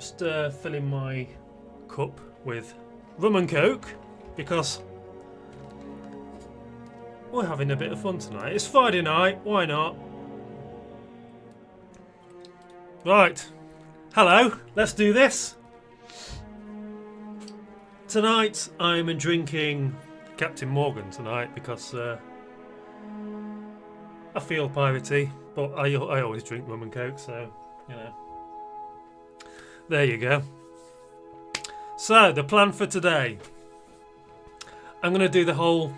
just filling my cup with rum and coke because we're having a bit of fun tonight. It's Friday night, why not? Right, hello, let's do this. Tonight I'm drinking Captain Morgan tonight because I feel piratey, but I always drink rum and coke, so, you know. There you go. So, the plan for today. I'm going to do the whole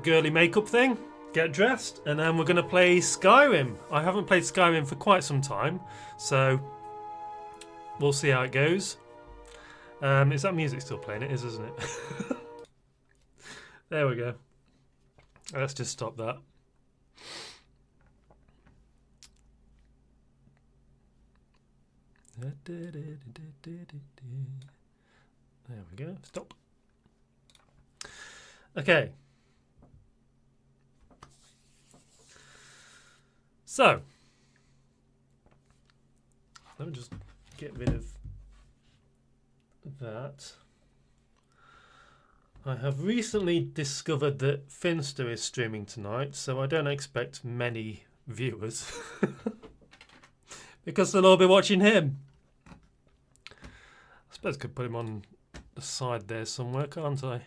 girly makeup thing, get dressed, and then we're going to play Skyrim. I haven't played Skyrim for quite some time, so we'll see how it goes. Is that music still playing? It is, isn't it? There we go. Let's just stop that. There we go. Stop. Okay. So, let me just get rid of that. I have recently discovered that Finster is streaming tonight, so I don't expect many viewers because they'll all be watching him. I suppose I could put him on the side there somewhere, can't I?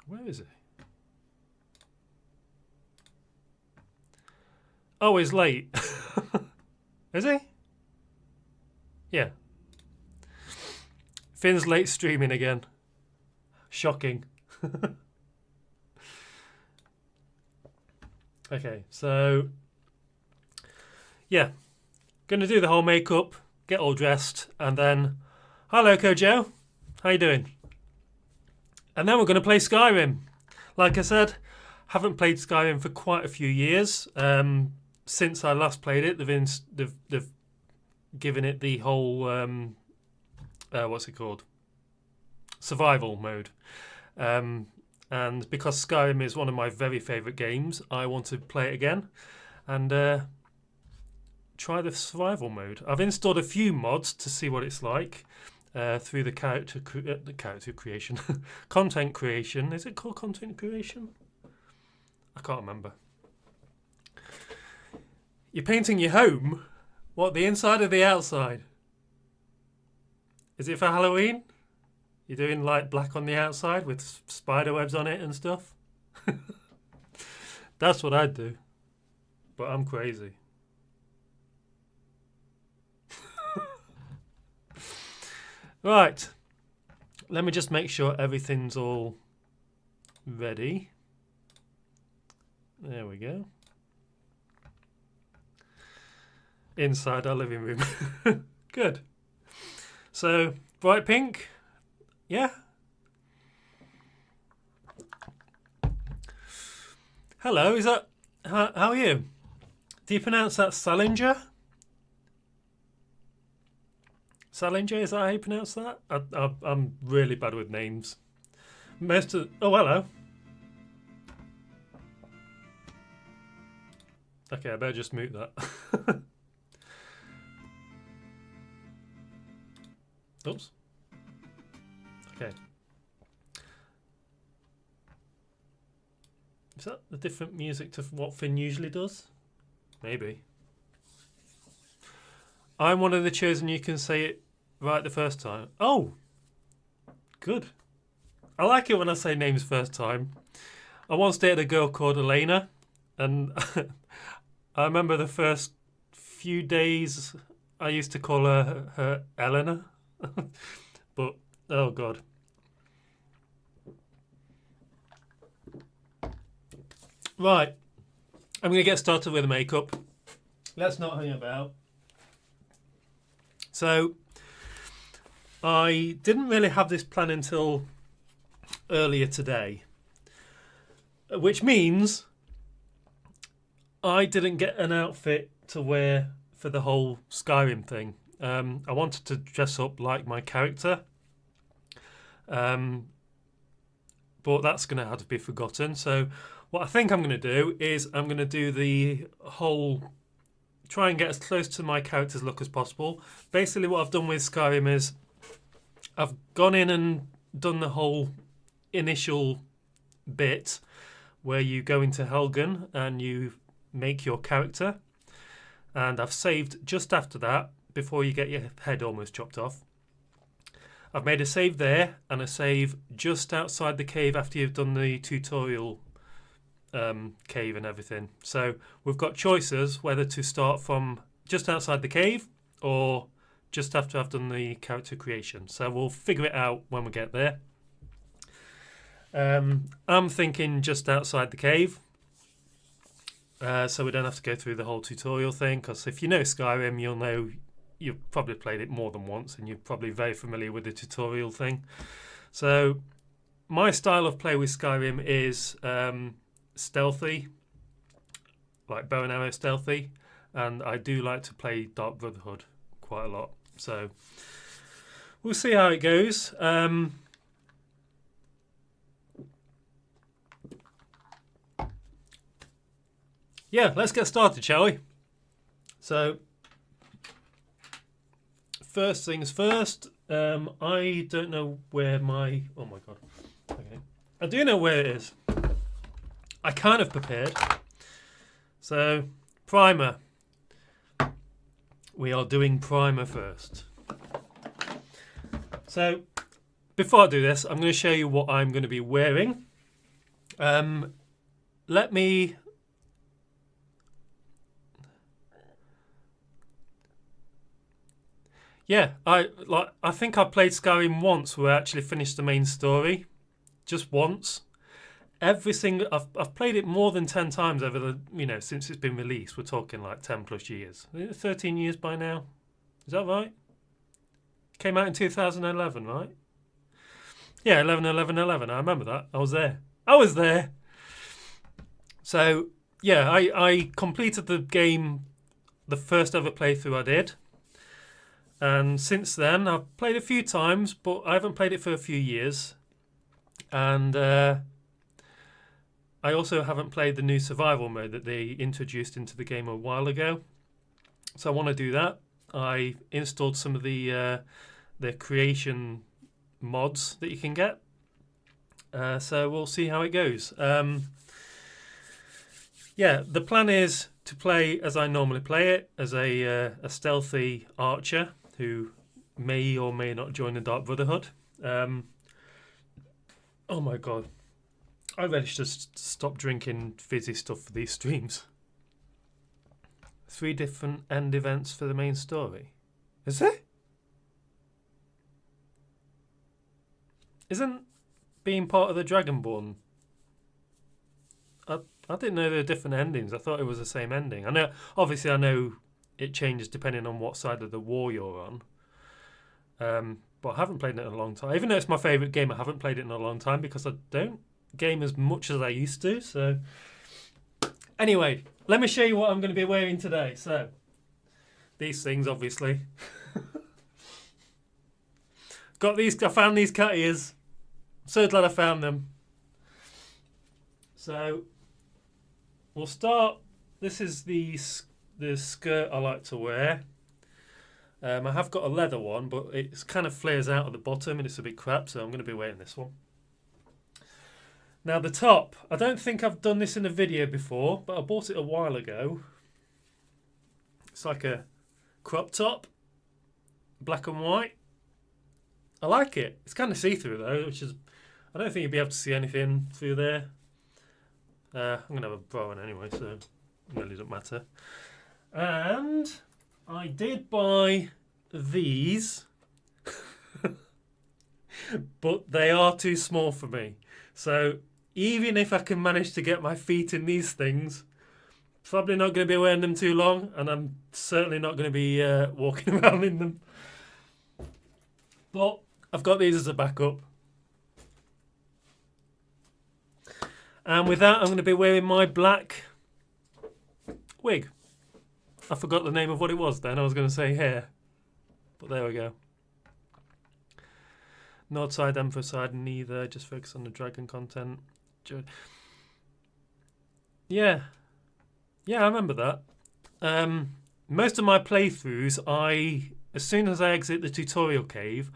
Where is he? Oh, he's late. Is he? Yeah. Finn's late streaming again. Shocking. Okay, so yeah, gonna do the whole makeup, get all dressed, and then hello Kojo, how you doing? And then we're gonna play Skyrim. Like I said, haven't played Skyrim for quite a few years. Since I last played it, they've given it the whole what's it called? Survival mode. And because Skyrim is one of my very favourite games, I want to play it again and try the survival mode. I've installed a few mods to see what it's like through the character creation, content creation. Is it called content creation? I can't remember. You're painting your home? What, the inside or the outside? Is it for Halloween? You're doing like black on the outside with spider webs on it and stuff? That's what I'd do. But I'm crazy. Right. Let me just make sure everything's all ready. There we go. Inside our living room. Good. So, bright pink. Yeah. Hello, is that... How are you? Do you pronounce that Salinger? Salinger, is that how you pronounce that? I'm really bad with names. Most of... Oh, hello. Okay, I better just mute that. Oops. Okay. Is that the different music to what Finn usually does? Maybe. I'm one of the chosen you can say it right the first time. Oh! Good. I like it when I say names first time. I once dated a girl called Elena, and I remember the first few days I used to call her Eleanor. But, oh God. Right. I'm going to get started with the makeup. Let's not hang about. So, I didn't really have this plan until earlier today. Which means I didn't get an outfit to wear for the whole Skyrim thing. I wanted to dress up like my character. But that's going to have to be forgotten. So What I think I'm going to do is I'm going to do the whole, try and get as close to my character's look as possible. Basically what I've done with Skyrim is I've gone in and done the whole initial bit where you go into Helgen and you make your character, and I've saved just after that before you get your head almost chopped off. I've made a save there and a save just outside the cave after you've done the tutorial cave and everything. So we've got choices whether to start from just outside the cave or just after I've done the character creation. So we'll figure it out when we get there. I'm thinking just outside the cave, so we don't have to go through the whole tutorial thing, because if you know Skyrim, you'll know, you've probably played it more than once and you're probably very familiar with the tutorial thing. So my style of play with Skyrim is stealthy, like bow and arrow stealthy, and I do like to play Dark Brotherhood quite a lot. So we'll see how it goes. Yeah, let's get started, shall we? So, first things first, I don't know where my... Oh my god. Okay. I do know where it is. I kind of prepared. So, primer. We are doing primer first. So, before I do this, I'm going to show you what I'm going to be wearing. Let me... Yeah, I think I played Skyrim once where I actually finished the main story. Just once. I've played it more than 10 times over the, since it's been released. We're talking like 10 plus years. 13 years by now. Is that right? Came out in 2011, right? Yeah, 11/11/11. I remember that. I was there. So, yeah, I completed the game, the first ever playthrough I did. And since then, I've played a few times, but I haven't played it for a few years. And I also haven't played the new survival mode that they introduced into the game a while ago. So I want to do that. I installed some of the creation mods that you can get. So we'll see how it goes. Yeah, the plan is to play as I normally play it, as a stealthy archer who may or may not join the Dark Brotherhood. Oh my god. I really should stop drinking fizzy stuff for these streams. 3 different end events for the main story. Is there? Isn't being part of the Dragonborn... I didn't know there were different endings. I thought it was the same ending. I know it changes depending on what side of the war you're on. But I haven't played it in a long time. Even though it's my favourite game, I haven't played it in a long time because I don't game as much as I used to. So anyway, let me show you what I'm going to be wearing today. So these things, obviously. I found these cat ears. So glad I found them. So we'll start. This is the skirt I like to wear. I have got a leather one, but it kind of flares out at the bottom and it's a bit crap, so I'm going to be wearing this one. Now the top, I don't think I've done this in a video before, but I bought it a while ago. It's like a crop top, black and white. I like it. It's kind of see-through though, which is, I don't think you'll be able to see anything through there. I'm going to have a bra on anyway, so it really doesn't matter. And I did buy these, but they are too small for me. So even if I can manage to get my feet in these things, probably not going to be wearing them too long, and I'm certainly not going to be walking around in them. But I've got these as a backup. And with that, I'm going to be wearing my black wig. I forgot the name of what it was then. I was going to say hair. But there we go. North side, emperor side, neither. Just focus on the dragon content. Yeah, yeah, I remember that. Most of my playthroughs, as soon as I exit the tutorial cave,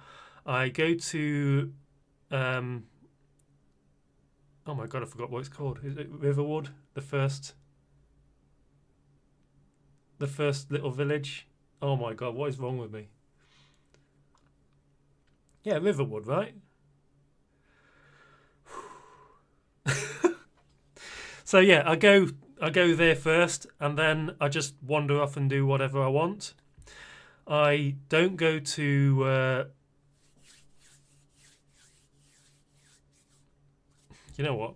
I go to oh my god, I forgot what it's called. Is it Riverwood? The first little village. Oh my god, what is wrong with me? Yeah, Riverwood, right? So yeah, I go there first, and then I just wander off and do whatever I want. I don't go to. You know what?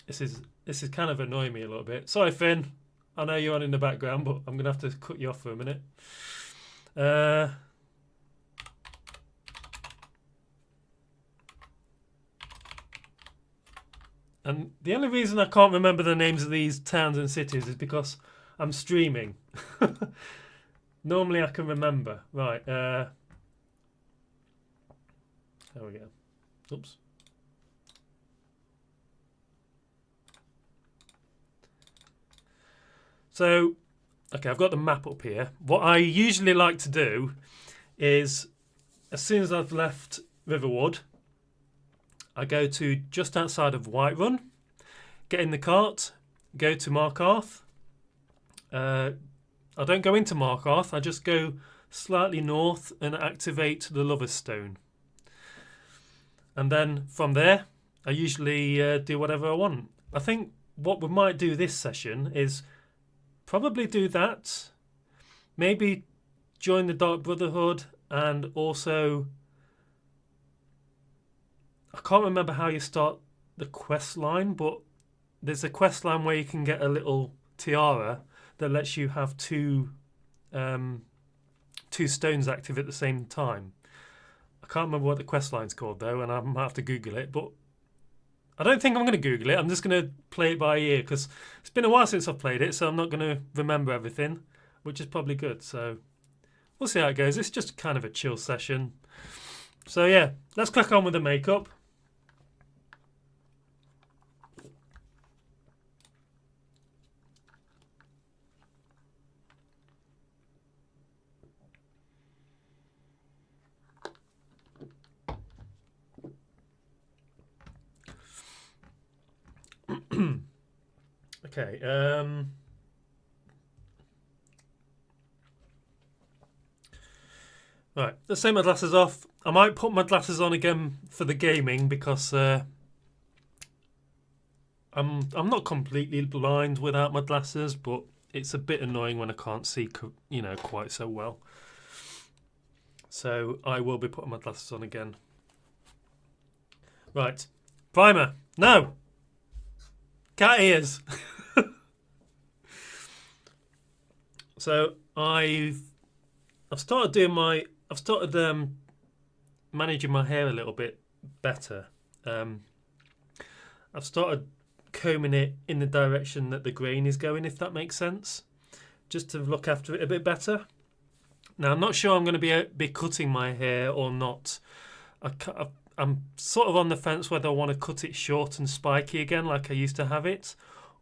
This is kind of annoying me a little bit. Sorry, Finn. I know you're on in the background, but I'm gonna have to cut you off for a minute. And the only reason I can't remember the names of these towns and cities is because I'm streaming. Normally I can remember. Right. There we go. Oops. So, okay, I've got the map up here. What I usually like to do is, as soon as I've left Riverwood, I go to just outside of Whiterun, get in the cart, go to Markarth. I don't go into Markarth, I just go slightly north and activate the Lover's Stone. And then from there, I usually do whatever I want. I think what we might do this session is probably do that. Maybe join the Dark Brotherhood, and also I can't remember how you start the quest line, but there's a quest line where you can get a little tiara that lets you have two stones active at the same time. I can't remember what the quest line's called though, and I might have to Google it, but I don't think I'm going to Google it. I'm just going to play it by ear because it's been a while since I've played it, so I'm not going to remember everything, which is probably good. So we'll see how it goes. It's just kind of a chill session. So yeah, let's crack on with the makeup. Okay. Right, let's take my glasses off. I might put my glasses on again for the gaming because I'm not completely blind without my glasses, but it's a bit annoying when I can't see, quite so well. So I will be putting my glasses on again. Right, primer. No, cat ears. So I've started managing my hair a little bit better. I've started combing it in the direction that the grain is going, if that makes sense, just to look after it a bit better. Now I'm not sure I'm going to be cutting my hair or not. I'm sort of on the fence whether I want to cut it short and spiky again like I used to have it,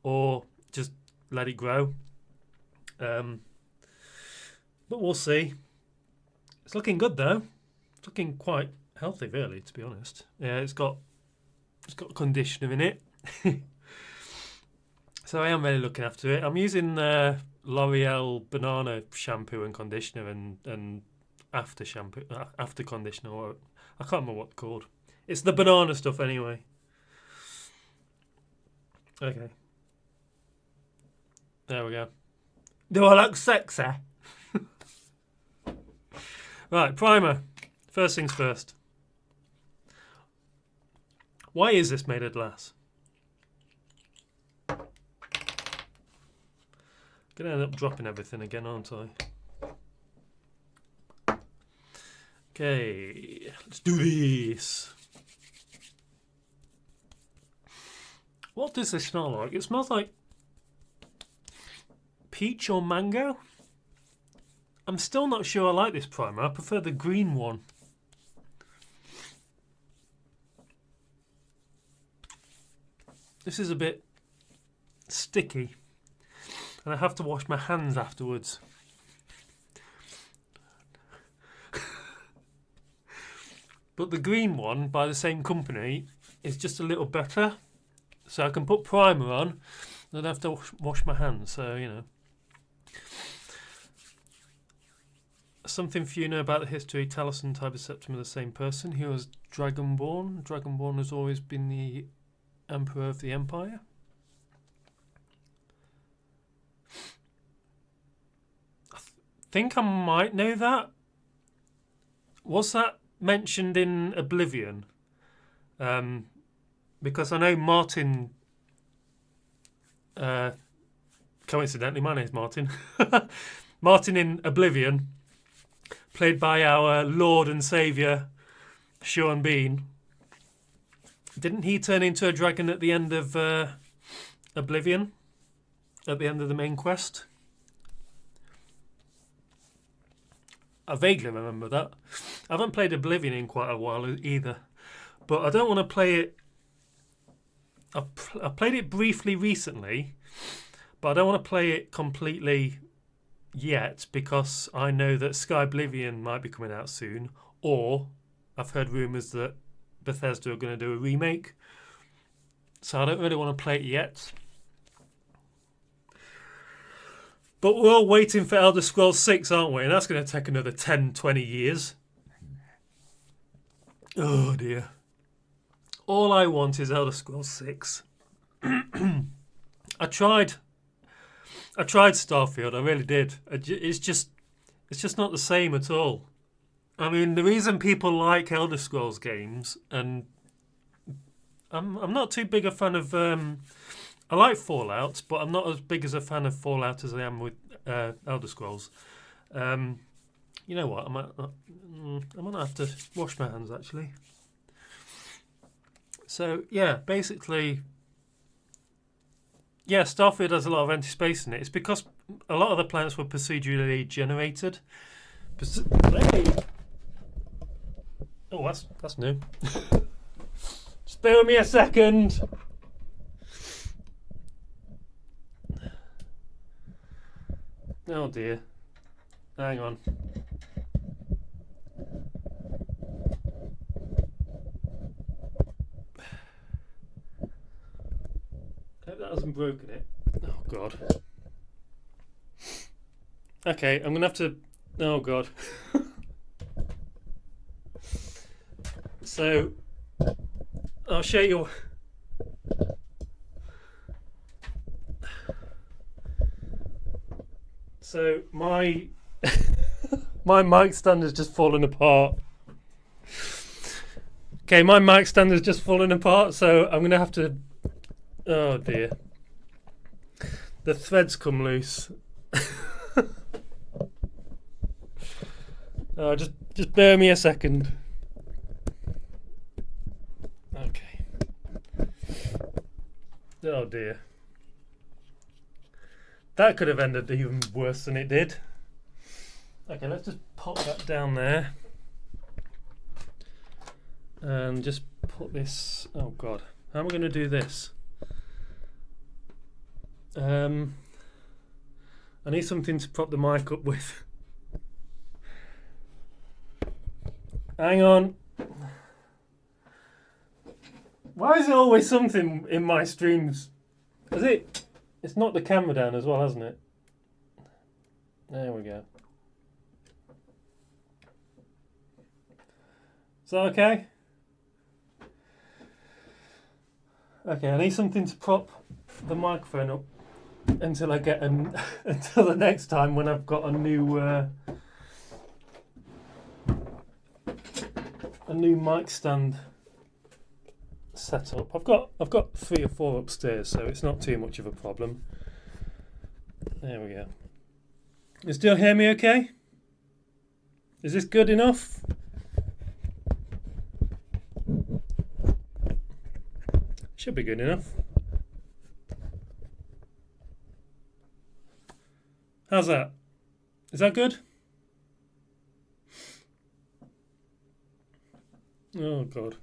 or just let it grow. But we'll see. It's looking good though. It's looking quite healthy, really, to be honest. Yeah, it's got conditioner in it. So I am really looking after it. I'm using L'Oreal banana shampoo and conditioner and after conditioner. Or I can't remember what it's called. It's the banana stuff anyway. Okay. There we go. Do I look sexy? Right, primer. First things first. Why is this made of glass? Gonna end up dropping everything again, aren't I? Okay, let's do this. What does this smell like? It smells like peach or mango. I'm still not sure I like this primer. I prefer the green one. This is a bit sticky. And I have to wash my hands afterwards. But the green one by the same company is just a little better. So I can put primer on and I have to wash my hands. So, you know. Something for you know about the history. Talos and Tiber Septim are the same person. He was Dragonborn. Dragonborn has always been the Emperor of the Empire. I think I might know that. Was that mentioned in Oblivion? Because I know Martin... coincidentally, my name's Martin. Martin in Oblivion, played by our Lord and Saviour, Sean Bean. Didn't he turn into a dragon at the end of Oblivion? At the end of the main quest? I vaguely remember that. I haven't played Oblivion in quite a while either. But I don't want to play it... I played it briefly recently, but I don't want to play it completely yet because I know that Sky Oblivion might be coming out soon, or I've heard rumours that Bethesda are going to do a remake. So I don't really want to play it yet. But we're all waiting for Elder Scrolls 6, aren't we? And that's going to take another 10, 20 years. Oh dear. All I want is Elder Scrolls 6. I tried Starfield, I really did. It's just not the same at all. I mean, the reason people like Elder Scrolls games, and I'm not too big a fan of... I like Fallout, but I'm not as big as a fan of Fallout as I am with Elder Scrolls. You know what? I might have to wash my hands, actually. So, yeah, basically... Yeah, Starfield has a lot of empty space in it. It's because a lot of the planets were procedurally generated. Hey! Oh, that's new. Spare me a second. Oh dear. Hang on. Hope that hasn't broken it. Oh god. Okay, I'm gonna have to... Oh god. So, I'll show you... So, my mic stand has just fallen apart. Okay, my mic stand has just fallen apart, so I'm going to have to... Oh dear. The threads come loose. Oh, just bear me a second. Okay. Oh dear. That could have ended even worse than it did. Okay, let's just pop that down there. And just put this... Oh god. How am I going to do this? I need something to prop the mic up with. Hang on. Why is it always something in my streams? Is it... It's knocked the camera down as well, hasn't it? There we go. Is that okay? Okay, I need something to prop the microphone up until I get until the next time when I've got a new mic stand set up. I've got 3 or 4 upstairs, so it's not too much of a problem. There we go. You still hear me okay? Is this good enough? Should be good enough. How's that? Is that good? Oh god.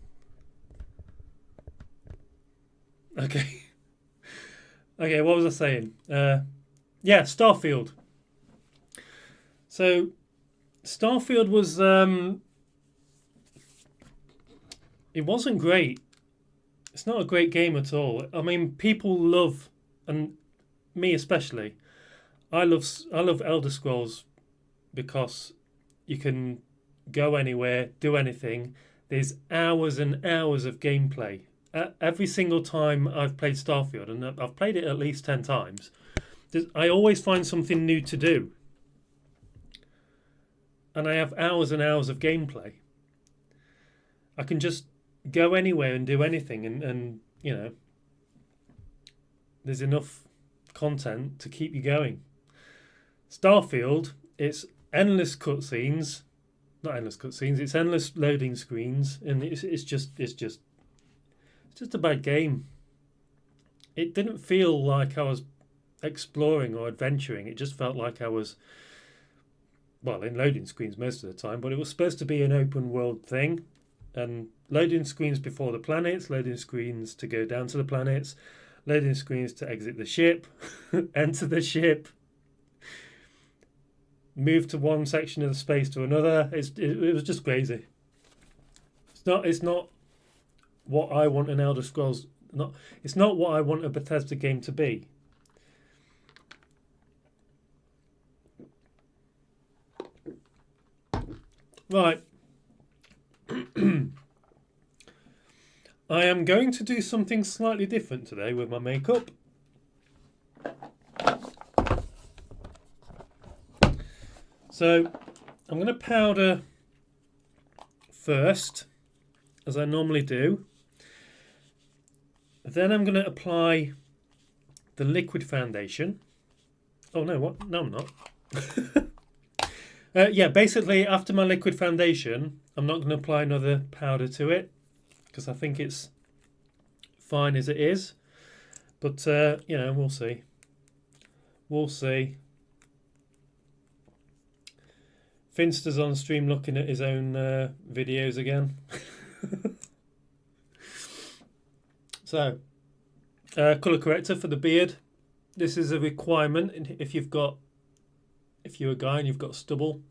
Okay. Okay, what was I saying? Yeah, Starfield. So Starfield was it wasn't great. It's not a great game at all. I mean, people love, and me especially. I love Elder Scrolls because you can go anywhere, do anything. There's hours and hours of gameplay. Every single time I've played Starfield, and I've played it at least 10 times, I always find something new to do. And I have hours and hours of gameplay. I can just go anywhere and do anything, and there's enough content to keep you going. Starfield, it's endless cutscenes, not endless cutscenes. It's endless loading screens, and it's just a bad game. It didn't feel like I was exploring or adventuring. It just felt like I was, well, in loading screens most of the time. But it was supposed to be an open world thing, and loading screens before the planets, loading screens to go down to the planets, loading screens to exit the ship, enter the ship, move to one section of the space to another. It was just crazy. It's not what I want an Elder Scrolls. It's not what I want a Bethesda game to be. Right. I am going to do something slightly different today with my makeup. So I'm going to powder first, as I normally do. Then I'm going to apply the liquid foundation. Oh no, what? No, I'm not. Yeah, basically after my liquid foundation, I'm not going to apply another powder to it because I think it's fine as it is. But we'll see. We'll see. Finster's on stream looking at his own videos again. So, colour corrector for the beard. This is a requirement if you're a guy and you've got stubble.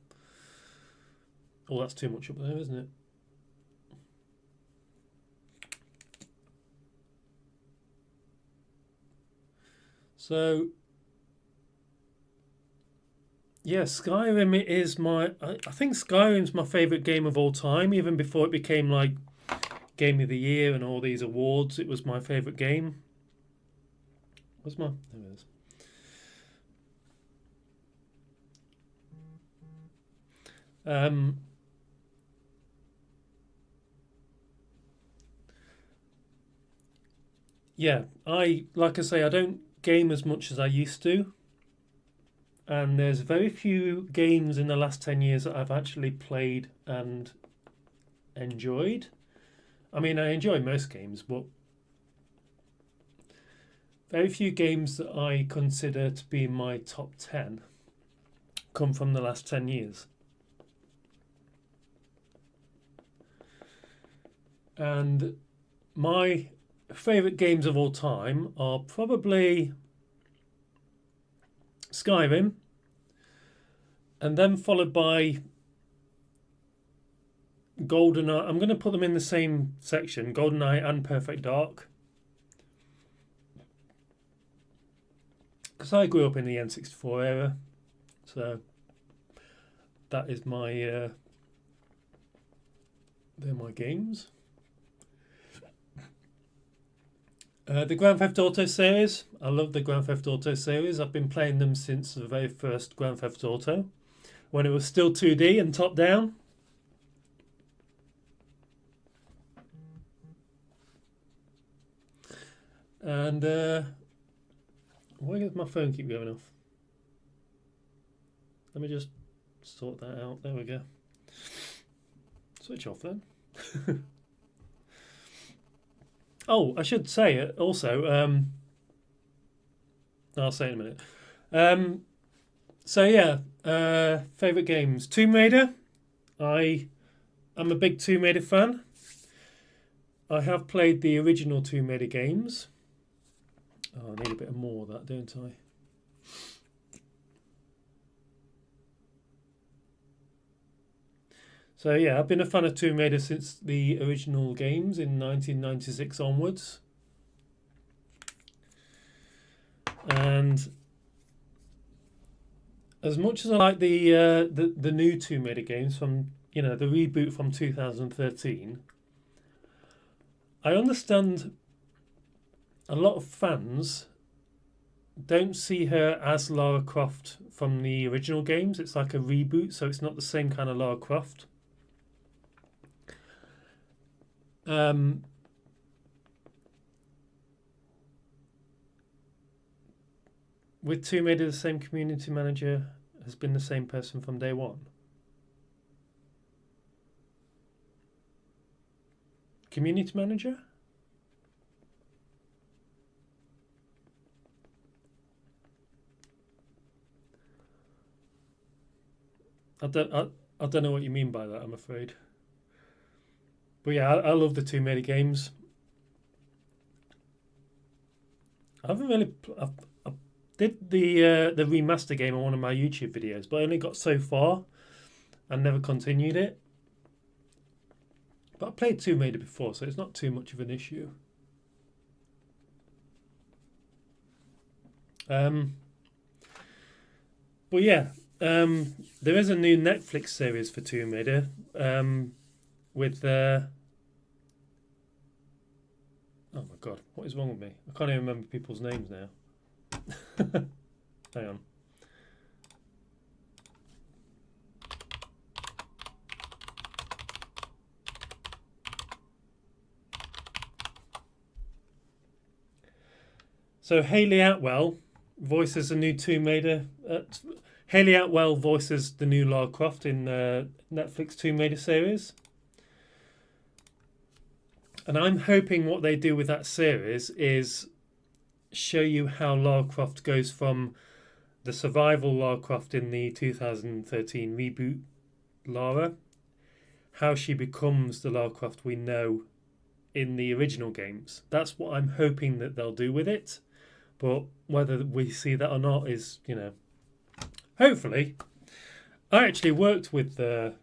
Oh, that's too much up there, isn't it? So, yeah, Skyrim is I think Skyrim's my favourite game of all time, even before it became like Game of the Year and all these awards. It was my favourite game. There it is. Yeah, like I say, I don't game as much as I used to. And there's very few games in the last 10 years that I've actually played and enjoyed. I mean, I enjoy most games, but very few games that I consider to be in my top 10 come from the last 10 years. And my favourite games of all time are probably Skyrim, and then followed by GoldenEye. I'm going to put them in the same section, GoldenEye and Perfect Dark. Because I grew up in the N64 era, so that is they're my games. The Grand Theft Auto series. I love the Grand Theft Auto series. I've been playing them since the very first Grand Theft Auto, when it was still 2D and top down. And why does my phone keep going off? Let me just sort that out. There we go. Switch off then. Oh, I should say it also. I'll say it in a minute. So yeah, favorite games: Tomb Raider. I'm a big Tomb Raider fan. I have played the original Tomb Raider games. Oh, I need a bit more of that, don't I? So yeah, I've been a fan of Tomb Raider since the original games in 1996 onwards. And as much as I like the new Tomb Raider games from, the reboot from 2013, I understand a lot of fans don't see her as Lara Croft from the original games. It's like a reboot, so it's not the same kind of Lara Croft. With Tomb Raider, the same community manager has been the same person from day one. Community manager? I don't know what you mean by that, I'm afraid. But yeah, I love the Tomb Raider games. I haven't really. I did the remaster game on one of my YouTube videos, but I only got so far and never continued it. But I played Tomb Raider before, so it's not too much of an issue. But yeah, there is a new Netflix series for Tomb Raider with. Oh my god, what is wrong with me? I can't even remember people's names now. Hang on. So Hayley Atwell voices a new Tomb Raider. Hayley Atwell voices the new Lara Croft in Netflix Tomb Raider series. And I'm hoping what they do with that series is show you how Lara Croft goes from the survival Lara Croft in the 2013 reboot Lara, how she becomes the Lara Croft we know in the original games. That's what I'm hoping that they'll do with it. But whether we see that or not is, hopefully. I actually worked with her.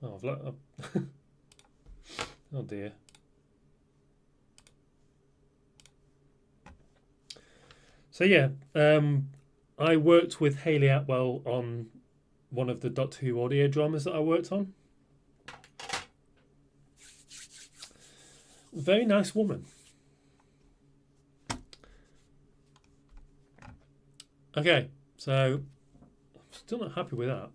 Oh, oh dear. So yeah, I worked with Hayley Atwell on one of the Doctor Who audio dramas that I worked on. Very nice woman. Okay, so I'm still not happy with that.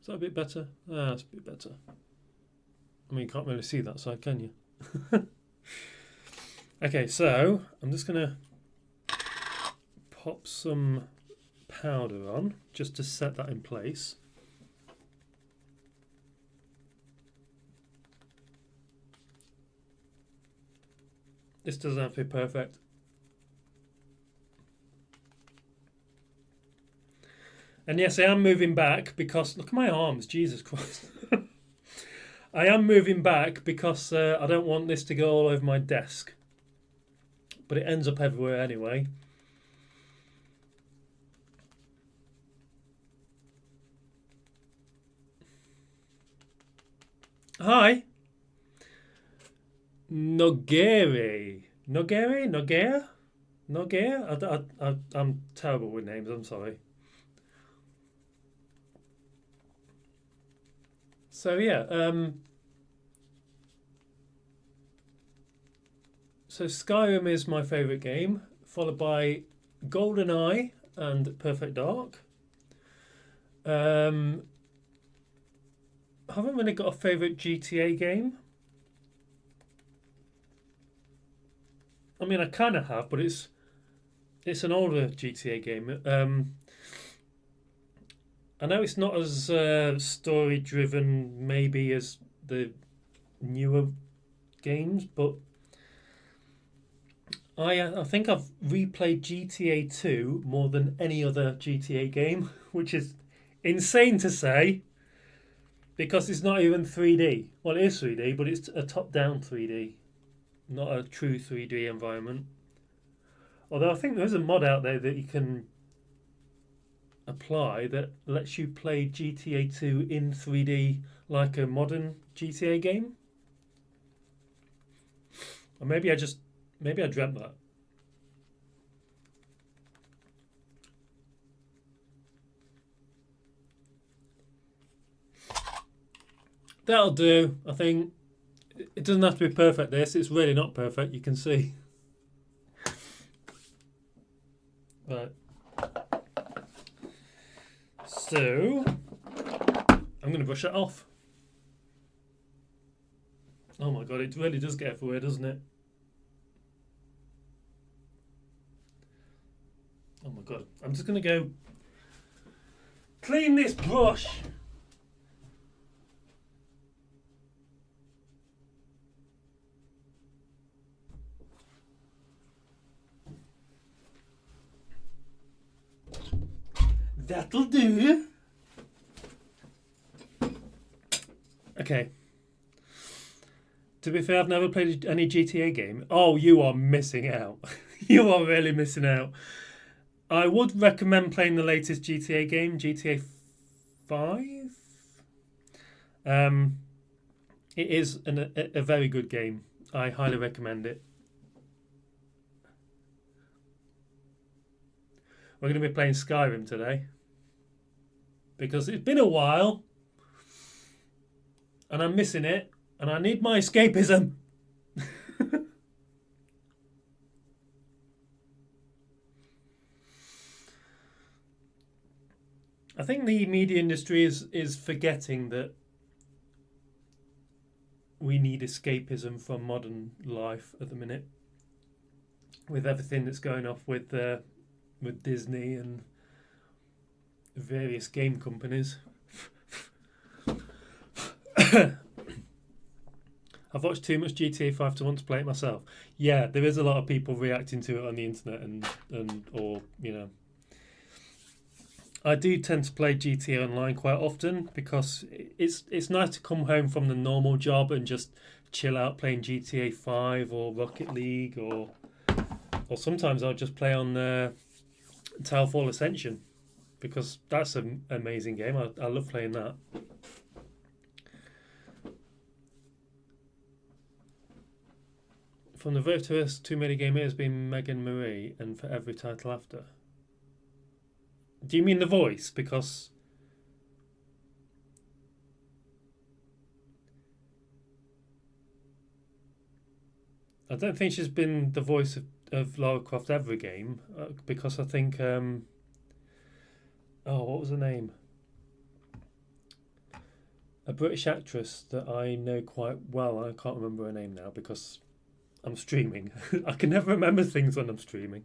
Is that a bit better? That's a bit better. I mean, you can't really see that side, can you? Okay, so I'm just going to pop some powder on just to set that in place. This doesn't have to be perfect. And yes, I am moving back because, look at my arms, Jesus Christ. I am moving back because I don't want this to go all over my desk. But it ends up everywhere anyway. Hi. Nogere. I'm terrible with names, I'm sorry. So yeah, so Skyrim is my favourite game, followed by GoldenEye and Perfect Dark. I haven't really got a favourite GTA game. I mean, I kind of have, but it's an older GTA game. I know it's not as story-driven, maybe, as the newer games, but I think I've replayed GTA 2 more than any other GTA game, which is insane to say, because it's not even 3D. Well, it is 3D, but it's a top-down 3D, not a true 3D environment. Although I think there is a mod out there that you can apply that lets you play GTA 2 in 3D like a modern GTA game. Or maybe I dreamt that. That'll do. I think it doesn't have to be perfect. It's really not perfect. You can see. Right. So I'm going to brush it off. Oh my god, it really does get everywhere, doesn't it? Oh my god. I'm just going to go clean this brush. That'll do. Okay. To be fair, I've never played any GTA game. Oh, you are missing out. You are really missing out. I would recommend playing the latest GTA game, GTA 5. It is a very good game. I highly recommend it. We're going to be playing Skyrim today because it's been a while and I'm missing it and I need my escapism. I think the media industry is forgetting that we need escapism from modern life at the minute, with everything that's going off with Disney and various game companies. I've watched too much GTA 5 to want to play it myself. Yeah, there is a lot of people reacting to it on the internet or I do tend to play GTA Online quite often because it's nice to come home from the normal job and just chill out playing GTA 5 or Rocket League or sometimes I'll just play on Towerfall Ascension because that's an amazing game. I love playing that. From the Virtuous to minigame, it has been Megan Marie and for every title after. Do you mean the voice? Because I don't think she's been the voice of Lara Croft every game because I think what was her name? A British actress that I know quite well. I can't remember her name now because I'm streaming. I can never remember things when I'm streaming.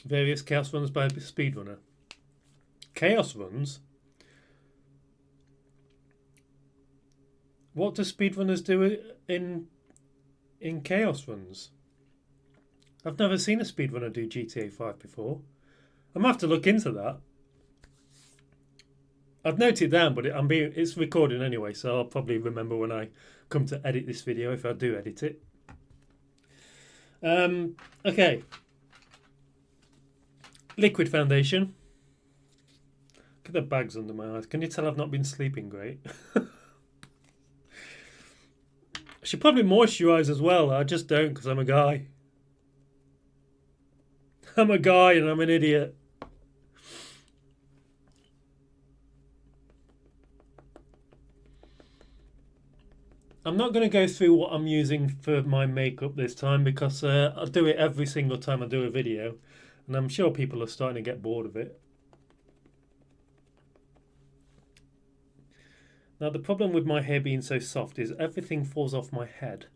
Various chaos runs by a speedrunner. Chaos runs? What do speedrunners do in chaos runs? I've never seen a speedrunner do GTA 5 before. I'm going to have to look into that. I've noted it down, but it's recording anyway, so I'll probably remember when I come to edit this video, if I do edit it. Okay. Liquid foundation. Look at the bags under my eyes. Can you tell I've not been sleeping great? I should probably moisturise as well. I just don't because I'm a guy. I'm a guy and I'm an idiot. I'm not going to go through what I'm using for my makeup this time because I do it every single time I do a video. And I'm sure people are starting to get bored of it. Now the problem with my hair being so soft is everything falls off my head.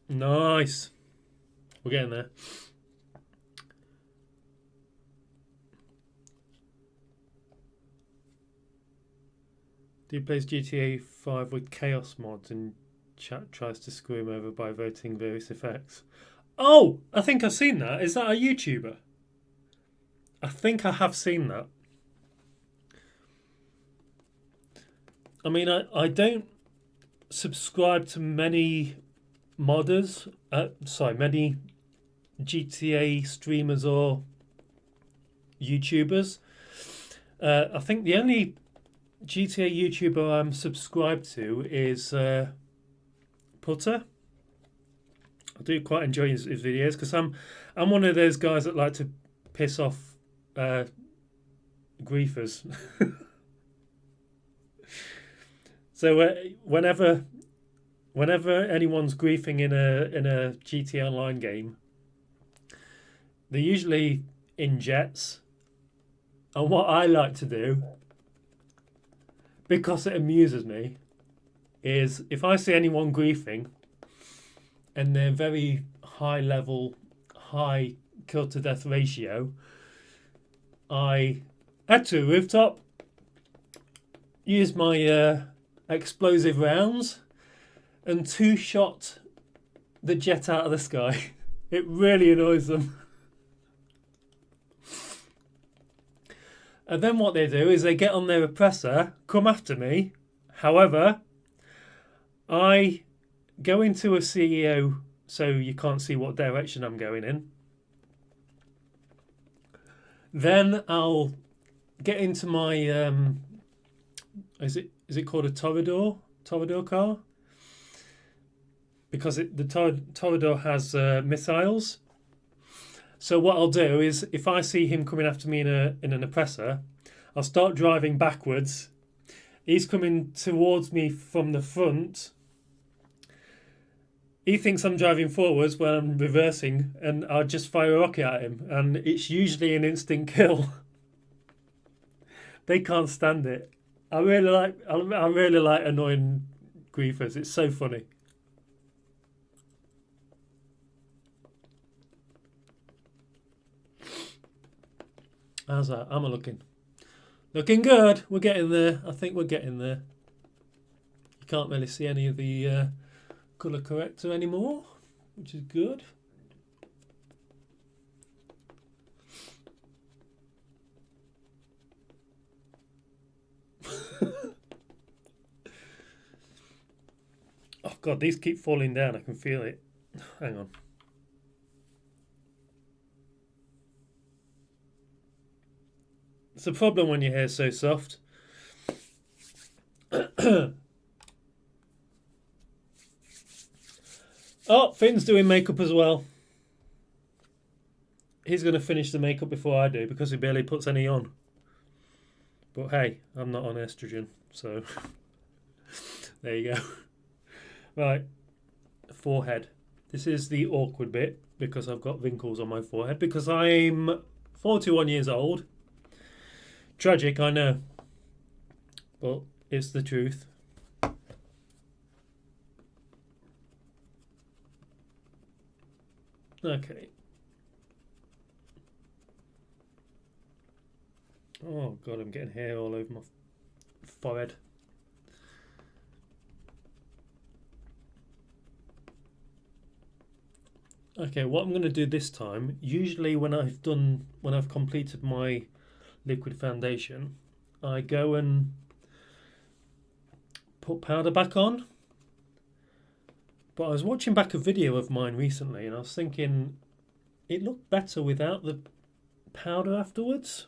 Nice. We're getting there. Dude plays GTA 5 with chaos mods and chat tries to screw him over by voting various effects. Oh, I think I've seen that. Is that a YouTuber? I think I have seen that. I mean, I don't subscribe to many modders. Many GTA streamers or YouTubers. I think the only GTA YouTuber I'm subscribed to is Putter. I do quite enjoy his videos because I'm one of those guys that like to piss off griefers. So whenever anyone's griefing in a GTA Online game, they're usually in jets. And what I like to do, because it amuses me, is if I see anyone griefing and they're very high level, high kill to death ratio, I head to a rooftop, use my explosive rounds, and two-shot the jet out of the sky. It really annoys them. And then what they do is they get on their oppressor, come after me. However, I go into a CEO so you can't see what direction I'm going in. Then I'll get into my is it called a Toreador car? Because the Toreador has missiles. So what I'll do is, if I see him coming after me in an oppressor, I'll start driving backwards. He's coming towards me from the front. He thinks I'm driving forwards when I'm reversing, and I'll just fire a rocket at him, and it's usually an instant kill. They can't stand it. I really like annoying griefers. It's so funny. How's that? How am I looking? Looking good. We're getting there. I think we're getting there. You can't really see any of the colour corrector anymore, which is good. Oh God, these keep falling down. I can feel it. Hang on. It's a problem when your hair's so soft. Oh, Finn's doing makeup as well. He's going to finish the makeup before I do because he barely puts any on. But hey, I'm not on estrogen, so there you go. Right, forehead. This is the awkward bit because I've got wrinkles on my forehead because I'm 41 years old. Tragic, I know, but it's the truth. Okay. Oh God, I'm getting hair all over my forehead. Okay, what I'm going to do this time, usually when I've completed my liquid foundation, I go and put powder back on. But I was watching back a video of mine recently and I was thinking it looked better without the powder afterwards.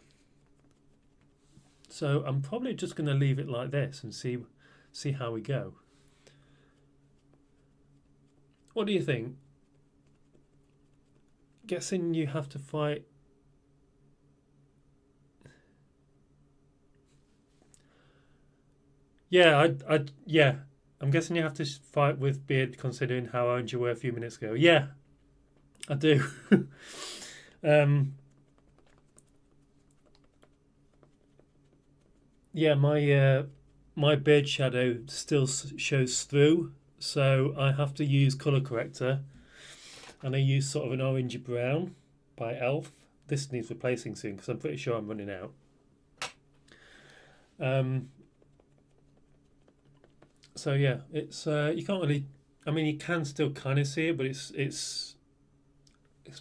So I'm probably just going to leave it like this and see how we go. What do you think? Guessing you have to fight. Yeah, yeah. I'm guessing you have to fight with beard considering how orange you were a few minutes ago. Yeah, I do. Yeah, my beard shadow still shows through, so I have to use colour corrector, and I use sort of an orangey brown by Elf. This needs replacing soon because I'm pretty sure I'm running out. So yeah, it's you can't really. I mean, you can still kind of see it, but it's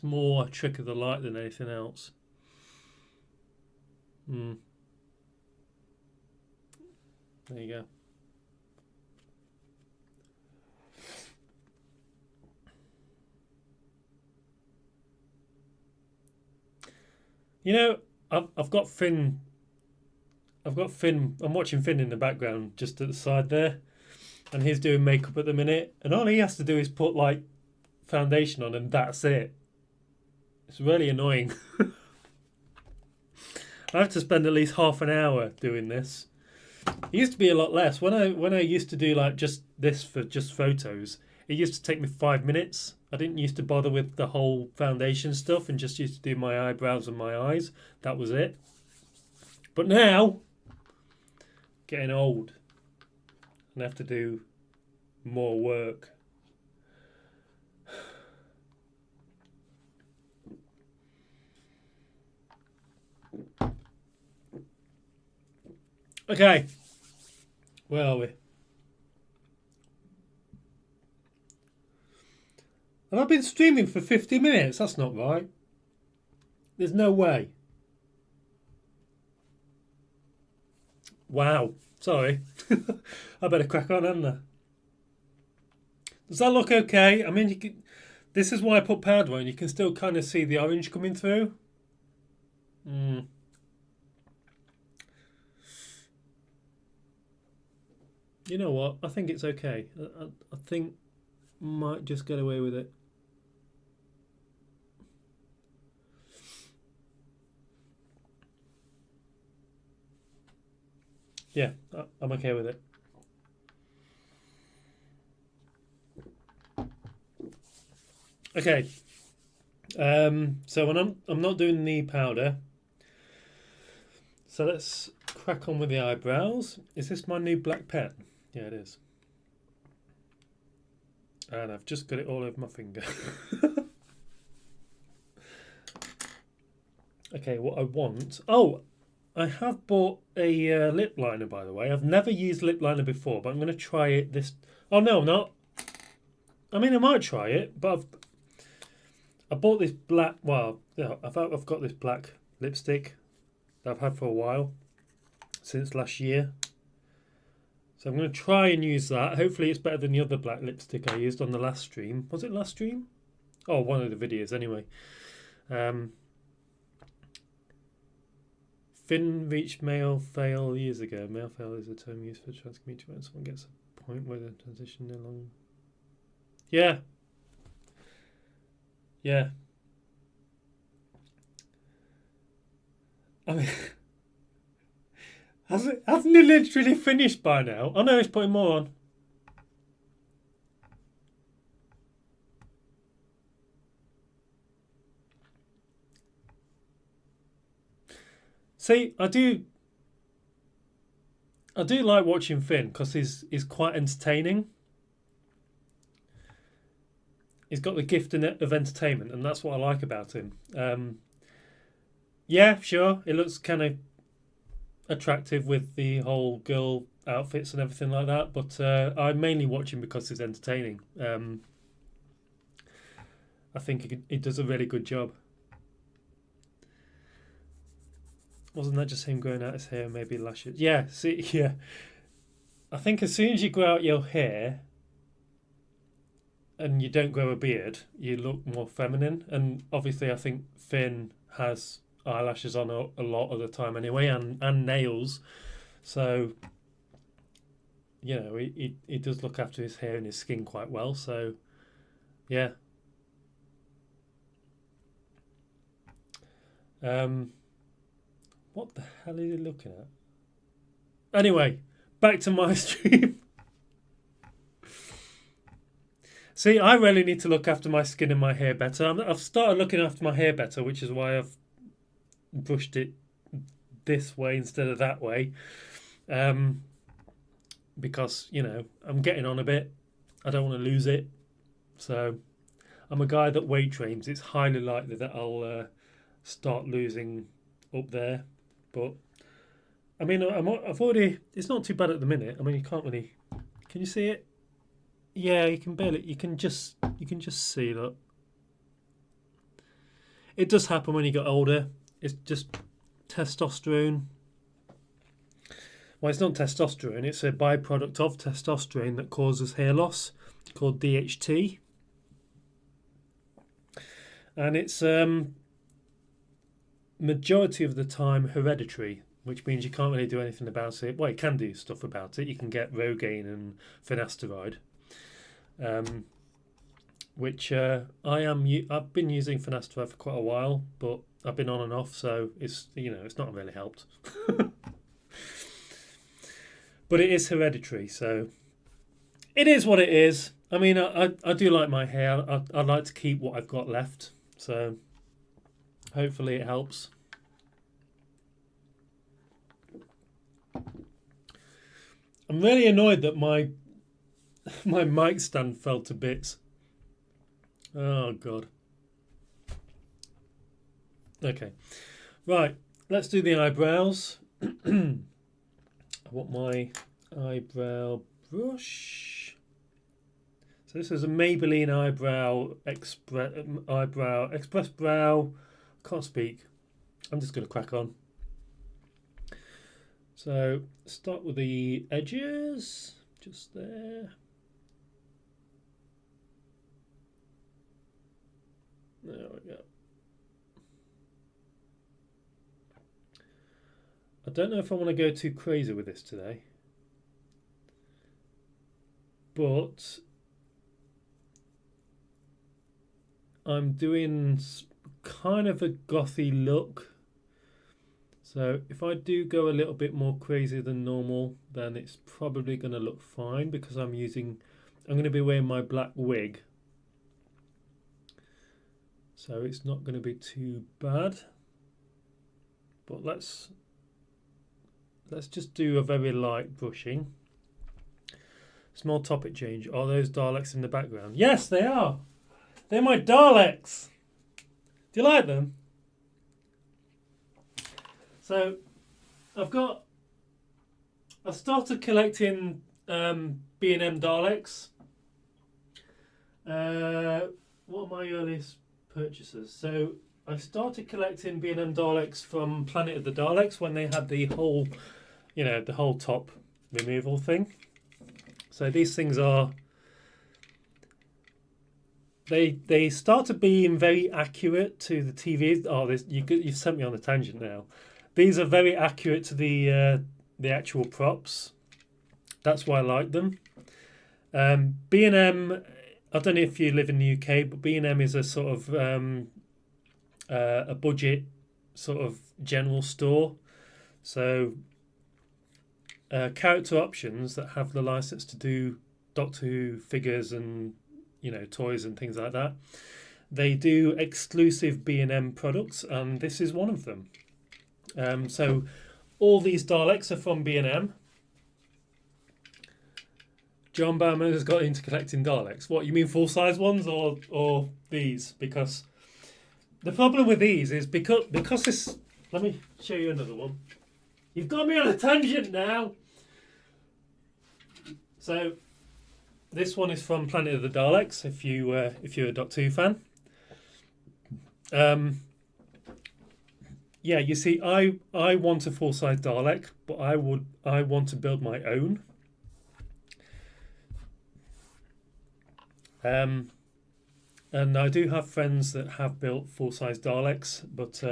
more a trick of the light than anything else. Mm, there you go. You know, I've got Finn. I've got Finn. I'm watching Finn in the background, just at the side there, and he's doing makeup at the minute. And all he has to do is put like foundation on, and that's it. It's really annoying. I have to spend at least half an hour doing this. It used to be a lot less. When I used to do like just this for just photos, it used to take me 5 minutes. I didn't used to bother with the whole foundation stuff and just used to do my eyebrows and my eyes. That was it. But now, getting old, and I have to do more work. Okay, where are we? Have I been streaming for 50 minutes? That's not right. There's no way. Wow. Sorry. I better crack on, hadn't I? Does that look okay? I mean, this is why I put powder on. You can still kind of see the orange coming through. Mm. You know what? I think it's okay. I think might just get away with it. Yeah, I'm okay with it. Okay. So when I'm not doing the powder. So let's crack on with the eyebrows. Is this my new black pen? Yeah, it is. And I've just got it all over my finger. Okay, what I want. Oh, I have bought a lip liner, by the way. I've never used lip liner before, but I'm going to try it this. Oh no, I'm not. I mean, I might try it, but I bought this black. Well, yeah, I've got this black lipstick that I've had for a while, since last year. So I'm going to try and use that. Hopefully, it's better than the other black lipstick I used on the last stream. Was it last stream? Oh, one of the videos anyway. Finn reached male fail years ago. Male fail is a term used for trans community when someone gets a point where the transition no longer. Yeah. Yeah. I mean, hasn't it literally finished by now? Oh no, it's putting more on. See, I do like watching Finn because he's quite entertaining. He's got the gift of entertainment, and that's what I like about him. Yeah, sure, it looks kind of attractive with the whole girl outfits and everything like that, but I mainly watch him because he's entertaining. I think he does a really good job. Wasn't that just him growing out his hair, maybe lashes? Yeah, see, yeah. I think as soon as you grow out your hair and you don't grow a beard, you look more feminine. And obviously, I think Finn has eyelashes on a lot of the time anyway, and nails. So, you know, he does look after his hair and his skin quite well. So, yeah. What the hell is he looking at? Anyway, back to my stream. See, I really need to look after my skin and my hair better. I've started looking after my hair better, which is why I've brushed it this way instead of that way. Because, you know, I'm getting on a bit. I don't want to lose it. So I'm a guy that weight trains. It's highly likely that I'll start losing up there. But I mean, I've already. It's not too bad at the minute. I mean, you can't Can you see it? Yeah, you can barely. You can just see. Look, it does happen when you get older. It's just testosterone. Well, it's not testosterone. It's a byproduct of testosterone that causes hair loss, called DHT, and it's majority of the time hereditary, which means you can't really do anything about it. Well, you can do stuff about it. You can get Rogaine and finasteride, which I've been using finasteride for quite a while, but I've been on and off, so it's not really helped. But it is hereditary, so it is what it is. I mean, I do like my hair. I'd like to keep what I've got left, so hopefully it helps. I'm really annoyed that my mic stand fell to bits. Oh god. Okay, right. Let's do the eyebrows. I want my eyebrow brush. So this is a Maybelline Express Brow. Can't speak. I'm just going to crack on. So start with the edges, just there. There we go. I don't know if I want to go too crazy with this today, but I'm doing kind of a gothy look. So if I do go a little bit more crazy than normal, then it's probably going to look fine because I'm going to be wearing my black wig. So it's not going to be too bad. But let's just do a very light brushing. Small topic change. Are those Daleks in the background? Yes, they are. They're my Daleks. Do you like them? So I've started collecting B&M Daleks. What are my earliest purchases? So I started collecting B&M Daleks from Planet of the Daleks when they had the whole, the whole top removal thing. So these things are, they started being very accurate to the TV. Oh, you've sent me on a tangent now. These are very accurate to the actual props. That's why I like them. B&M, I don't know if you live in the UK, but B&M is a sort of a budget sort of general store. So character options that have the license to do Doctor Who figures and toys and things like that. They do exclusive B&M products, and this is one of them. So all these Daleks are from B&M. John Bauman has got into collecting Daleks. What, you mean full-size ones or these? Because the problem with these is because this... Let me show you another one. You've got me on a tangent now. So this one is from Planet of the Daleks, if you're a Doctor Who fan. Yeah, you see, I want a full-size Dalek, but I want to build my own. And I do have friends that have built full-size Daleks, but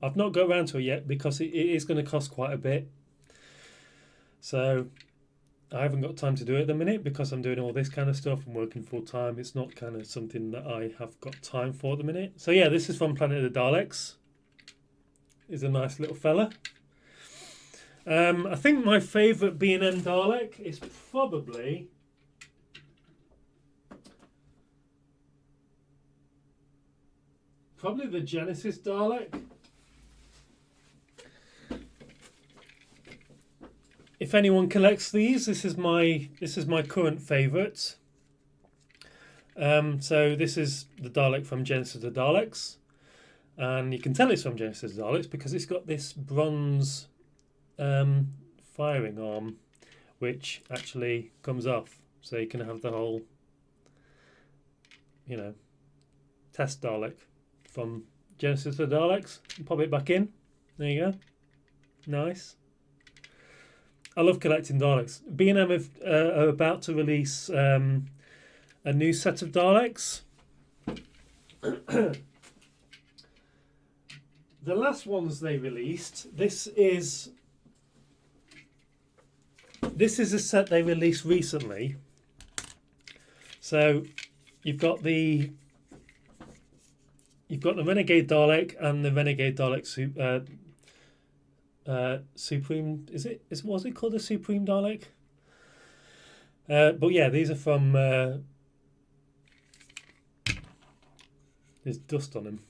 I've not got around to it yet because it is going to cost quite a bit. So I haven't got time to do it at the minute because I'm doing all this kind of stuff and working full-time. It's not kind of something that I have got time for at the minute. So yeah, this is from Planet of the Daleks. Is a nice little fella. I think my favourite B&M Dalek is probably the Genesis Dalek. If anyone collects these, this is my current favourite. So this is the Dalek from Genesis of the Daleks. And you can tell it's from Genesis Daleks because it's got this bronze firing arm, which actually comes off, so you can have the whole, you know, test Dalek from Genesis of the Daleks. Pop it back in. There you go. Nice. I love collecting Daleks. B&M are about to release a new set of Daleks. The last ones they released, this is a set they released recently. So you've got the Renegade Dalek and the Renegade Dalek Supreme. Was it called the Supreme Dalek? But yeah, these are from. There's dust on them.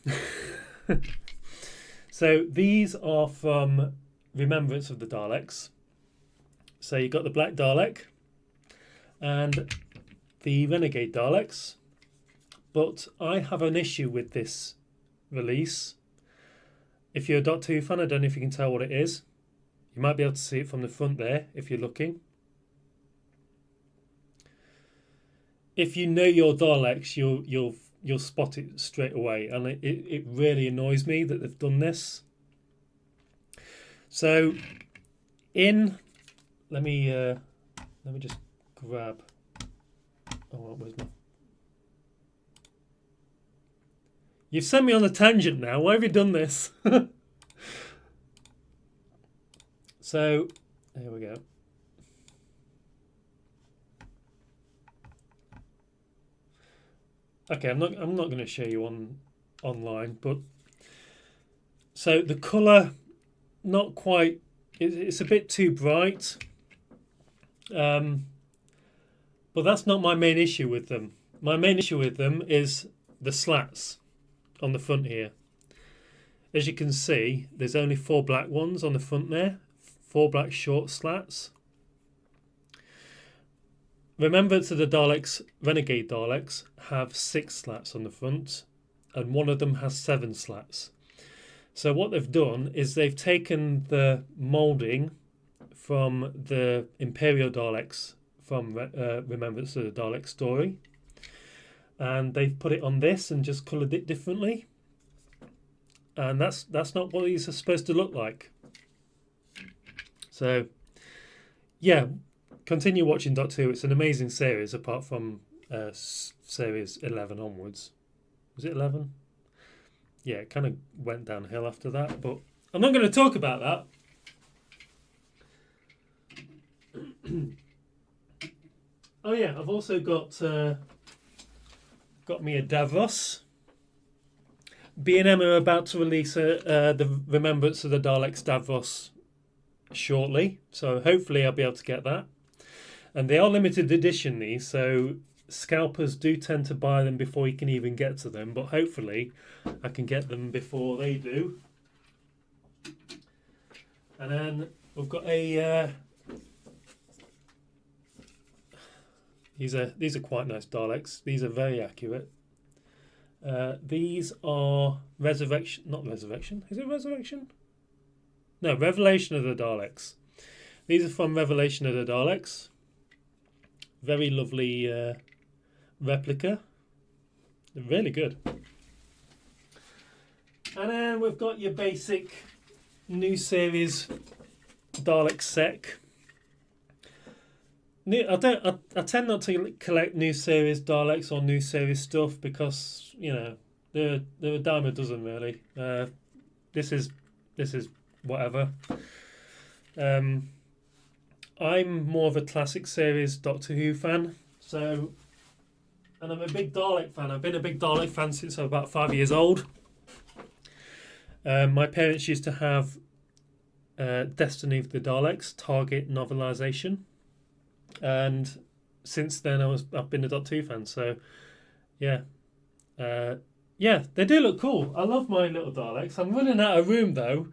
So these are from Remembrance of the Daleks. So you've got the Black Dalek and the Renegade Daleks. But I have an issue with this release. If you're a Doctor Who fan, I don't know if you can tell what it is. You might be able to see it from the front there if you're looking. If you know your Daleks, you'll spot it straight away, and it really annoys me that they've done this. So, let me just grab. Oh, where's my? You've sent me on a tangent now. Why have you done this? So, here we go. Okay, I'm not going to show you online, but so the colour, not quite. It's a bit too bright. But that's not my main issue with them. My main issue with them is the slats on the front here. As you can see, there's only 4 black ones on the front there, 4 black short slats. Remember to the Daleks, Renegade Daleks have 6 slats on the front, and one of them has 7 slats. So what they've done is they've taken the moulding from the Imperial Daleks from Remembrance of the Dalek story, and they've put it on this and just coloured it differently. And that's not what these are supposed to look like. So, yeah, continue watching Doctor Who. It's an amazing series, apart from series 11 onwards. Was it 11? Yeah, it kind of went downhill after that, but I'm not going to talk about that. Oh yeah, I've also got me a Davros. B&M are about to release the Remembrance of the Daleks Davros shortly, so hopefully I'll be able to get that. And they are limited edition, these, so scalpers do tend to buy them before you can even get to them, but hopefully I can get them before they do. And then we've got a these are quite nice Daleks. These are very accurate. These are Resurrection, not Resurrection. Is it Resurrection? No, Revelation of the Daleks. These are from Revelation of the Daleks. Very lovely replica. They're really good. And then we've got your basic new series Dalek Sec. I tend not to collect new series Daleks or new series stuff because, you know, they're a dime a dozen really. This is whatever. I'm more of a classic series Doctor Who fan, so, and I'm a big Dalek fan. I've been a big Dalek fan since I was about 5 years old. My parents used to have Destiny of the Daleks Target novelisation, and since then I've been a Doctor Who fan. So yeah, they do look cool. I love my little Daleks. I'm running out of room though.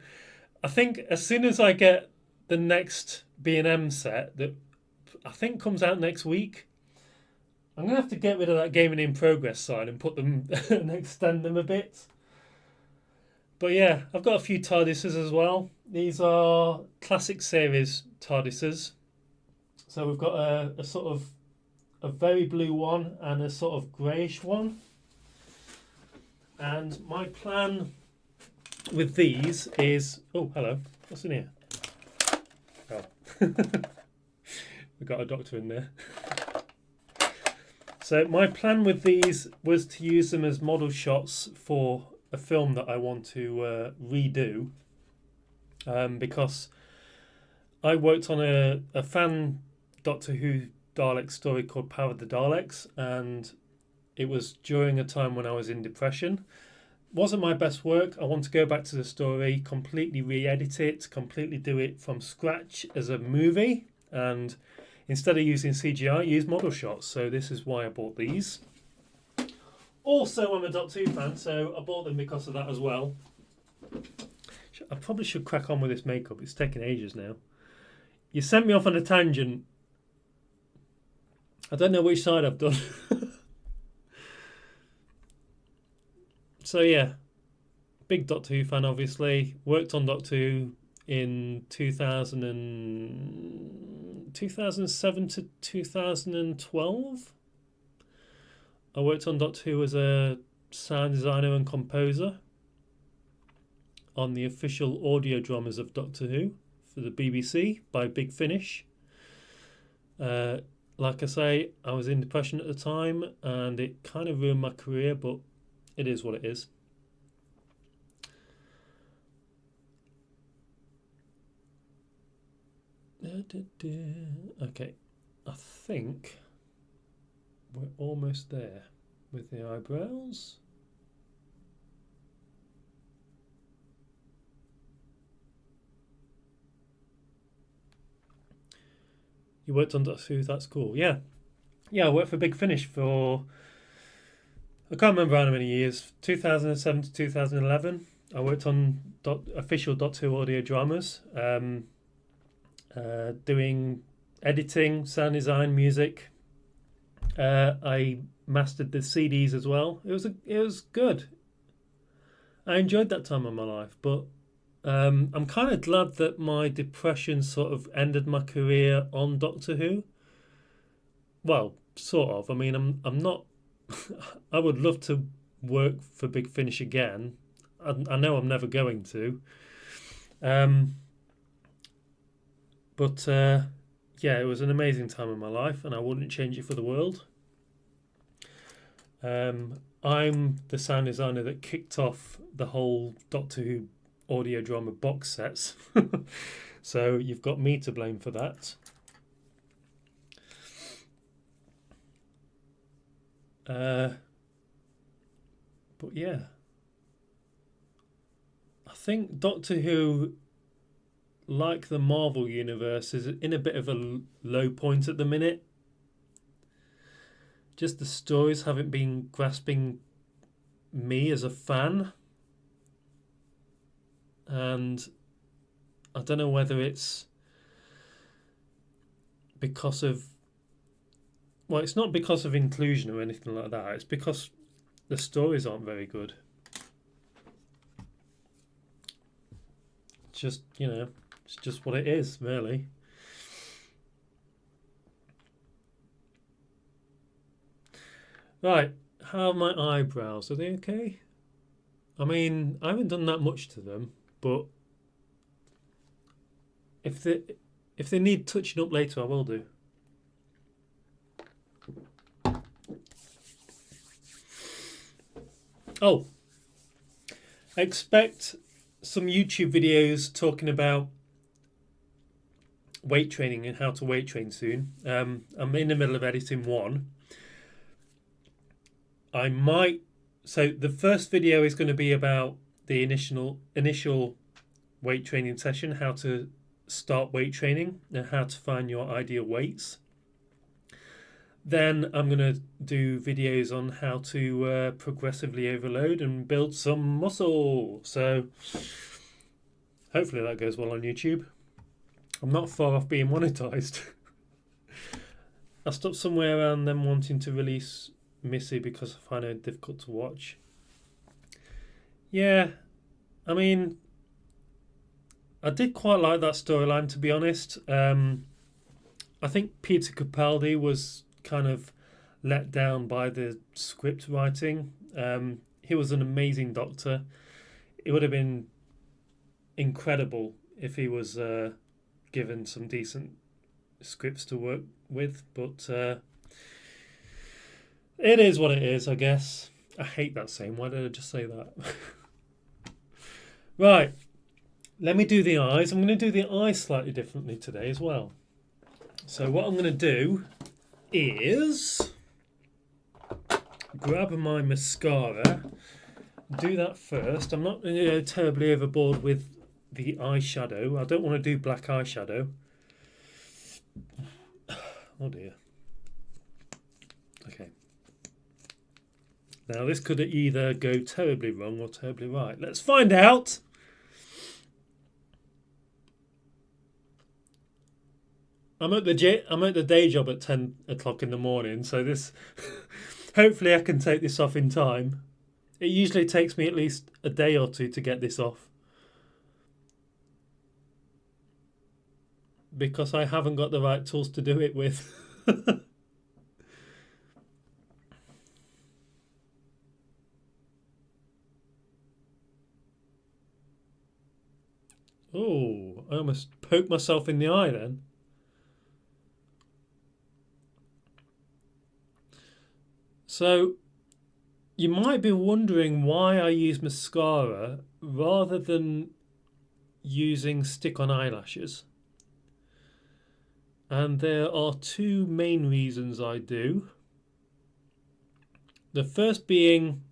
I think as soon as I get the next B&M set that I think comes out next week, I'm gonna have to get rid of that gaming in progress sign and put them and extend them a bit. But yeah, I've got a few TARDISes as well. These are classic series TARDISes. So we've got a sort of a very blue one and a sort of greyish one. And my plan with these is... Oh, hello. What's in here? Oh. We've got a doctor in there. So my plan with these was to use them as model shots for a film that I want to redo. Because I worked on a fan Doctor Who Dalek story called Power of the Daleks, and it was during a time when I was in depression. Wasn't my best work. I want to go back to the story, completely re-edit it, completely do it from scratch as a movie, and instead of using CGI, use model shots. So this is why I bought these. Also, I'm a Doctor Who fan, so I bought them because of that as well. I probably should crack on with this makeup. It's taken ages now. You sent me off on a tangent. I don't know which side I've done. So yeah, big Doctor Who fan obviously. Worked on Doctor Who in 2007 to 2012. I worked on Doctor Who as a sound designer and composer on the official audio dramas of Doctor Who for the BBC by Big Finish. Like I say, I was in depression at the time and it kind of ruined my career, but it is what it is. Okay, I think we're almost there with the eyebrows. You worked on Doctor Who, that's cool. Yeah, I worked for Big Finish for, I can't remember how many years, 2007 to 2011. I worked on official Doctor Who audio dramas, doing editing, sound design, music. I mastered the CDs as well. It was good. I enjoyed that time of my life, but I'm kind of glad that my depression sort of ended my career on Doctor Who. Well, sort of. I mean, I'm not. I would love to work for Big Finish again. I know I'm never going to. But yeah, it was an amazing time in my life, and I wouldn't change it for the world. I'm the sound designer that kicked off the whole Doctor Who audio drama box sets. So you've got me to blame for that. But yeah, I think Doctor Who, like the Marvel universe, is in a bit of a low point at the minute. Just the stories haven't been grasping me as a fan. And I don't know whether it's because of... Well, it's not because of inclusion or anything like that. It's because the stories aren't very good. Just, it's just what it is, really. Right, how are my eyebrows? Are they okay? I mean, I haven't done that much to them, but if they need touching up later, I will do. Oh, expect some YouTube videos talking about weight training and how to weight train soon. I'm in the middle of editing one. So the first video is going to be about the initial weight training session, how to start weight training and how to find your ideal weights. Then I'm going to do videos on how to progressively overload and build some muscle. So hopefully that goes well on YouTube. I'm not far off being monetized. I stopped somewhere around them wanting to release Missy because I find her difficult to watch. Yeah, I mean, I did quite like that storyline, to be honest. I think Peter Capaldi was kind of let down by the script writing. He was an amazing doctor. It would have been incredible if he was given some decent scripts to work with, but it is what it is, I guess. I hate that saying. Why did I just say that? Right, let me do the eyes. I'm going to do the eyes slightly differently today as well. So what I'm going to do is grab my mascara, do that first. I'm not terribly overboard with the eyeshadow. I don't want to do black eyeshadow. Oh dear. Okay. Now this could either go terribly wrong or terribly right. Let's find out. I'm at the day job at 10 o'clock in the morning, so this hopefully I can take this off in time. It usually takes me at least a day or two to get this off, because I haven't got the right tools to do it with. Oh, I almost poked myself in the eye then. So you might be wondering why I use mascara rather than using stick-on eyelashes. And there are two main reasons I do. The first being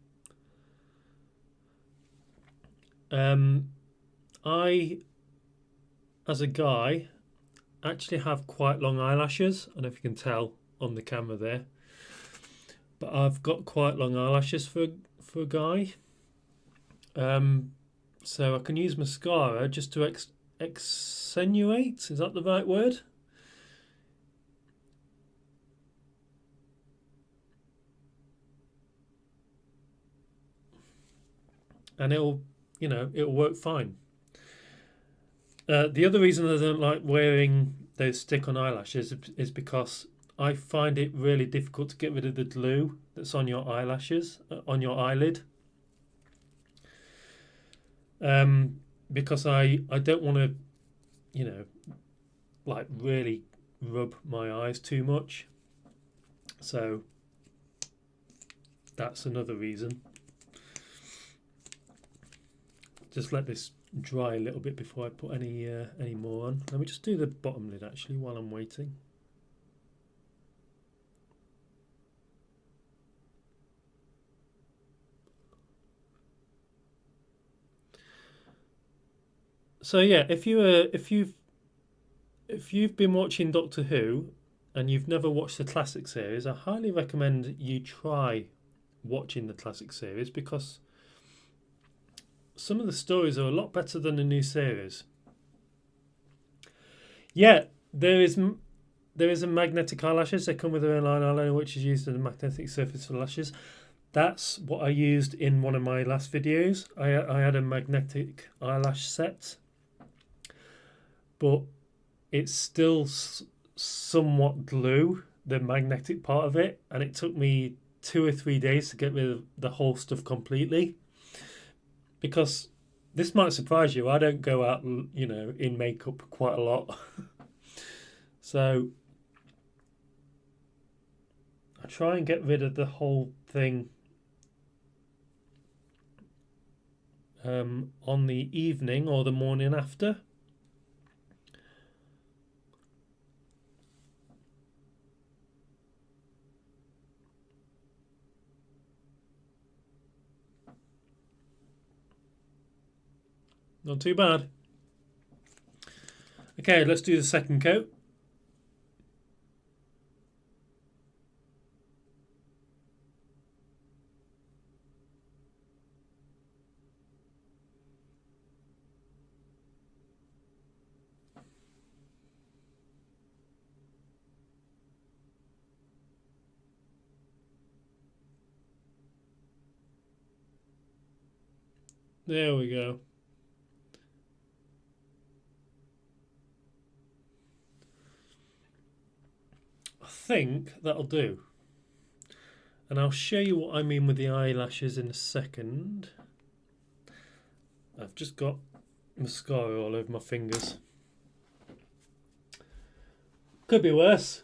I, as a guy, actually have quite long eyelashes. I don't know if you can tell on the camera there, but I've got quite long eyelashes for a guy. So I can use mascara just to accentuate. Is that the right word? And it'll work fine. The other reason I don't like wearing those stick-on eyelashes is because I find it really difficult to get rid of the glue that's on your eyelashes, on your eyelid. Because I don't want to, like really rub my eyes too much. So that's another reason. Just let this dry a little bit before I put any more on. Let me just do the bottom lid actually while I'm waiting. So yeah, if you've been watching Doctor Who and you've never watched the classic series, I highly recommend you try watching the classic series, because some of the stories are a lot better than the new series. Yeah, there is a magnetic eyelashes. They come with their own eyeliner, which is used as a magnetic surface for lashes. That's what I used in one of my last videos. I had a magnetic eyelash set, but it's still somewhat glue, the magnetic part of it, and it took me 2 or 3 days to get rid of the whole stuff completely. Because this might surprise you, I don't go out, in makeup quite a lot. So I try and get rid of the whole thing on the evening or the morning after. Not too bad. Okay, let's do the second coat. There we go. think that'll do. And I'll show you what I mean with the eyelashes in a second. I've just got mascara all over my fingers. Could be worse.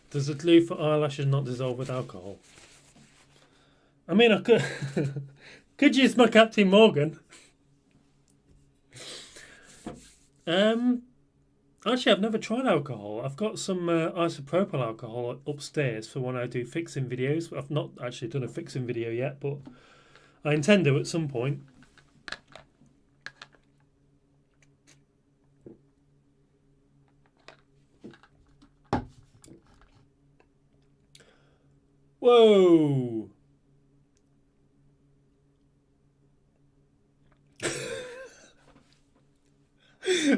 Does the glue for eyelashes not dissolve with alcohol? I mean, I could could use my Captain Morgan. Actually, I've never tried alcohol. I've got some isopropyl alcohol upstairs for when I do fixing videos. I've not actually done a fixing video yet, but I intend to at some point. Whoa!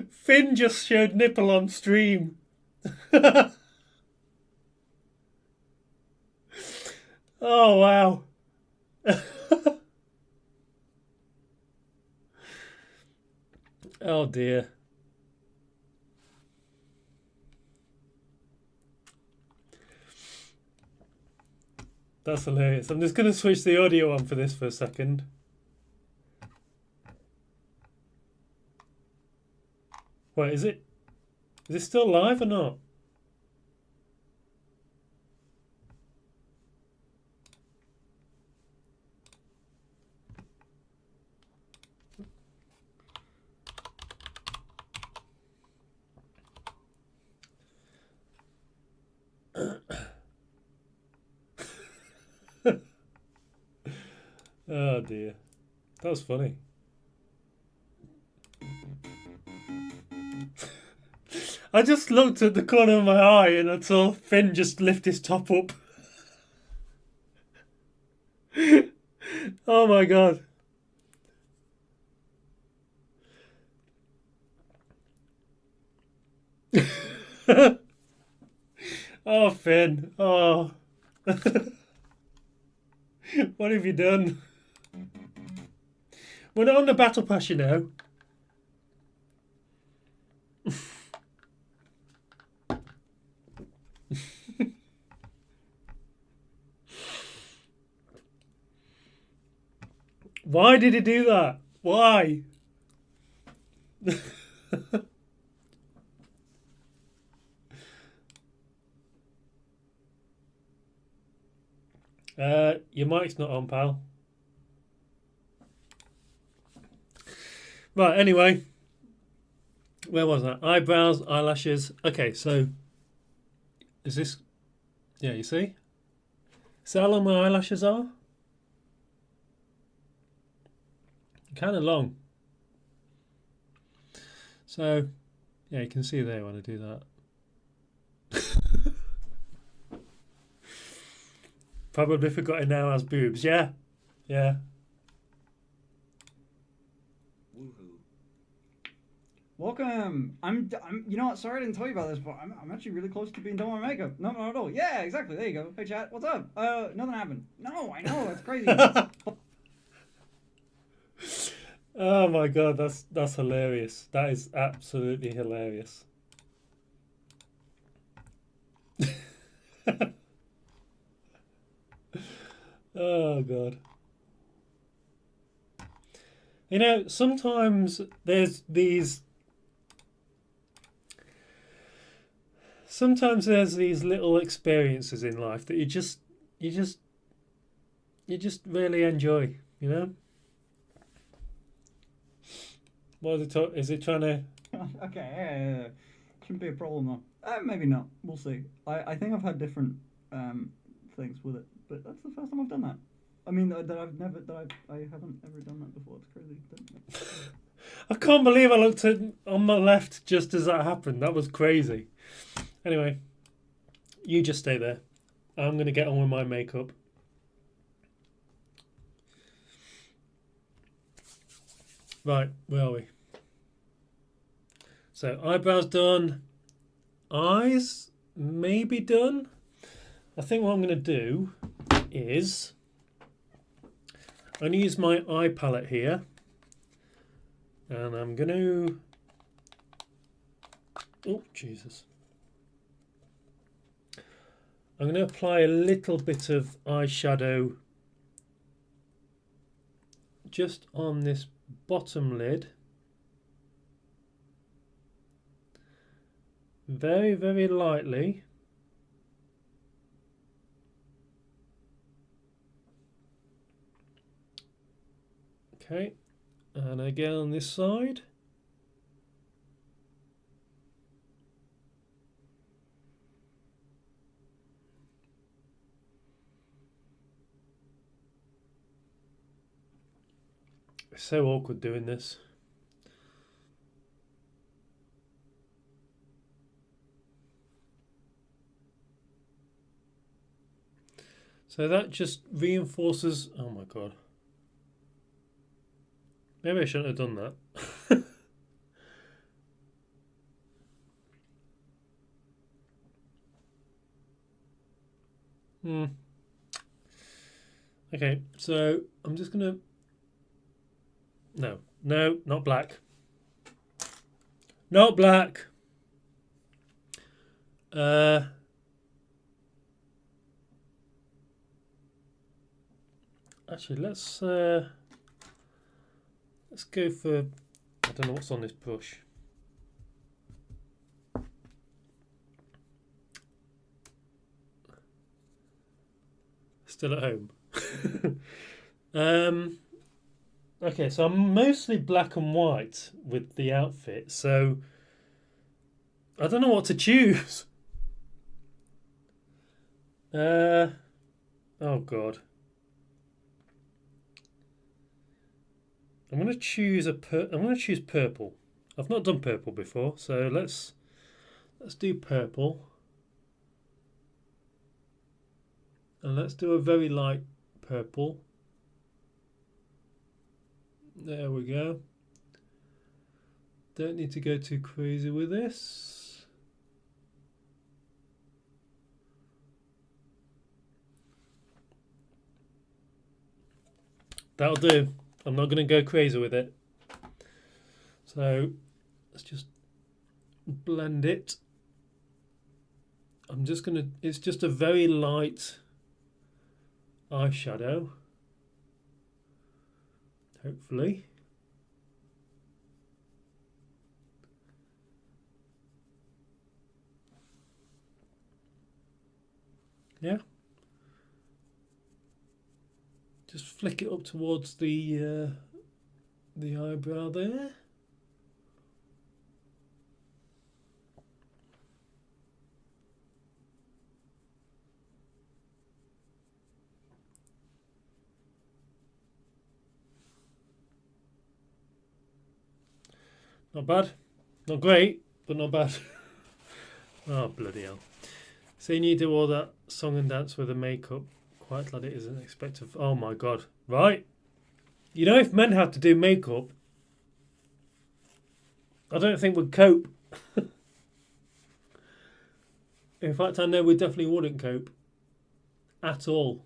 Finn just showed nipple on stream. Oh, wow. Oh, dear. That's hilarious. I'm just going to switch the audio on for this for a second. Wait, is it still live or not? Oh dear. That was funny. I just looked at the corner of my eye and I saw Finn just lift his top up. Oh my god. Oh, Finn. Oh. What have you done? We're not on the battle pass, you know. Why did he do that? Why? Your mic's not on, pal. Right, anyway. Where was that? Eyebrows, eyelashes. Okay, so is this... Yeah, you see? See how long my eyelashes are? Kind of long. So, yeah, you can see there when I do that. Probably forgot it now as boobs. Yeah, yeah. Woohoo! Welcome. You know what? Sorry I didn't tell you about this, but I'm actually really close to being done with my makeup. No, not at all. Yeah, exactly. There you go. Hey, chat. What's up? Nothing happened. No, I know. It's crazy. Oh my god, that's hilarious. That is absolutely hilarious. Oh god. You know, sometimes there's these little experiences in life that you just really enjoy, you know? What is it trying to... Okay, yeah. Shouldn't be a problem though. Maybe not. We'll see. I think I've had different things with it, but that's the first time I've done that. I mean, I haven't ever done that before. It's crazy. I can't believe I looked on my left just as that happened. That was crazy. Anyway, you just stay there. I'm going to get on with my makeup. Right, where are we? So, eyebrows done. Eyes maybe done. I think what I'm going to do is... I'm going to use my eye palette here. And I'm going to... Oh, Jesus. I'm going to apply a little bit of eyeshadow just on this bottom lid. Very, very lightly. Okay, and again on this side. It's so awkward doing this. So that just reinforces... Oh my god. Maybe I shouldn't have done that. Okay, so I'm just gonna... No, not black. Not black. Actually, let's go for... I don't know what's on this brush. Still at home. Okay, so I'm mostly black and white with the outfit, so I don't know what to choose. Oh god. I'm gonna choose purple. I've not done purple before, so let's do purple. And let's do a very light purple. There we go. Don't need to go too crazy with this. That'll do. I'm not going to go crazy with it. So let's just blend it. I'm just going to... It's just a very light eyeshadow. Hopefully. Yeah. Just flick it up towards the eyebrow there. Not bad. Not great, but not bad. Oh, bloody hell. Seeing you do all that song and dance with the makeup, quite glad it isn't expected. Oh my god. Right. You know, if men had to do makeup, I don't think we'd cope. In fact, I know we definitely wouldn't cope. At all.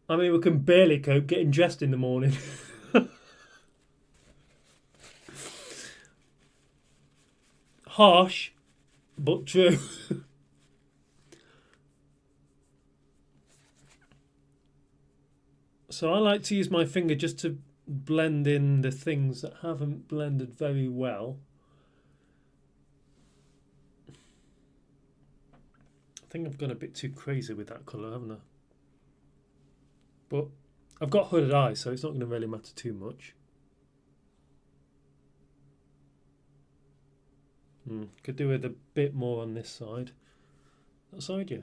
I mean, we can barely cope getting dressed in the morning. Harsh, but true. So I like to use my finger just to blend in the things that haven't blended very well. I think I've gone a bit too crazy with that colour, haven't I? But I've got hooded eyes, so it's not going to really matter too much. Could do with a bit more on this side. That side, yeah.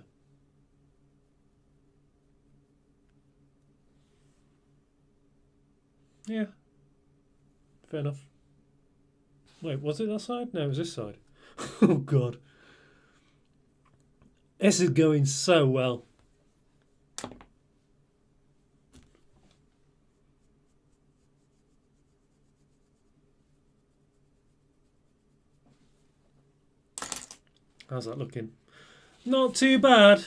Yeah. Fair enough. Wait, was it that side? No, it was this side. Oh, God. This is going so well. How's that looking? Not too bad.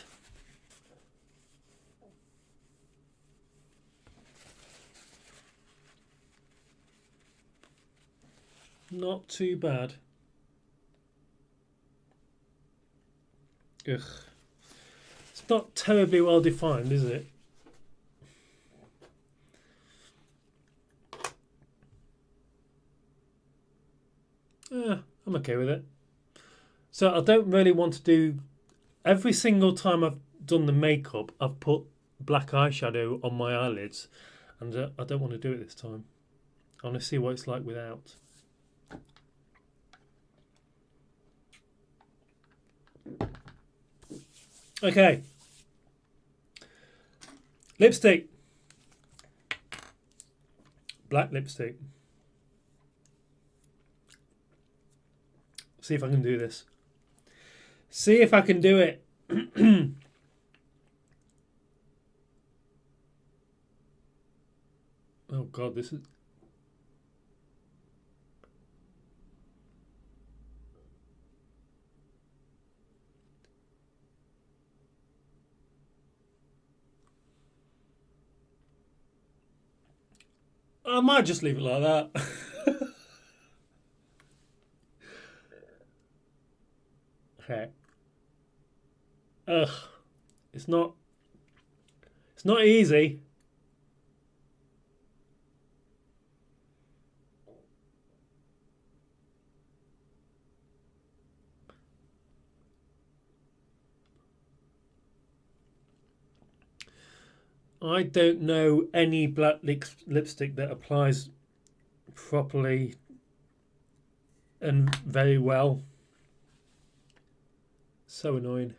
not too bad. Ugh. It's not terribly well defined, is it? I'm okay with it. So I don't really want to do... Every single time I've done the makeup, I've put black eyeshadow on my eyelids. And I don't want to do it this time. I want to see what it's like without. Okay. Lipstick. Black lipstick. See if I can do this. See if I can do it. Oh God, this is... I might just leave it like that. Okay. Ugh. It's not easy. I don't know any black lipstick that applies properly and very well. So annoying.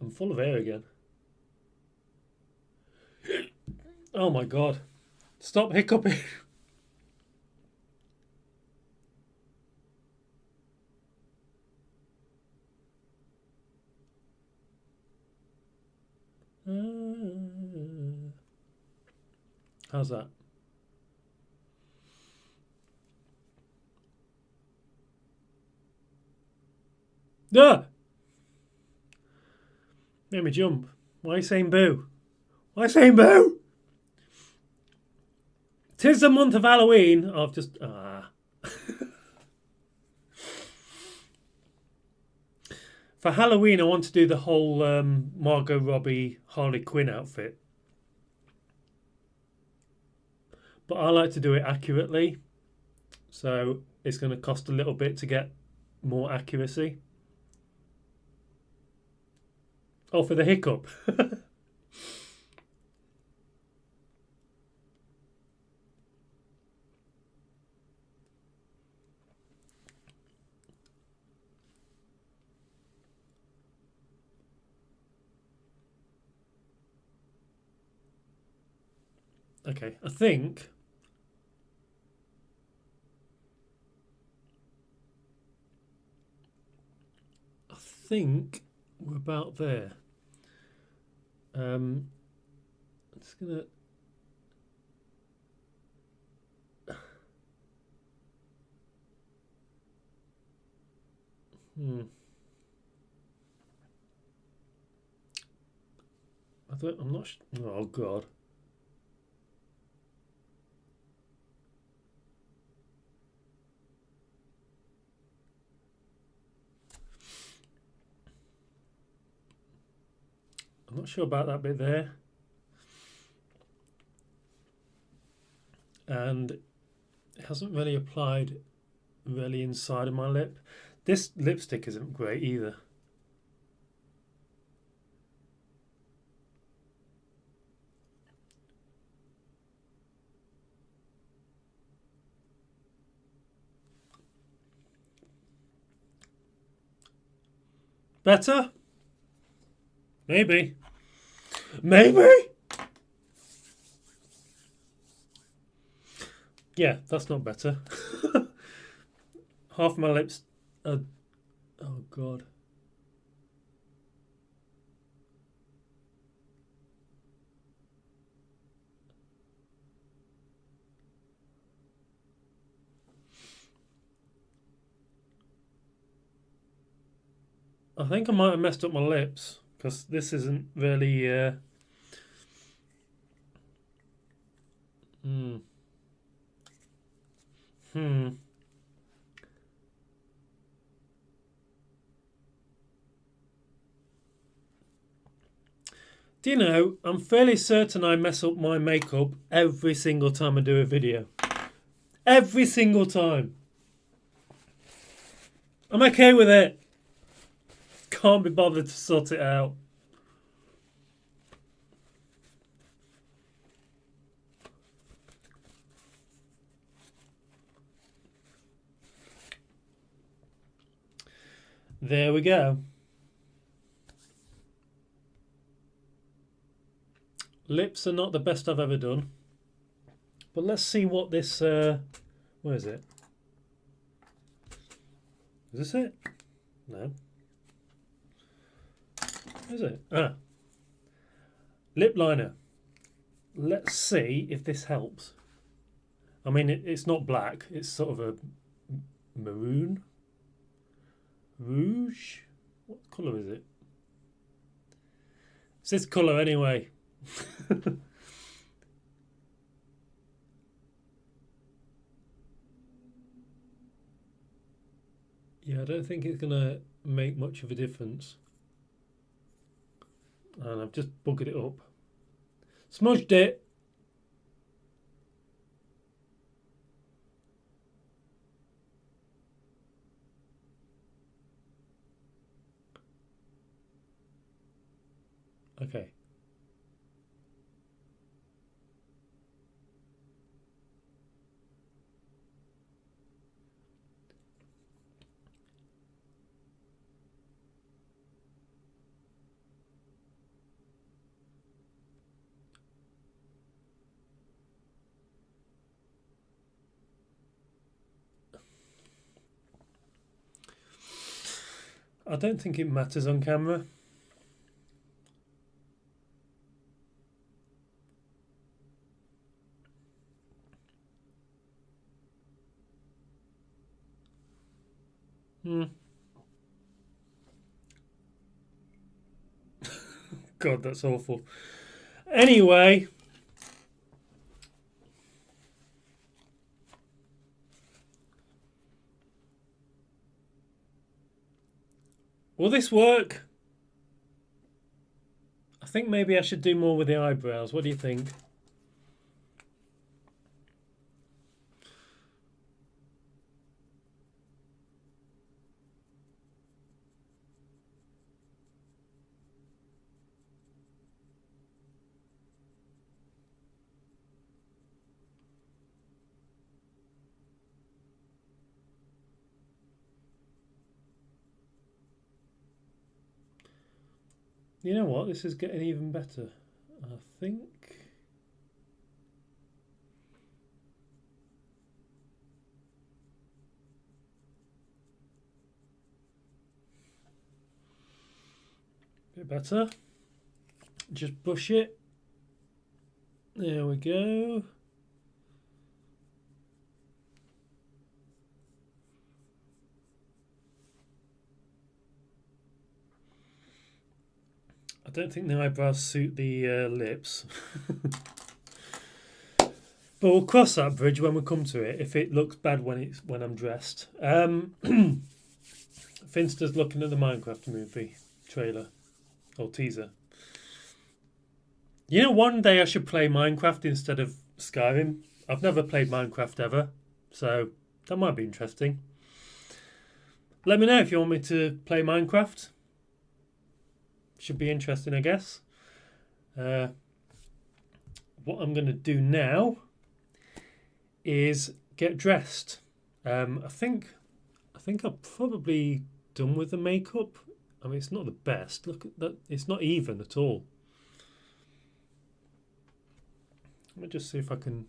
I'm full of air again. Oh my God. Stop hiccuping. How's that? Ah! Made me jump. Why are you saying boo? Why are you saying boo? 'Tis the month of Halloween. I've just... For Halloween, I want to do the whole Margot Robbie Harley Quinn outfit. But I like to do it accurately. So it's going to cost a little bit to get more accuracy. Oh, for the hiccup. Okay, I think we're about there. I'm just gonna... I'm not... Oh, God. I'm not sure about that bit there. And it hasn't really applied really inside of my lip. This lipstick isn't great either. Better? Maybe. Maybe? Yeah, that's not better. Half my lips are... Oh, God. I think I might have messed up my lips because this isn't really... Hmm. Hmm. Do you know, I'm fairly certain I mess up my makeup every single time I do a video. Every single time. I'm okay with it. Can't be bothered to sort it out. There we go. Lips are not the best I've ever done. But let's see what this... where is it? Is this it? No. Is it? Ah. Lip liner. Let's see if this helps. I mean, it's not black. It's sort of a maroon. Rouge? What colour is it? It's this colour anyway. Yeah, I don't think it's going to make much of a difference. And I've just buggered it up. Smudged it. Okay. I don't think it matters on camera. God, that's awful. Anyway. Will this work? I think maybe I should do more with the eyebrows. What do you think? You know what? This is getting even better. I think. Bit better. Just brush it. There we go. I don't think the eyebrows suit the lips. But we'll cross that bridge when we come to it. If it looks bad when I'm dressed. Finster's looking at the Minecraft movie trailer or teaser. You know, one day I should play Minecraft instead of Skyrim. I've never played Minecraft ever, so that might be interesting. Let me know if you want me to play Minecraft. Should be interesting, I guess. What I'm going to do now is get dressed. I think I'm probably done with the makeup. I mean, it's not the best. Look at that. It's not even at all. Let me just see if I can...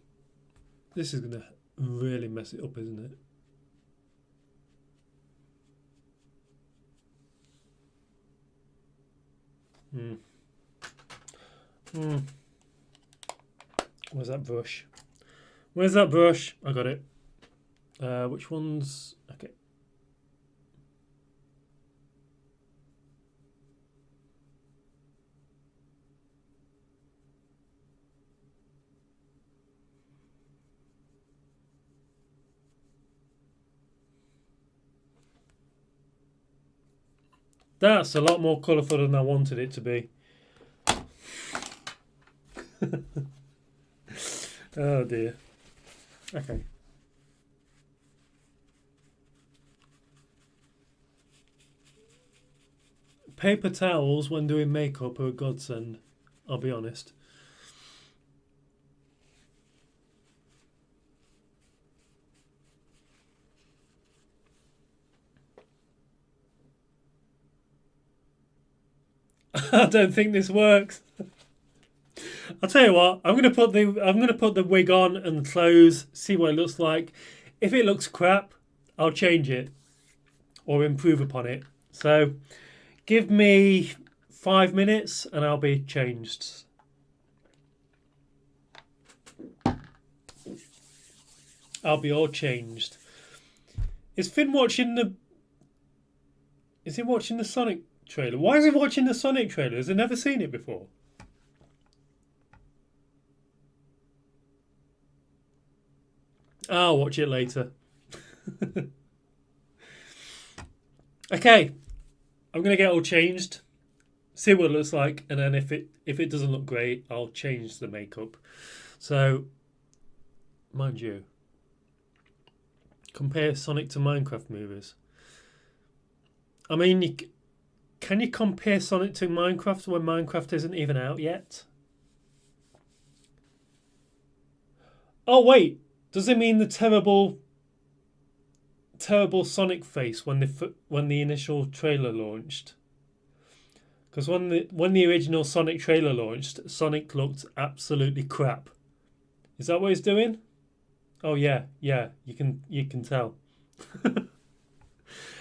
This is going to really mess it up, isn't it? Where's that brush? Where's that brush? I got it. Which one's... Okay. That's a lot more colourful than I wanted it to be. Oh dear. Okay. Paper towels when doing makeup are a godsend, I'll be honest. I don't think this works. I'll tell you what. I'm gonna put the wig on and the clothes. See what it looks like. If it looks crap, I'll change it or improve upon it. So, give me 5 minutes and I'll be changed. I'll be all changed. Is Finn watching the? Is he watching the Sonic trailer? Why is he watching the Sonic trailer? Has he never seen it before? I'll watch it later. Okay, I'm gonna get all changed, see what it looks like, and then if it doesn't look great, I'll change the makeup. So, mind you, compare Sonic to Minecraft movies. I mean, can you compare Sonic to Minecraft when Minecraft isn't even out yet? Oh wait, does it mean the terrible Sonic face when the initial trailer launched? Because when the original Sonic trailer launched, Sonic looked absolutely crap. Is that what he's doing? Oh yeah, you can tell.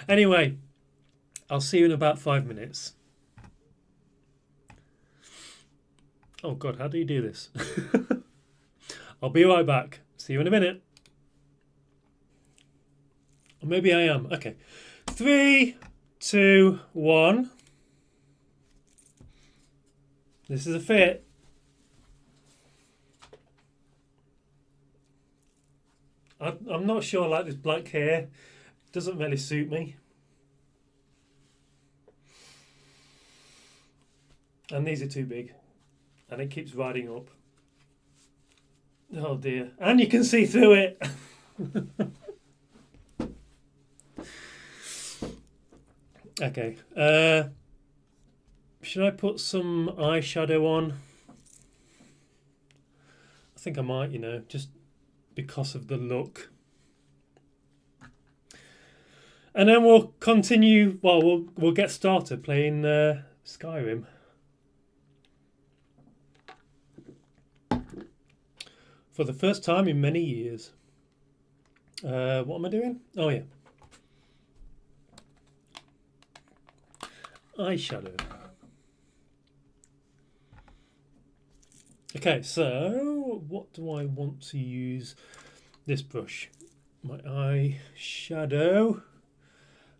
Anyway, I'll see you in about 5 minutes. Oh god, how do you do this? I'll be right back. See you in a minute. Or maybe I am. Okay. 3, 2, 1. This is a fit. I'm not sure I like this black hair. It doesn't really suit me. And these are too big. And it keeps riding up. Oh dear. And you can see through it. Okay. Should I put some eyeshadow on? I think I might, just because of the look. And then we'll continue. Well, we'll get started playing Skyrim. For the first time in many years. What am I doing? Oh yeah. Eyeshadow. Okay, so what do I want to use this brush? My eyeshadow.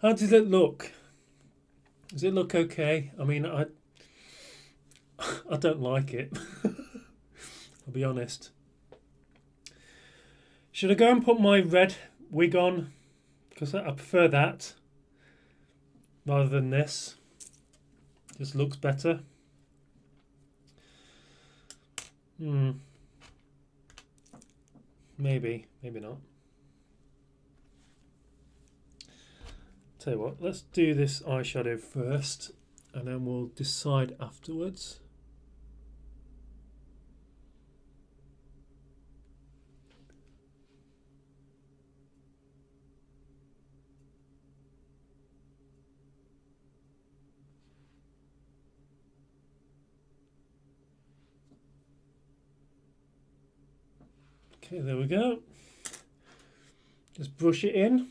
How does it look? Does it look okay? I mean, I don't like it. I'll be honest. Should I go and put my red wig on? Because I prefer that rather than this. Just looks better. Maybe not. Tell you what, let's do this eyeshadow first and then we'll decide afterwards. Okay, there we go. Just brush it in.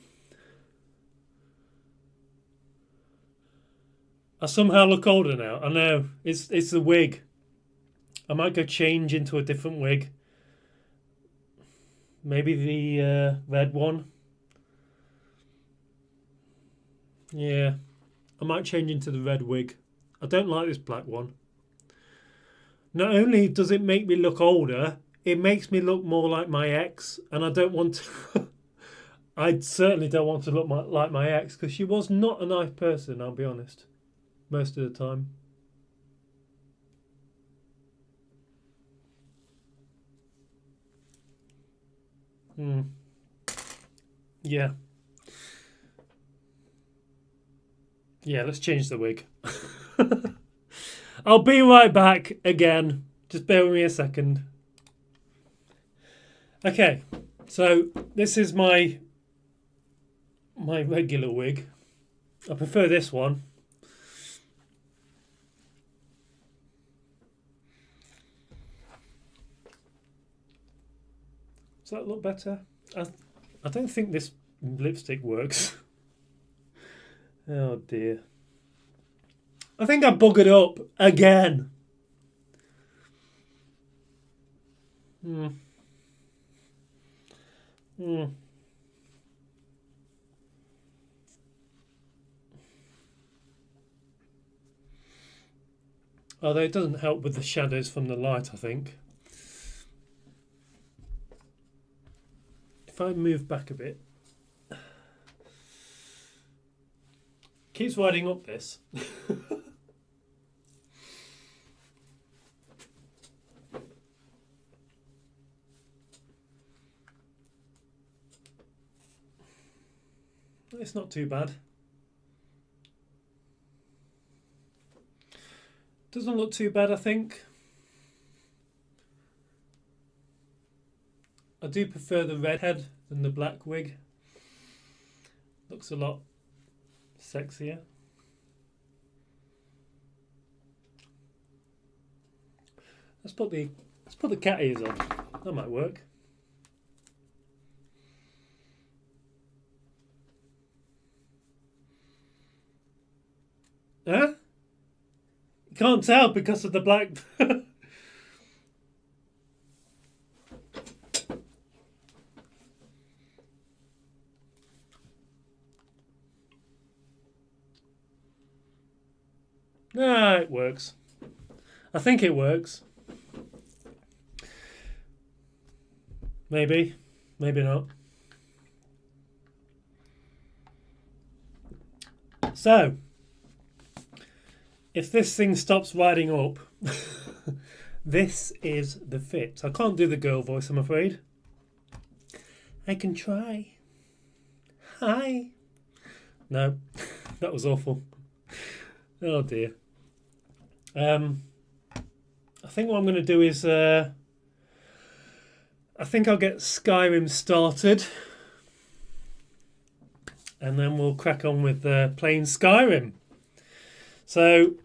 I somehow look older now. I know. It's the wig. I might go change into a different wig. Maybe the red one. Yeah. I might change into the red wig. I don't like this black one. Not only does it make me look older, it makes me look more like my ex, and I don't want to. I certainly don't want to look like my ex because she was not a nice person. I'll be honest. most of the time. Yeah. Yeah, let's change the wig. I'll be right back again. Just bear with me a second. Okay, so this is my regular wig. I prefer this one. Does that look better? I don't think this lipstick works. Oh dear. I think I buggered up again. Although it doesn't help with the shadows from the light, I think. If I move back a bit. Keeps winding up this. It's not too bad. Doesn't look too bad, I think. I do prefer the red head than the black wig. Looks a lot sexier. Let's put the cat ears on. That might work. Huh? You can't tell because of the black. No, it works. I think it works. Maybe. Maybe not. So, if this thing stops riding up, this is the fit. I can't do the girl voice, I'm afraid. I can try. Hi. No, that was awful. Oh dear. I think what I'm going to do is I think I'll get Skyrim started and then we'll crack on with playing Skyrim. So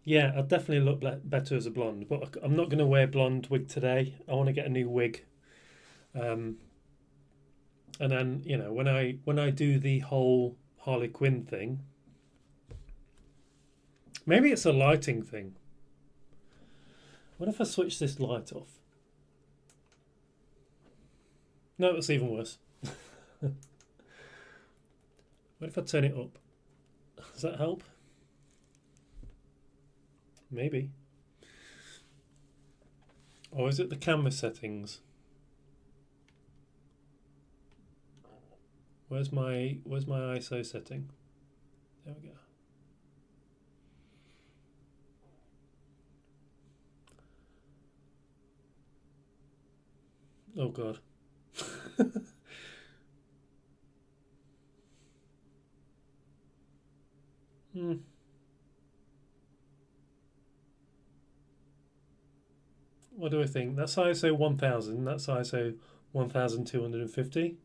yeah, I'll definitely look better as a blonde, but I'm not going to wear blonde wig today. I want to get a new wig. And then, you know, when I do the whole Harley Quinn thing, maybe it's a lighting thing. What if I switch this light off? No, it's even worse. What if I turn it up? Does that help? Maybe. Or is it the camera settings? Where's my ISO setting? There we go. Oh God. What do I think? That's ISO 1000. That's ISO 1250.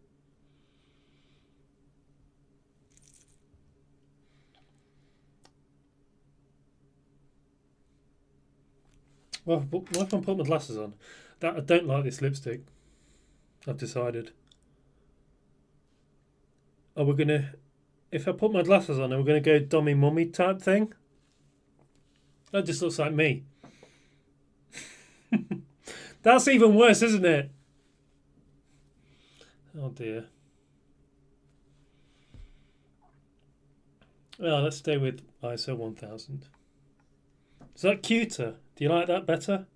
Well, what if I put my glasses on? I don't like this lipstick. I've decided. Are we gonna? If I put my glasses on, are we gonna go dummy mummy type thing? That just looks like me. That's even worse, isn't it? Oh dear. Well, let's stay with ISO 1000. Is that cuter? Do you like that better?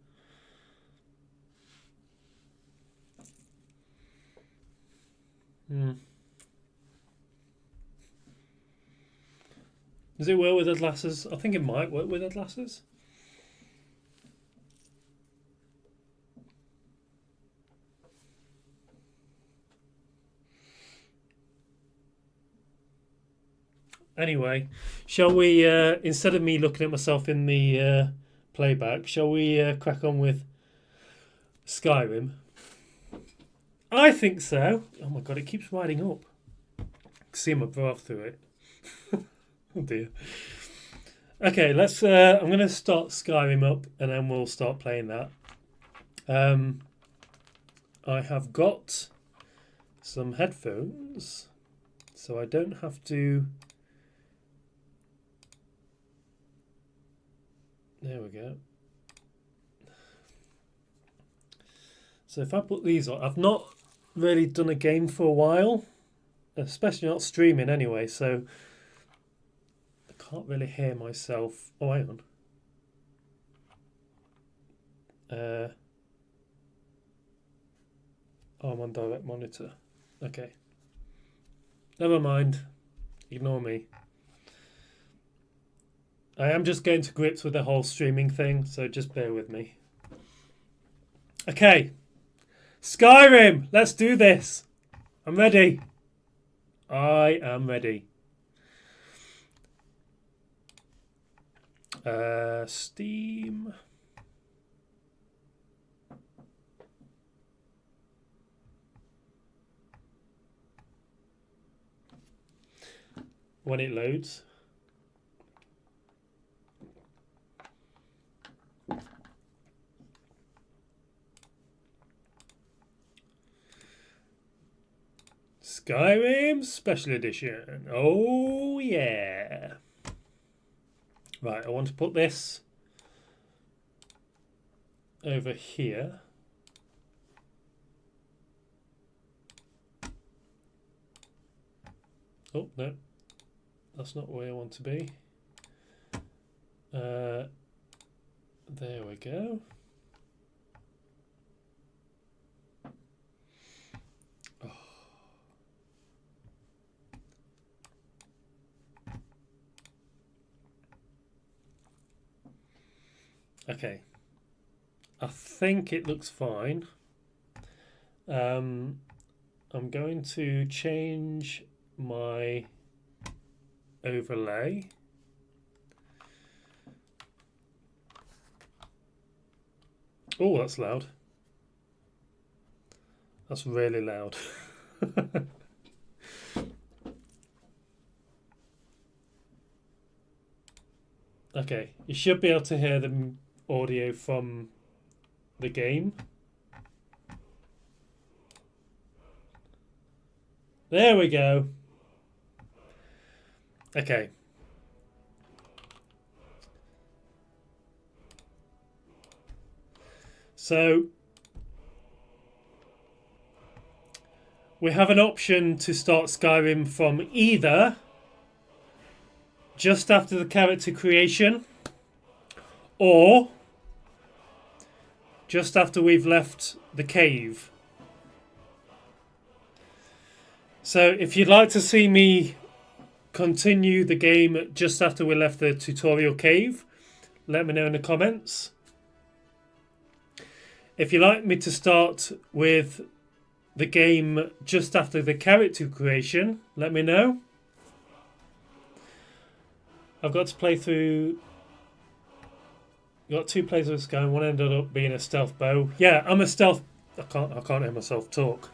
Hmm. Does it work with the glasses? I think it might work with the glasses. Anyway, shall we, instead of me looking at myself in the playback, shall we crack on with Skyrim? I think so. Oh my god, it keeps riding up. See my breath through it. Oh dear. Okay, let's. I'm going to start Skyrim up, and then we'll start playing that. I have got some headphones, so I don't have to. There we go. So if I put these on, I've not really done a game for a while, especially not streaming anyway, so I can't really hear myself. Oh, hang on. Oh, I'm on direct monitor. Okay. Never mind. Ignore me. I am just getting to grips with the whole streaming thing, so just bear with me. Okay. Skyrim! Let's do this! I'm ready. I am ready. Steam. When it loads. Skyrim Special Edition. Oh, yeah. Right, I want to put this over here. Oh, no. That's not where I want to be. There we go. Oh. Okay. I think it looks fine. I'm going to change my overlay. Oh, that's loud. That's really loud. Okay, you should be able to hear the audio from the game. There we go. Okay. So we have an option to start Skyrim from either just after the character creation or just after we've left the cave. So if you'd like to see me continue the game just after we left the tutorial cave, let me know in the comments. If you'd like me to start with the game just after the character creation, let me know. I've got to play through. Got 2 playthroughs going. One ended up being a stealth bow. Yeah, I'm a stealth. I can't hear myself talk.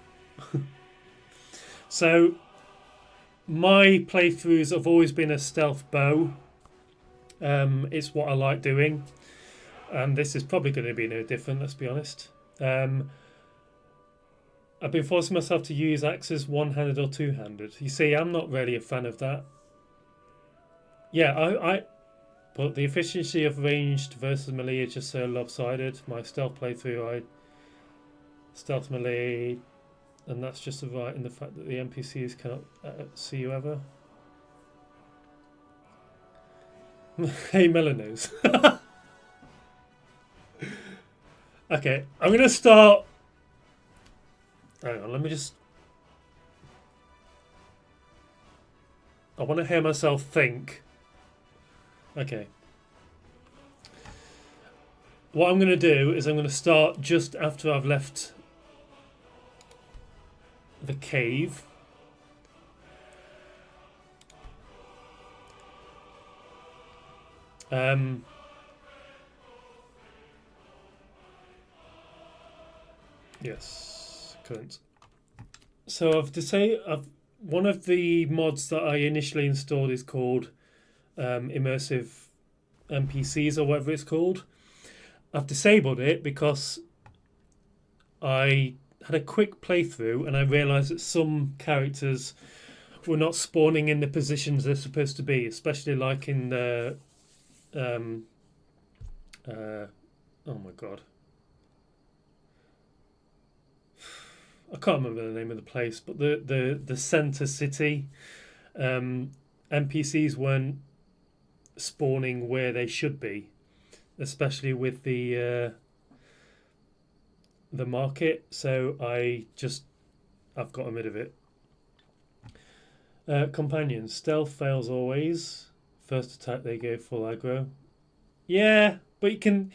So my playthroughs have always been a stealth bow. It's what I like doing, and this is probably going to be no different. Let's be honest. I've been forcing myself to use axes one-handed or two-handed. You see, I'm not really a fan of that. Yeah, but the efficiency of ranged versus melee is just so lopsided. My stealth playthrough, I stealth melee, and that's just right in the fact that the NPCs cannot see you ever. Hey, Melanos. Okay, I'm going to start. Hang on, let me just. I want to hear myself think. Okay. What I'm going to do is I'm going to start just after I've left the cave. Yes, current. So one of the mods that I initially installed is called immersive NPCs or whatever it's called. I've disabled it because I had a quick playthrough and I realised that some characters were not spawning in the positions they're supposed to be, especially like in the oh my god, I can't remember the name of the place, but the center city NPCs weren't spawning where they should be, especially with the market. So I've gotten rid of it. Companions, stealth fails always. First attack they go full aggro. Yeah, but you can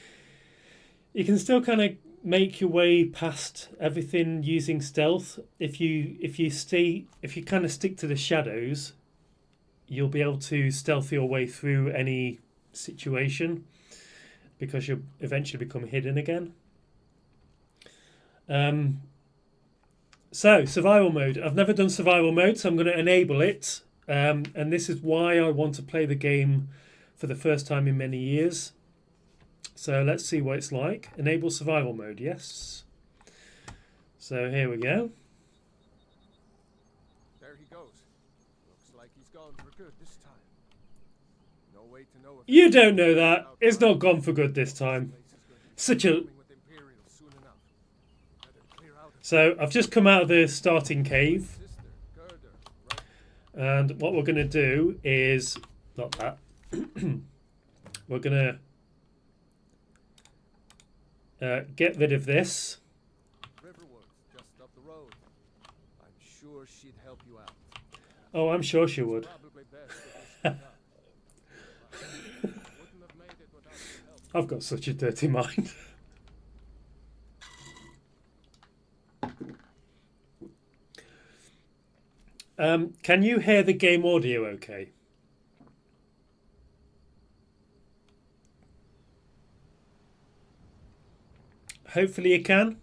still kind of make your way past everything using stealth. If you kind of stick to the shadows, you'll be able to stealth your way through any situation because you'll eventually become hidden again. So survival mode. I've never done survival mode, so I'm going to enable it. And this is why I want to play the game for the first time in many years. So let's see what it's like. Enable survival mode, yes. So here we go. There he goes. Looks like he's gone for good this time. No way to know if You don't know that. It's not gone for good this time. Such a... So I've just come out of the starting cave. And what we're going to do is... Not that. We're going to get rid of this. Just up the road. I'm sure she'd help you out. Oh, I'm sure she would. I've got such a dirty mind. Can you hear the game audio okay? Hopefully you can.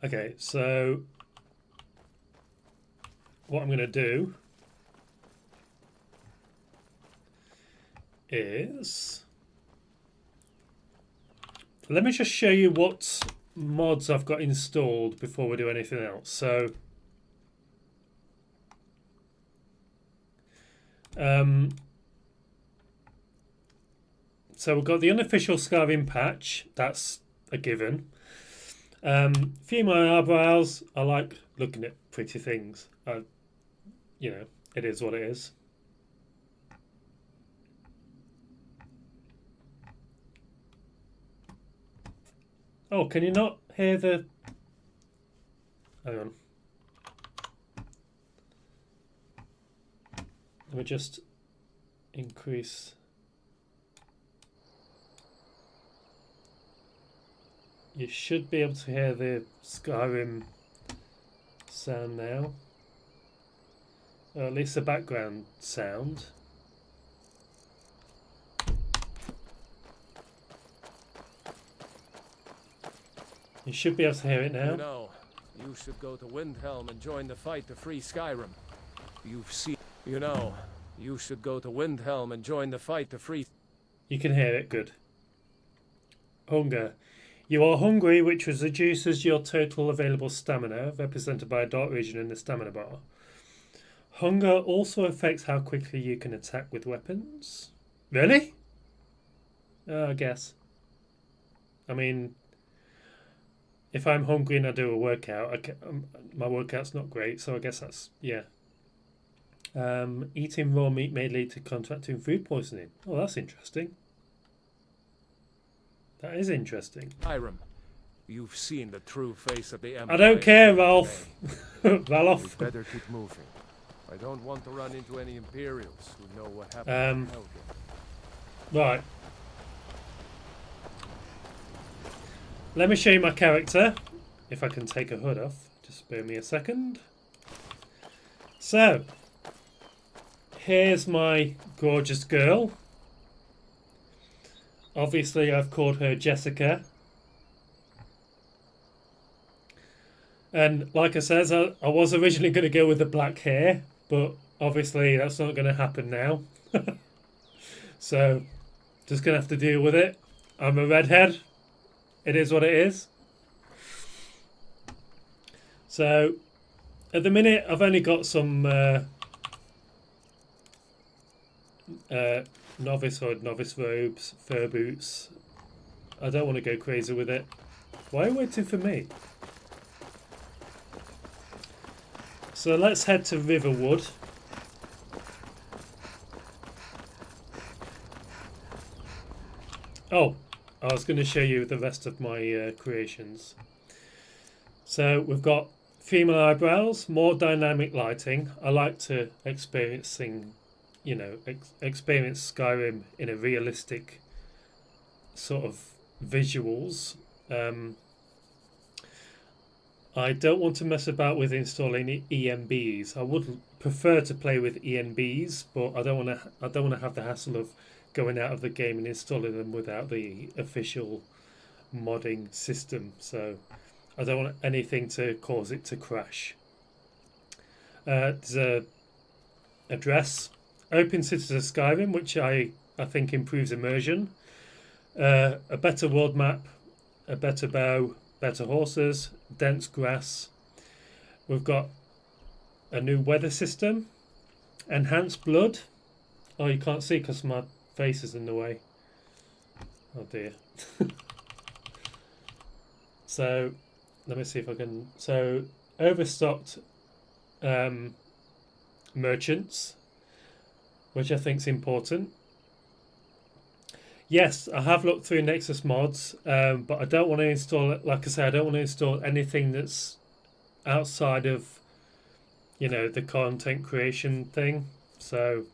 Okay, so what I'm going to do is... Let me just show you what mods I've got installed before we do anything else. So we've got the unofficial Skyrim patch. That's a given. Female eyebrows. I like looking at pretty things. You know, it is what it is. Oh, can you not hear the... Hang on. Let me just increase... You should be able to hear the Skyrim sound now. Or at least the background sound. You should be able to hear it now. You know, you should go to Windhelm and join the fight to free Skyrim. You've seen... You know, you should go to Windhelm and join the fight to free... You can hear it, good. Hunger. You are hungry, which reduces your total available stamina, represented by a dark region in the stamina bar. Hunger also affects how quickly you can attack with weapons. Really? I guess. I mean... If I'm hungry and I do a workout, my workout's not great, so I guess that's, yeah. Eating raw meat may lead to contracting food poisoning. Oh, that's interesting. That is interesting. Skyrim. You've seen the true face of the Empire. I don't care, today. Ralph. Ralph. We better keep moving. I don't want to run into any Imperials who know what happened to Helgen. Right. Let me show you my character. If I can take a hood off. Just spare me a second. So, here's my gorgeous girl. Obviously, I've called her Jessica. And like I said, I was originally going to go with the black hair, but obviously that's not going to happen now. So, just going to have to deal with it. I'm a redhead. It is what it is. So, at the minute, I've only got some novice hood, novice robes, fur boots. I don't want to go crazy with it. Why are you waiting for me? So let's head to Riverwood. Oh, I was going to show you the rest of my creations. So we've got female eyebrows, more dynamic lighting. I like to experience Skyrim in a realistic sort of visuals. I don't want to mess about with installing ENBs. I would prefer to play with ENBs, but I don't want to have the hassle of going out of the game and installing them without the official modding system. So I don't want anything to cause it to crash. There's a dress, Open Cities of Skyrim, which I think improves immersion. A better world map, a better bow, better horses, dense grass. We've got a new weather system, enhanced blood. Oh, you can't see because my face is in the way. Oh dear. So let me see if I can. So overstocked merchants, which I think is important. Yes, I have looked through Nexus mods, but I don't want to install it. Like I say, I don't want to install anything that's outside of, the content creation thing. So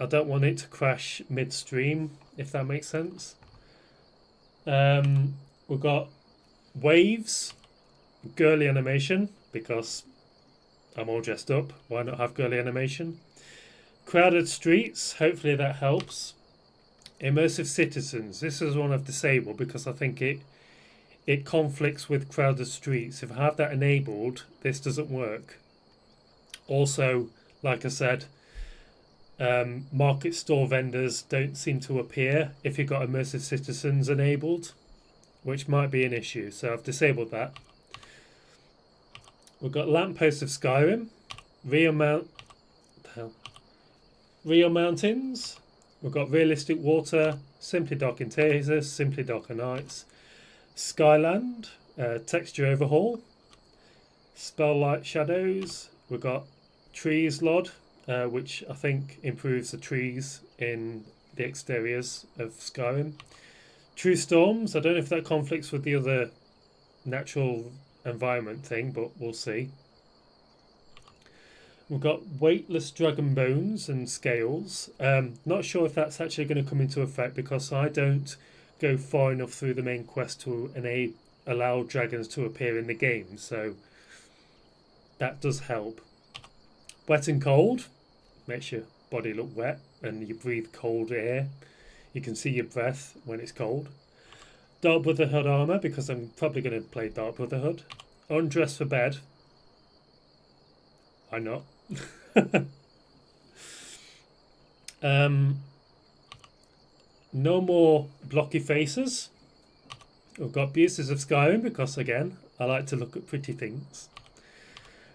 I don't want it to crash midstream, if that makes sense. We've got waves, girly animation, because I'm all dressed up. Why not have girly animation? Crowded streets, hopefully that helps. Immersive citizens, this is one I've disabled because I think it conflicts with crowded streets. If I have that enabled, this doesn't work. Also, like I said, market store vendors don't seem to appear if you've got immersive citizens enabled, which might be an issue. So I've disabled that. We've got lampposts of Skyrim, Rio Mountains. We've got realistic water, simply dark in Texas, simply dark on nights. Skyland, texture overhaul, spell light shadows. We've got trees LOD, which I think improves the trees in the exteriors of Skyrim. True storms. I don't know if that conflicts with the other natural environment thing, but we'll see. We've got weightless dragon bones and scales. Not sure if that's actually going to come into effect because I don't go far enough through the main quest to allow dragons to appear in the game. So that does help. Wet and cold. Makes your body look wet and you breathe cold air. You can see your breath when it's cold. Dark Brotherhood armor because I'm probably going to play Dark Brotherhood. Undress for bed. Why not? No more blocky faces. We've got Abuses of Skyrim because again I like to look at pretty things.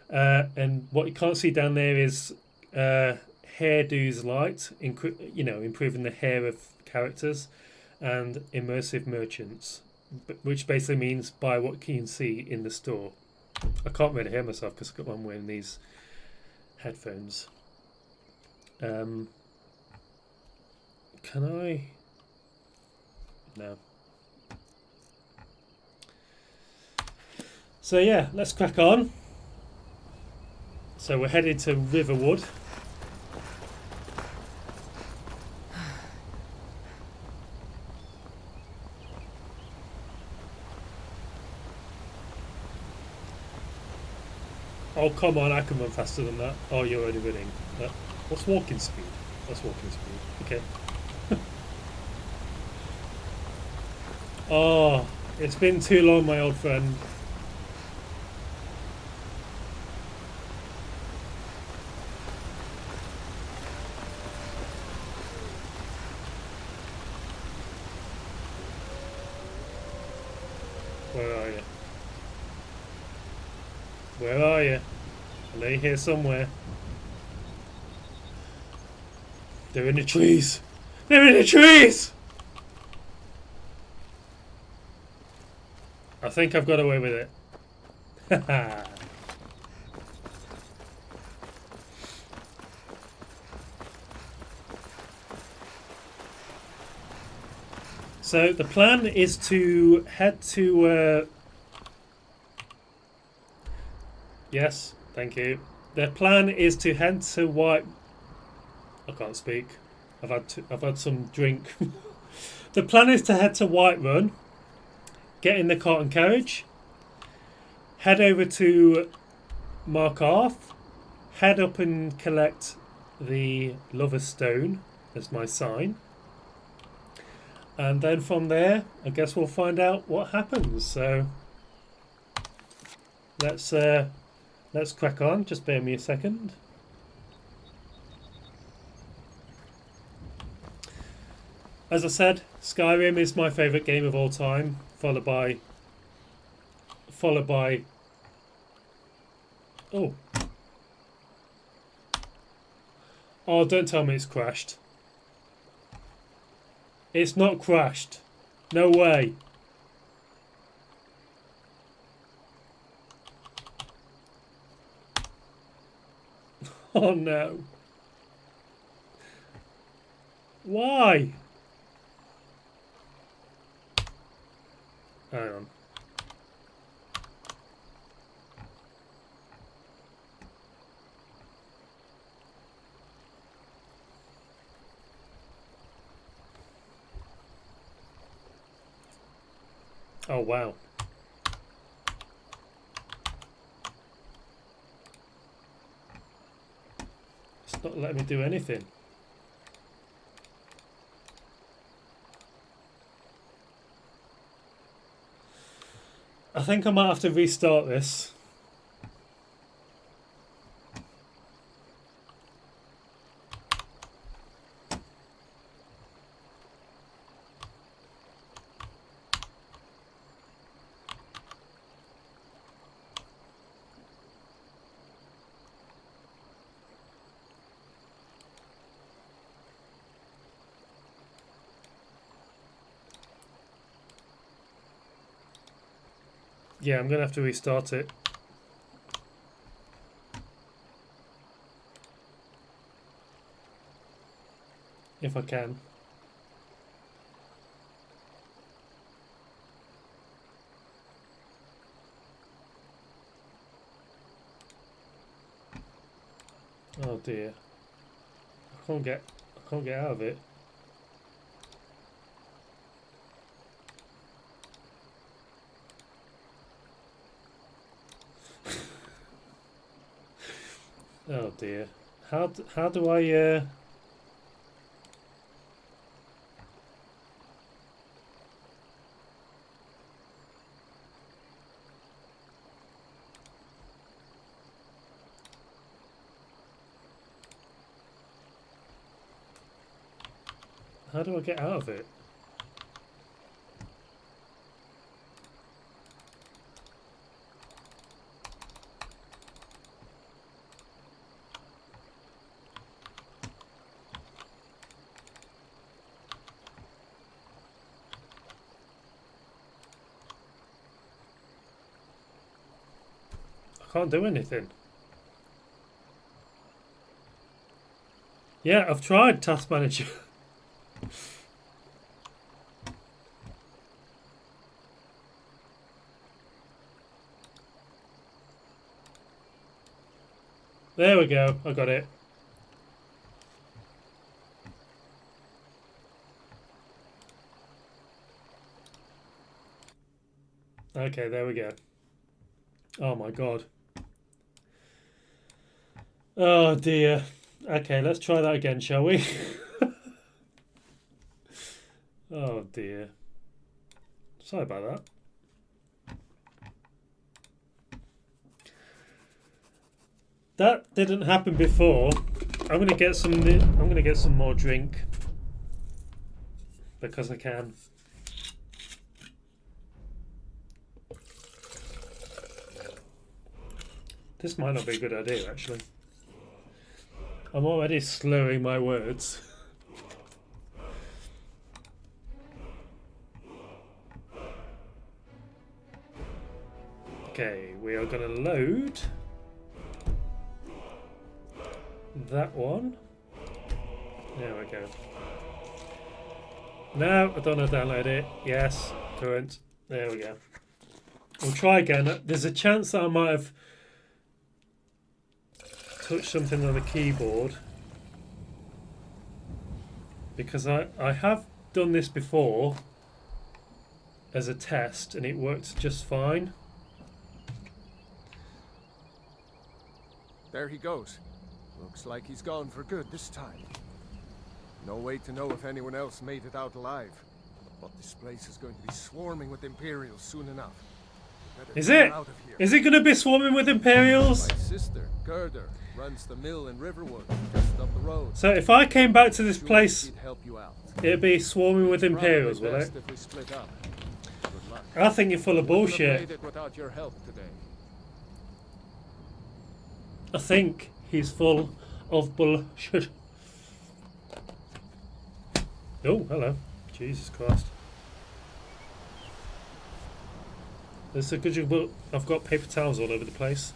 And what you can't see down there is hairdos light, improving the hair of characters, and immersive merchants, which basically means buy what you can see in the store. I can't really hear myself because I'm wearing these headphones. Can I? No. So yeah, let's crack on. So we're headed to Riverwood. Oh, come on, I can run faster than that. Oh, you're already running. What's walking speed? What's walking speed? Okay. Oh, it's been too long, my old friend. Where are you? Where are you? I know you're here somewhere. They're in the trees. They're in the trees! I think I've got away with it. Haha. So the plan is to head to... Yes, thank you. The plan is to head to White... I can't speak. I've had some drink. The plan is to head to Whiterun, get in the cart and carriage, head over to Markarth, head up and collect the Lover's Stone as my sign, and then from there, I guess we'll find out what happens. So let's crack on. Just bear me a second. As I said, Skyrim is my favourite game of all time, followed by oh, don't tell me it's crashed. It's not crashed. No way. Oh no. Why? Hang on. Oh wow. It's not letting me do anything. I think I might have to restart this. Yeah, I'm going to have to restart it. If I can. Oh dear. I can't get out of it. Oh dear. How do I how do I get out of it? I can't do anything. Yeah, I've tried Task Manager. There we go. I got it. Okay, there we go. Oh my god. Oh dear. Okay, let's try that again, shall we? Oh dear. Sorry about that. That didn't happen before. I'm gonna get some more drink because I can. This might not be a good idea, actually. I'm already slurring my words. Okay, we are going to load that one. There we go. No, I don't want to download it. Yes, current. There we go. We'll try again. There's a chance that I might have touched something on the keyboard because I have done this before as a test and it worked just fine. There he goes. Looks like he's gone for good this time. No way to know if anyone else made it out alive. But this place is going to be swarming with Imperials soon enough. Is it? Is it going to be swarming with Imperials? My sister, Gerder, runs the mill in Riverwood, just up the road. So if I came back to this place, She'd help you out. it'd be swarming with Imperials, will it? If we split up. Good luck. I think you're full of Wouldn't have bullshit. made it without your help today. I think he's full of bullshit. Oh, hello. Jesus Christ. There's a good job. I've got paper towels all over the place.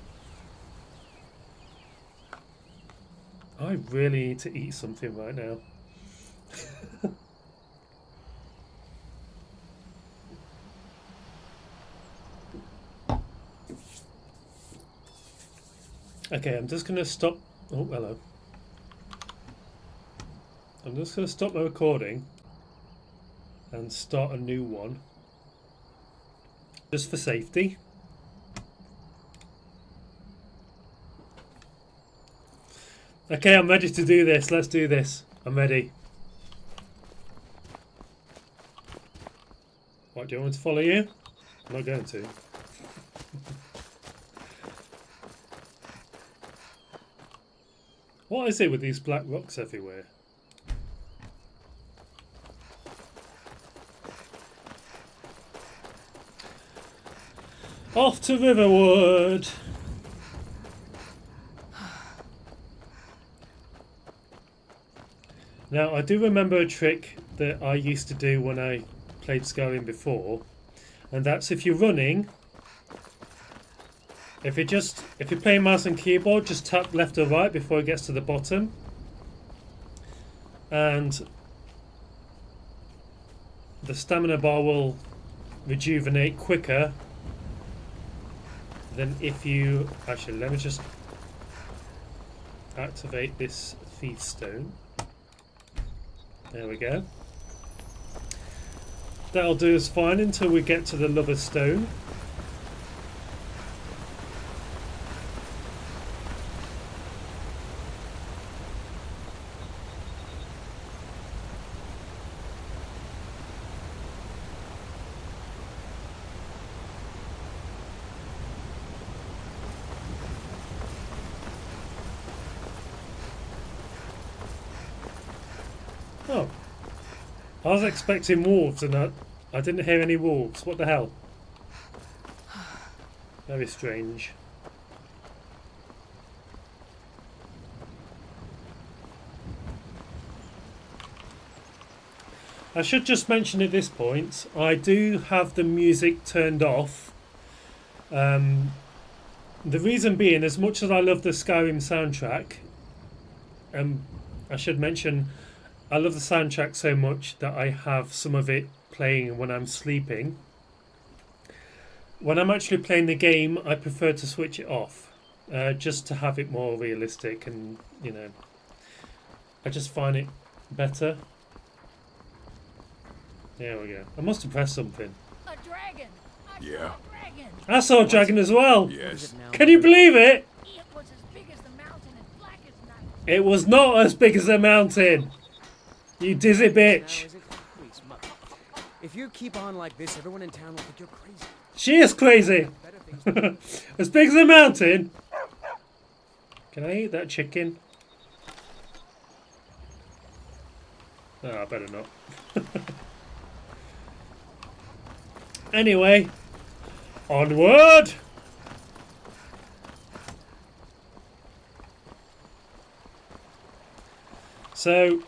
I really need to eat something right now. Okay, I'm just going to stop. Oh, hello. I'm just going to stop my recording and start a new one. Just for safety. Okay, I'm ready to do this. Let's do this. I'm ready. What, do you want me to follow you? I'm not going to. What is it with these black rocks everywhere? Off to Riverwood! Now, I do remember a trick that I used to do when I played Skyrim before, and that's if you're running, if you're playing mouse and keyboard, just tap left or right before it gets to the bottom, and the stamina bar will rejuvenate quicker than if you... Actually, let me just activate this thief stone. There we go. That'll do us fine until we get to the lover's stone. Oh, I was expecting wolves and I didn't hear any wolves. What the hell? Very strange. I should just mention at this point, I do have the music turned off. The reason being, as much as I love the Skyrim soundtrack, I should mention, I love the soundtrack so much that I have some of it playing when I'm sleeping. When I'm actually playing the game, I prefer to switch it off. just to have it more realistic, and you know, I just find it better. There we go. I must have pressed something. A dragon! Yeah. Dragon! I saw a dragon as well. Yes. Can you believe it? It was as big as the mountain and black as night. It was not as big as a mountain. You dizzy bitch. If you keep on like this, everyone in town will think you're crazy. She is crazy. Better things to do. As big as a mountain. Can I eat that chicken? No, I better not. Anyway, onward. So,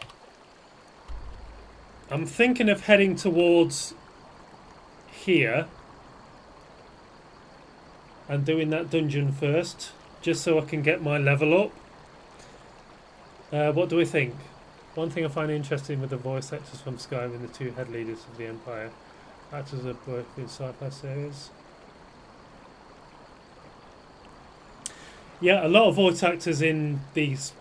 I'm thinking of heading towards here and doing that dungeon first, just so I can get my level up. What do we think? One thing I find interesting with the voice actors from Skyrim, the two head leaders of the Empire, actors are both in sci-fi series. Yeah, a lot of voice actors in these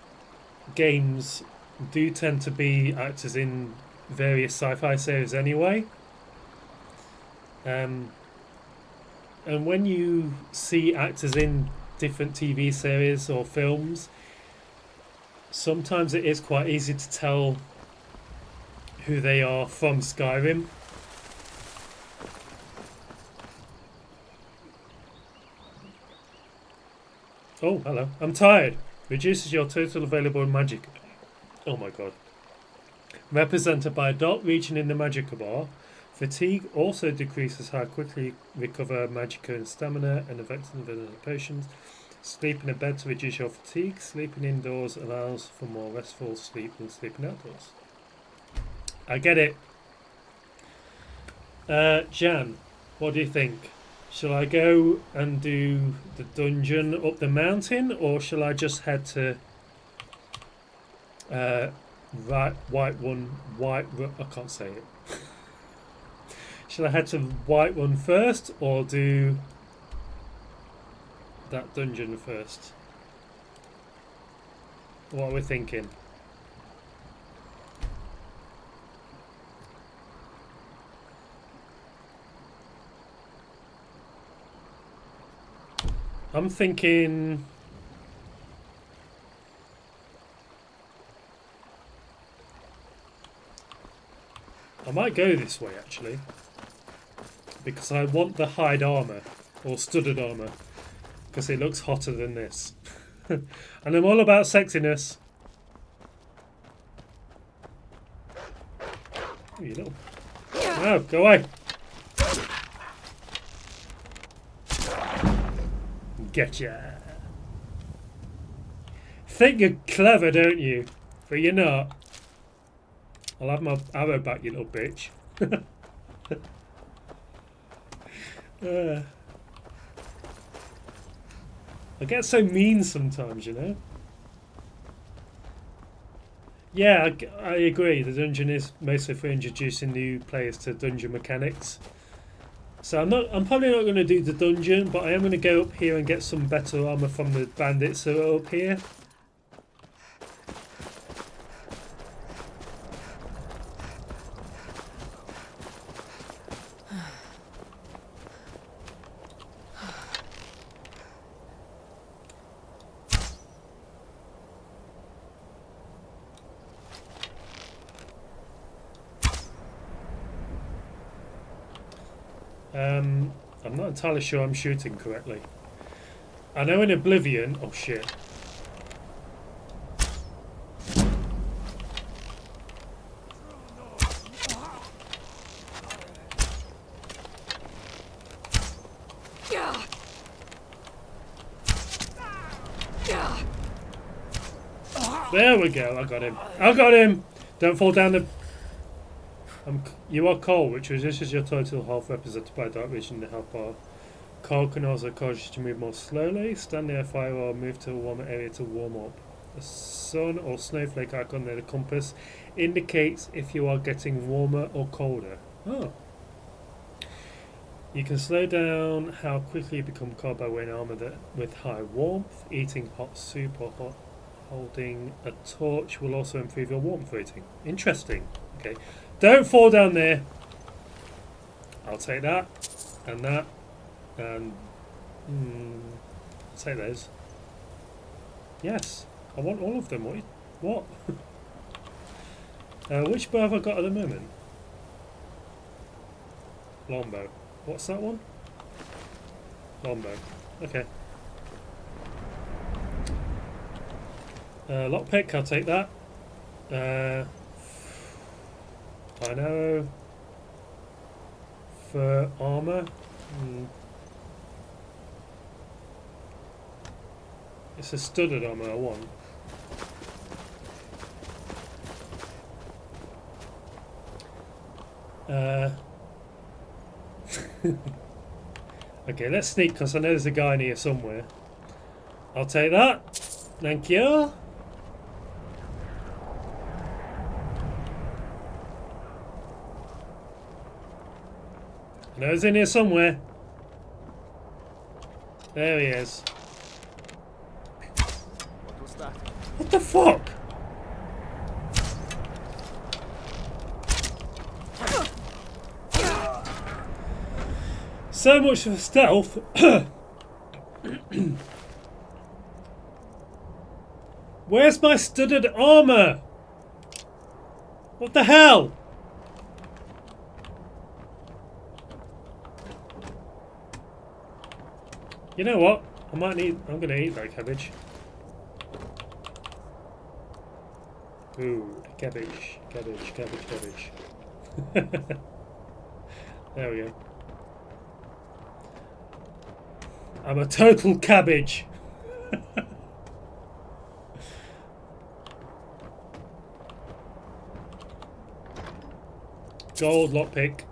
games do tend to be actors in various sci-fi series anyway. And when you see actors in different TV series or films, sometimes it is quite easy to tell who they are from Skyrim. Oh, hello. I'm tired. Reduces your total available magic. Oh my god. Represented by a dark region in the magicka bar. Fatigue also decreases how quickly you recover magicka and stamina and effective potions. Sleep in a bed to reduce your fatigue. Sleeping indoors allows for more restful sleep than sleeping outdoors. I get it. Jan, what do you think? Shall I go and do the dungeon up the mountain, or shall I just head to Whiterun? I can't say it. Shall I head to Whiterun first, or do that dungeon first? What are we thinking? I'm thinking I might go this way actually, because I want the hide armor or studded armor, because it looks hotter than this. And I'm all about sexiness. Oh, you little... No, go away. Getcha. Think you're clever, don't you? But you're not. I'll have my arrow back, you little bitch. I get so mean sometimes, you know. Yeah, I agree. The dungeon is mostly for introducing new players to dungeon mechanics. So I'm probably not going to do the dungeon, but I am going to go up here and get some better armor from the bandits that are up here. I'm not entirely sure I'm shooting correctly. I know in Oblivion... Oh shit. There we go, I got him. I got him! Don't fall down the... you are cold, which reduces your total health represented by dark vision in the health bar. Cold can also cause you to move more slowly. Stand near a fire or move to a warmer area to warm up. A sun or snowflake icon near the compass indicates if you are getting warmer or colder. Oh. You can slow down how quickly you become cold by wearing armor with high warmth. Eating hot soup or holding a torch will also improve your warmth rating. Interesting. Okay. Don't fall down there. I'll take that. And that. And... I'll take those. Yes. I want all of them. What? Which bow have I got at the moment? Longbow. What's that one? Longbow. Okay. Lockpick, I'll take that. Iron arrow. For armour. It's a studded armour I want. Okay, let's sneak because I know there's a guy in here somewhere. I'll take that. Thank you. I know he's in here somewhere. There he is. What was that? What the fuck? So much for stealth. Where's my studded armor? What the hell? You know what? I'm gonna eat that cabbage. Ooh, cabbage. There we go. I'm a total cabbage. Gold lockpick.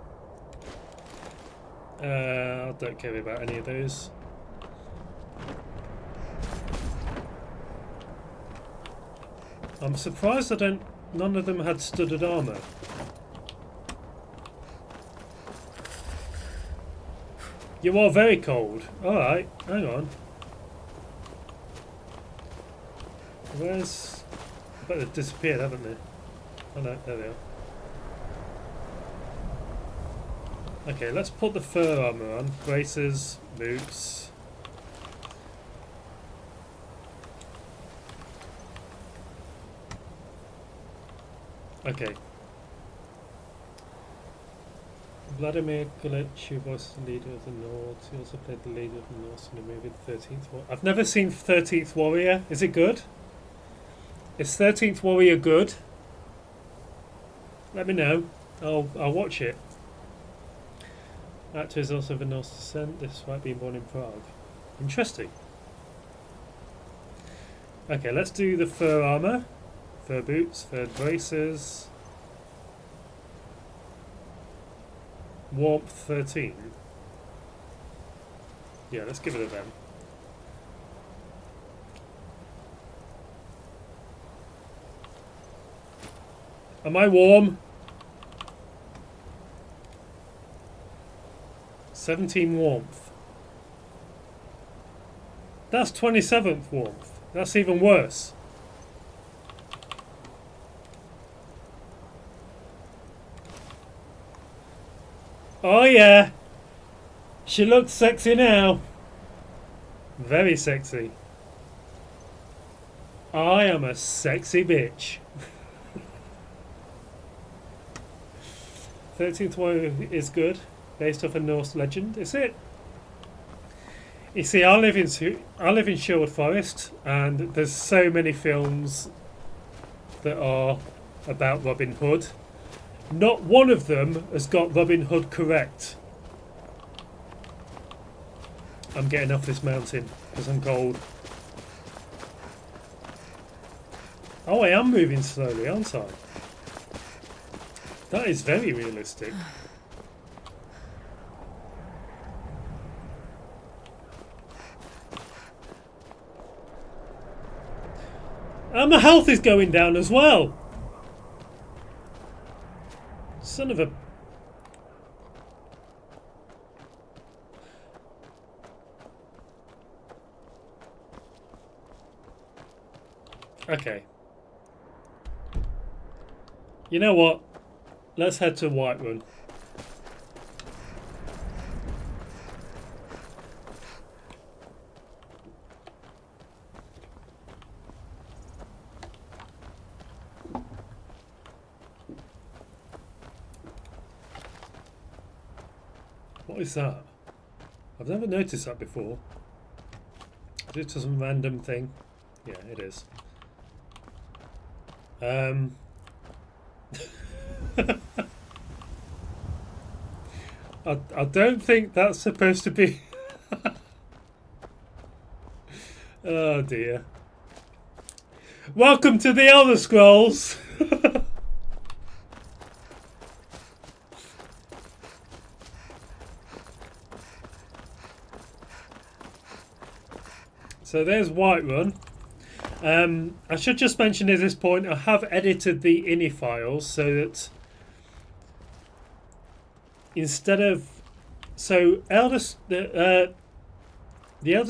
I don't care about any of those. I'm surprised none of them had studded armour. You are very cold. Alright, hang on. Where's... I bet they've disappeared, haven't they? Oh no, there they are. Okay, let's put the fur armour on. Braces, boots. Okay. Vladimir Gulech was the leader of the North. He also played the leader of the North in the movie 13th Warrior. I've never seen 13th Warrior. Is it good? Is 13th Warrior good? Let me know. I'll watch it. Actor is also of a Norse descent, despite being born in Prague. Interesting. Okay, let's do the fur armour. Fur boots, fur braces. Warmth 13. Yeah, let's give it a then. Am I warm? 17 warmth. That's 27th warmth. That's even worse. Oh yeah. She looks sexy now. Very sexy. I am a sexy bitch. 13th Warrior is good. Based off a Norse legend, is it? You see, I live in Sherwood Forest, and there's so many films that are about Robin Hood. Not one of them has got Robin Hood correct. I'm getting off this mountain because I'm cold. Oh, I am moving slowly, aren't I? That is very realistic. And my health is going down as well. Son of a... Okay. You know what? Let's head to Whiterun. What is that? I've never noticed that before. Is it some random thing? Yeah, it is. I don't think that's supposed to be. Oh dear. Welcome to the Elder Scrolls. So there's Whiterun. I should just mention at this point I have edited the ini files so that instead of the Elder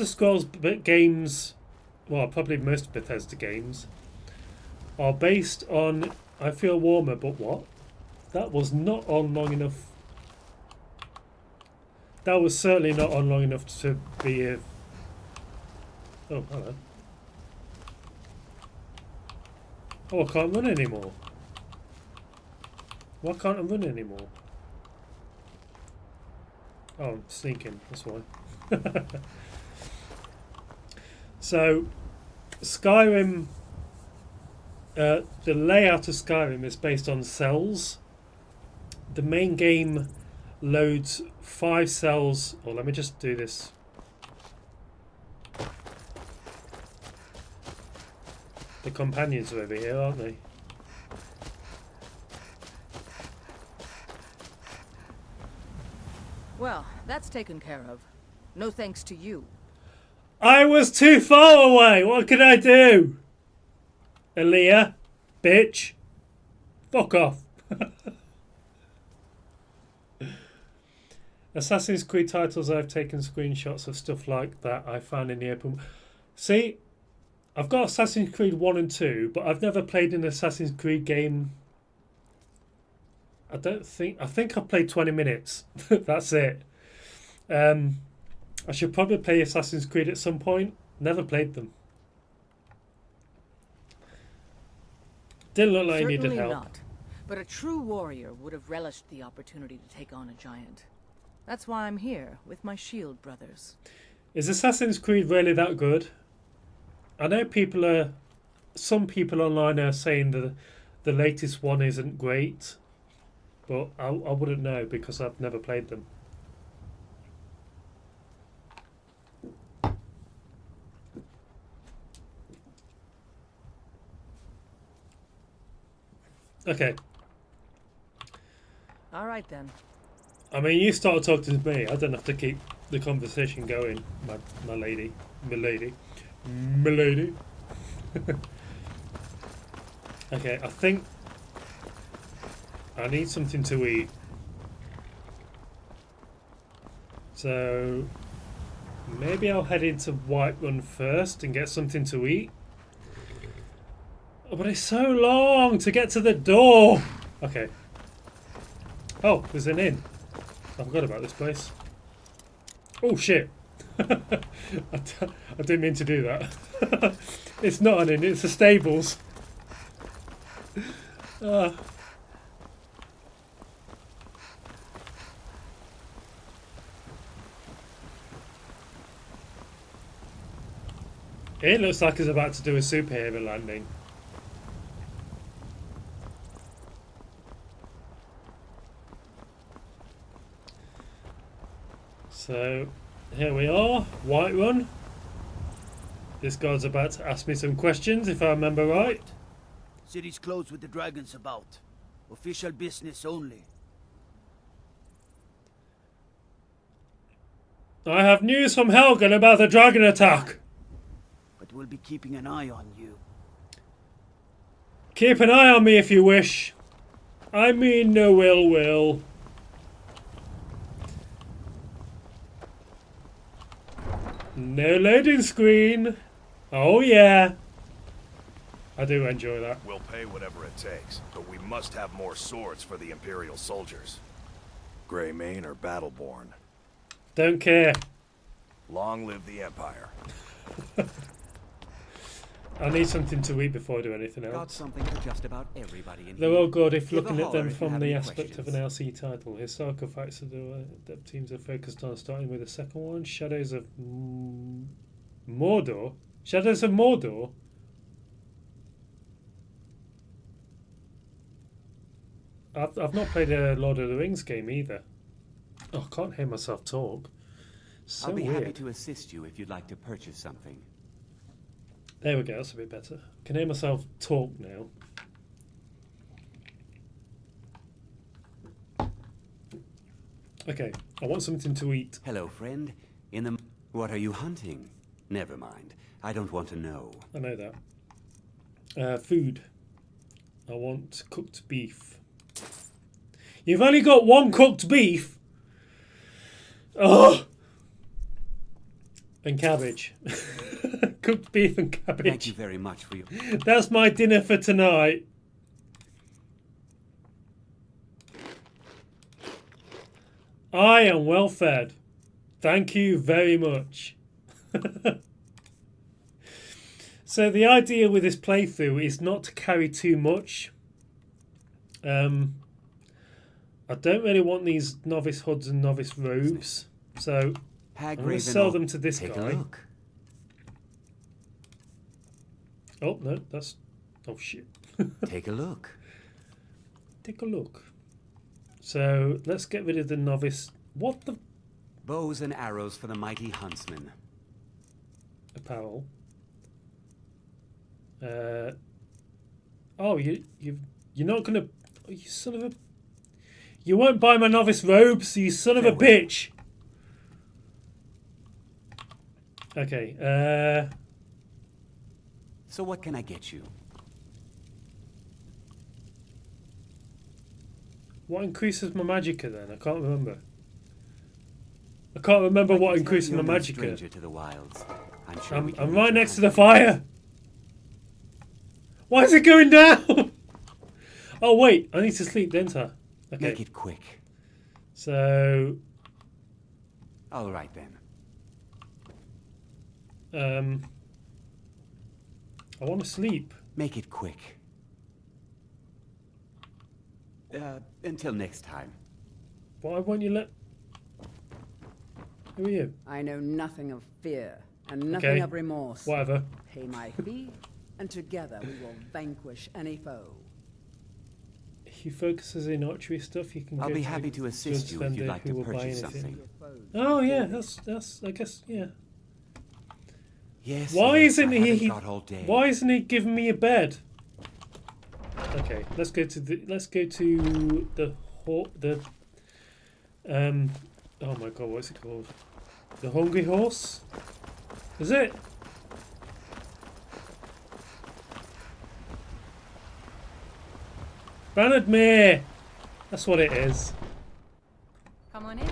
Scrolls games, well, probably most Bethesda games are based on I Feel Warmer, but what? That was not on long enough. That was certainly not on long enough to be a. Oh, hello. Oh, I can't run anymore. Why can't I run anymore? Oh, I'm sneaking, that's why. So, Skyrim, the layout of Skyrim is based on cells. The main game loads 5 cells. Oh, let me just do this. The companions are over here, aren't they? Well, that's taken care of. No thanks to you. I was too far away! What could I do? Aaliyah? Bitch? Fuck off. Assassin's Creed titles, I've taken screenshots of stuff like that I found in the open. See, I've got Assassin's Creed 1 and 2, but I've never played an Assassin's Creed game. I think I've played 20 minutes. That's it. I should probably play Assassin's Creed at some point. Never played them. Didn't look like Certainly he needed help. not. But a true warrior would have relished the opportunity to take on a giant. That's why I'm here, with my shield brothers. Is Assassin's Creed really that good? I know some people online are saying that the latest one isn't great, but I wouldn't know because I've never played them. Okay. All right then. I mean, you started talking to me. I don't have to keep the conversation going, my lady. Okay, I think I need something to eat. So maybe I'll head into Whiterun first and get something to eat. Oh, but it's so long to get to the door. Okay. Oh, there's an inn. I forgot about this place. Oh shit. I didn't mean to do that. It's not an inn, it's the stables. It looks like it's about to do a superhero landing. So, here we are, Whiterun. This guy's about to ask me some questions, if I remember right. City's closed with the dragons about. Official business only. I have news from Helgen about the dragon attack. But we'll be keeping an eye on you. Keep an eye on me if you wish. I mean no ill will. No loading screen. Oh yeah. I do enjoy that. We'll pay whatever it takes, but we must have more swords for the Imperial soldiers. Greymane or Battleborn. Don't care. Long live the Empire. I need something to eat before I do anything Got else. something for just about everybody in They're here. all good if Give a looking at holler them if you from have the any aspect of an questions. LC title. Historical facts of the teams are focused on, starting with the second one, Shadows of Mordor. Shadows of Mordor? I've not played a Lord of the Rings game either. Oh, I can't hear myself talk. So I'll be weird. happy to assist you if you'd like to purchase something. There we go, that's a bit better. I can hear myself talk now. Okay, I want something to eat. Hello, friend. What are you hunting? Never mind. I don't want to know. I know that. Food. I want cooked beef. You've only got one cooked beef? Oh! And cabbage. Cooked beef and cabbage. Thank you very much for your... That's my dinner for tonight. I am well fed. Thank you very much. So the idea with this playthrough is not to carry too much. I don't really want these novice hoods and novice robes. So I'm going to sell them to this Take guy. a look. Oh, no, that's... Oh, shit. Take a look. Take a look. So let's get rid of the novice. What the... Bows and arrows for the mighty huntsman. Apparel. Oh, you're not going to... Oh, you son of a... You won't buy my novice robes, you son of a bitch. Okay, So what can I get you? what increases my magicka then? I can't remember. I can't remember what increases my You're no magicka. stranger to the wilds. I'm sure we can I'm make right you next to the happy. fire. Why is it going down? Oh wait, I need to sleep, don't I? Okay. Make it quick. So, All right then. I want to sleep. Make it quick. Until next time. Why won't you let... Who are you? I know nothing of fear and nothing Okay. of remorse. Whatever. Pay my fee, and together we will vanquish any foe. He focuses in archery stuff. You can. I'll go be to happy the to goods assist you if you'd vendor like who to will buy purchase anything. something. Oh yeah, that's I guess yeah. Yes. Why yes, isn't I haven't he? got all day. Why isn't he giving me a bed? Okay, let's go to the oh my god, what's it called? The Hungry Horse? Is it? Bannermere! That's what it is. Come on in.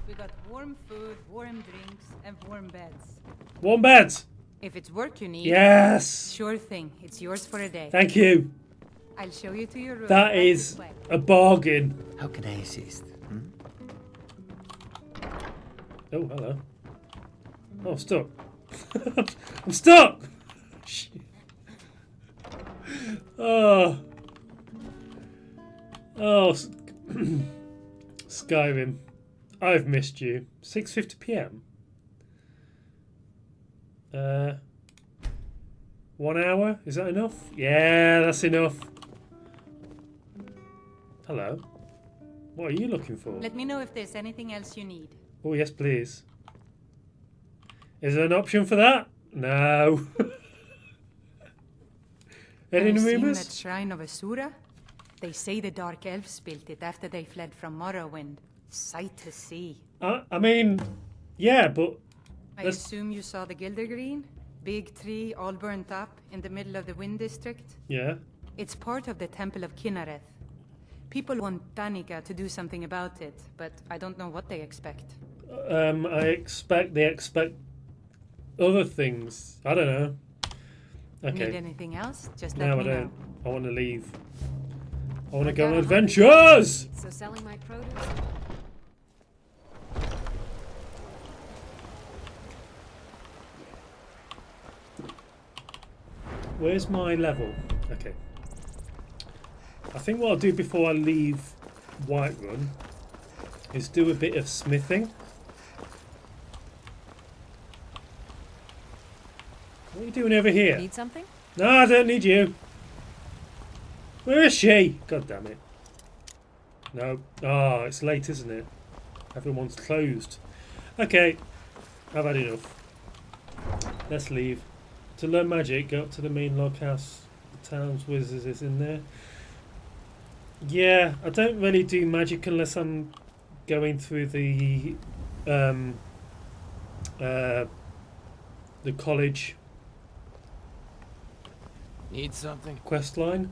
We got warm food, warm drinks, and warm beds. Warm beds! If it's work you need, Yes! sure thing. It's yours for a day. Thank you. I'll show you to your room. That right is this way. a bargain. How can I assist? Oh, hello. Oh, I'm stuck. I'm stuck! Shit. Oh. Oh. Skyrim. I've missed you. 6:50 p.m. 1 hour? Is that enough? Yeah, that's enough. Hello. What are you looking for? Let me know if there's anything else you need. Oh, yes, please. Is there an option for that? No. Any Have you seen rumors? that shrine of Asura? They say the Dark Elves built it after they fled from Morrowind. Sight to see. I mean, yeah, but I assume you saw the Gilder Green? Big tree, all burnt up, in the middle of the Wind District? yeah. It's part of the Temple of Kinnereth. People want Danica to do something about it, but I don't know what they expect. They expect other things. I don't know. Okay. Need anything else? Just let No, I me know. don't. I want to leave. I want to go on adventures! So selling my produce? Where's my level? Okay. I think what I'll do before I leave Whiterun is do a bit of smithing. What are you doing over here? Need something? No, I don't need you. Where is she? God damn it. No. Ah, it's late, isn't it? Everyone's closed. Okay. I've had enough. Let's leave. To learn magic, go up to the main log house. The town's wizard is in there. Yeah, I don't really do magic unless I'm going through the college Need something? questline.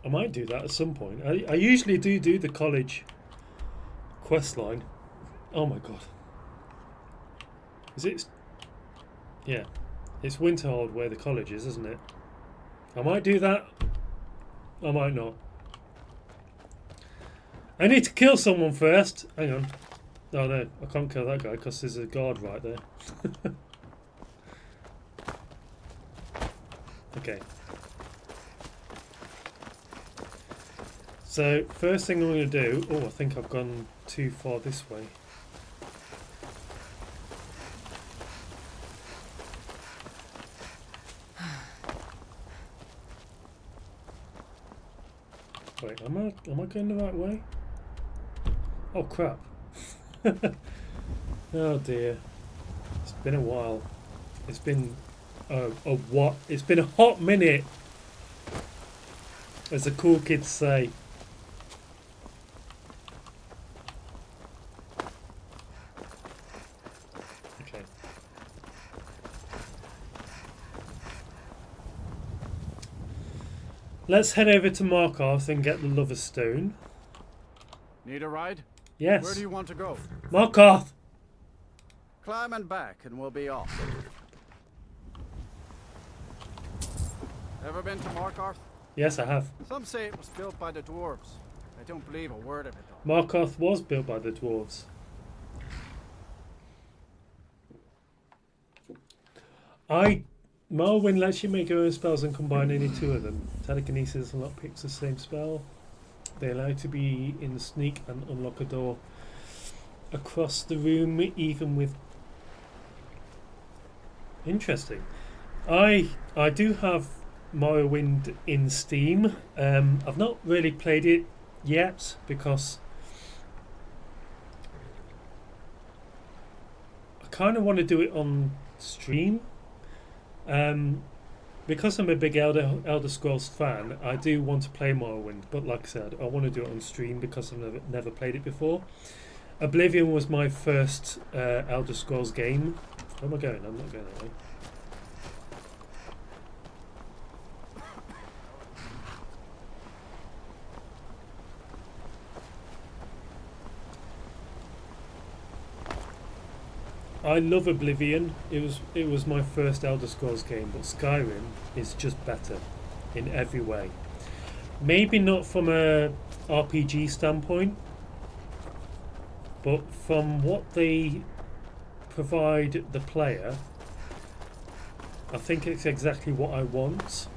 I might do that at some point. I usually do the college questline. Oh my god. Is it? Yeah. It's Winterhold where the college is, isn't it? I might do that. I might not. I need to kill someone first. Hang on. Oh no, I can't kill that guy because there's a guard right there. Okay. So, first thing I'm going to do... Oh, I think I've gone too far this way. Wait, am I going the right way? Oh, crap. Oh, dear. It's been a while. It's been... what? It's been a hot minute, as the cool kids say. Okay. Let's head over to Markarth and get the Lover's Stone. Need a ride? Yes. Where do you want to go? Markarth! Climb and back and we'll be off. Ever been to Markarth? Yes, I have. Some say it was built by the dwarves. I don't believe a word of it though. Markarth was built by the dwarves. Morrowind lets you make your own spells and combine any two of them. Telekinesis and lockpicks the same spell. They allow you to be in the sneak and unlock a door across the room, even with... Interesting. I do have Morrowind in Steam. I've not really played it yet because I kind of want to do it on stream. Because I'm a big Elder Scrolls fan, I do want to play Morrowind, but like I said, I want to do it on stream because I've never played it before. Oblivion was my first Elder Scrolls game. Where am I going? I'm not going that way. I love Oblivion. It was my first Elder Scrolls game, but Skyrim is just better in every way. Maybe not from a RPG standpoint, but from what they provide the player, I think it's exactly what I want.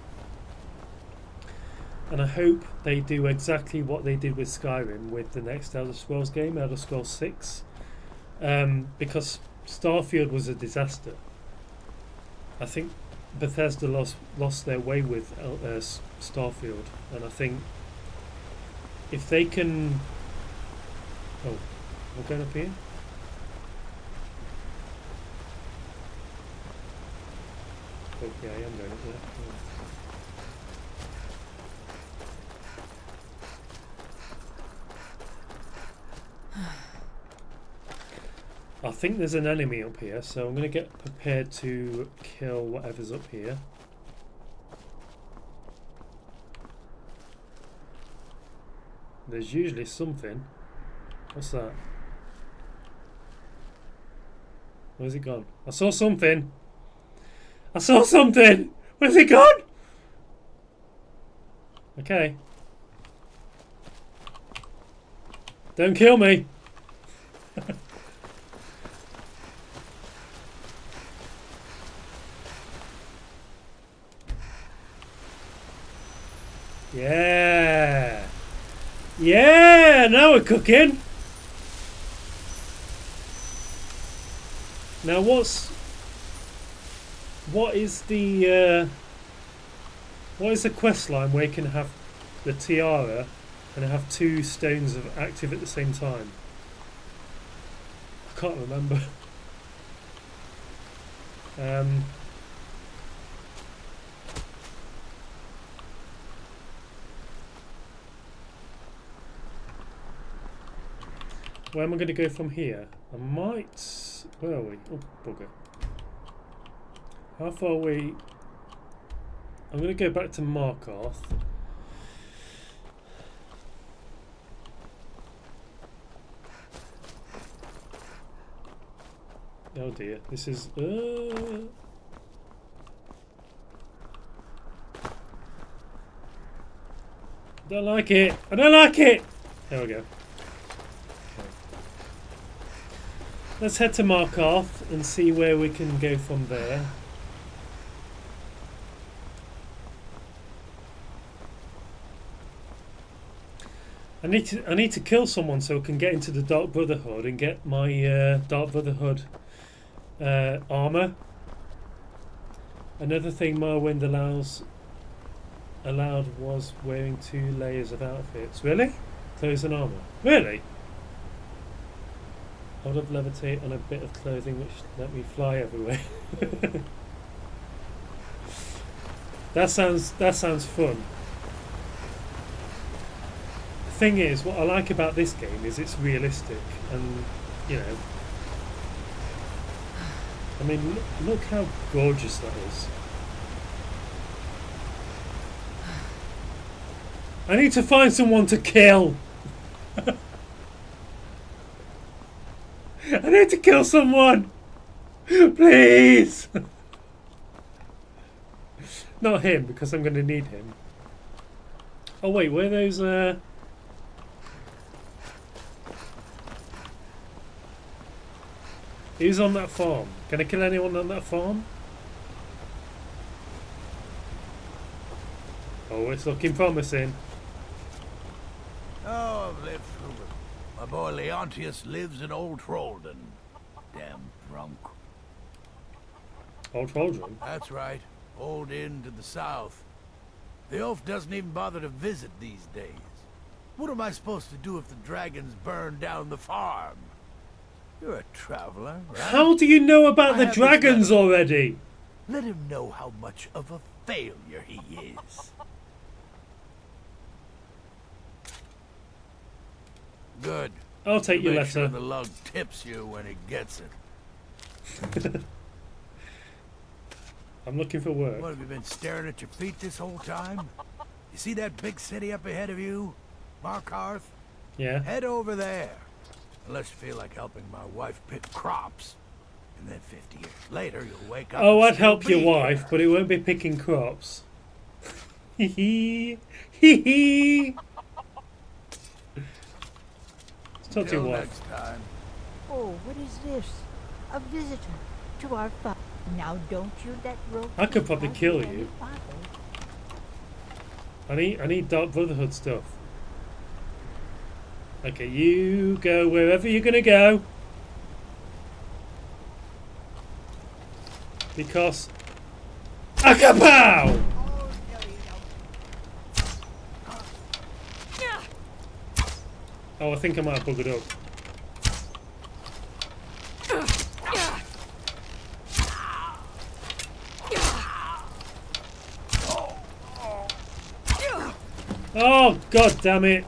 And I hope they do exactly what they did with Skyrim with the next Elder Scrolls game, Elder Scrolls 6. Because Starfield was a disaster. I think Bethesda lost their way with Starfield, and I think if they can... Oh, we're going up here? Oh yeah, I am going up there. I think there's an enemy up here, so I'm going to get prepared to kill whatever's up here. There's usually something. What's that? Where's it gone? I saw something! I saw something. Where's it gone? Okay. Don't kill me. Yeah. Yeah, now we're cooking. Now what is the quest line where you can have the tiara and have 2 stones of active at the same time? I can't remember. Where am I going to go from here? I might... Where are we? Oh, bugger. How far are we? I'm going to go back to Markarth. Oh dear, this is... Don't like it! I don't like it! There we go. Let's head to Markarth and see where we can go from there. I need to kill someone so I can get into the Dark Brotherhood and get my Dark Brotherhood armor. Another thing Morrowind allowed was wearing 2 layers of outfits. Really? Clothes and armor. Really? I would have levitate on a bit of clothing which let me fly everywhere. That sounds fun. The thing is, what I like about this game is it's realistic, and you know, I mean, look how gorgeous that is. I need to find someone to kill. I need to kill someone! Please! Not him, because I'm going to need him. Oh wait, where are those... Who's on that farm? Can I kill anyone on that farm? Oh, it's looking promising. Oh, I've lived through it. My boy Leontius lives in Old Trollden. Damn drunk. Old Trollden? That's right. Old Inn to the south. The elf doesn't even bother to visit these days. What am I supposed to do if the dragons burn down the farm? You're a traveler, right? How do you know about the dragons already? Let him know how much of a failure he is. Good. I'll take your Make letter. sure the lug tips you when it gets it. I'm looking for work. What, have you been staring at your feet this whole time? You see that big city up ahead of you? Markarth? Yeah. Head over there. Unless you feel like helping my wife pick crops. And then 50 years later, you'll wake up. Oh, and I'd still help your be wife, here. but it won't be picking crops. Hee hee. Hee hee. Talk to your Till wife. next time. Oh, what is this? A visitor to our farm. Now don't you let rope. I could probably kill you. I need Dark Brotherhood stuff. Okay, you go wherever you're gonna go. Because Akapow! Oh, I think I might have buggered up. Oh, god damn it.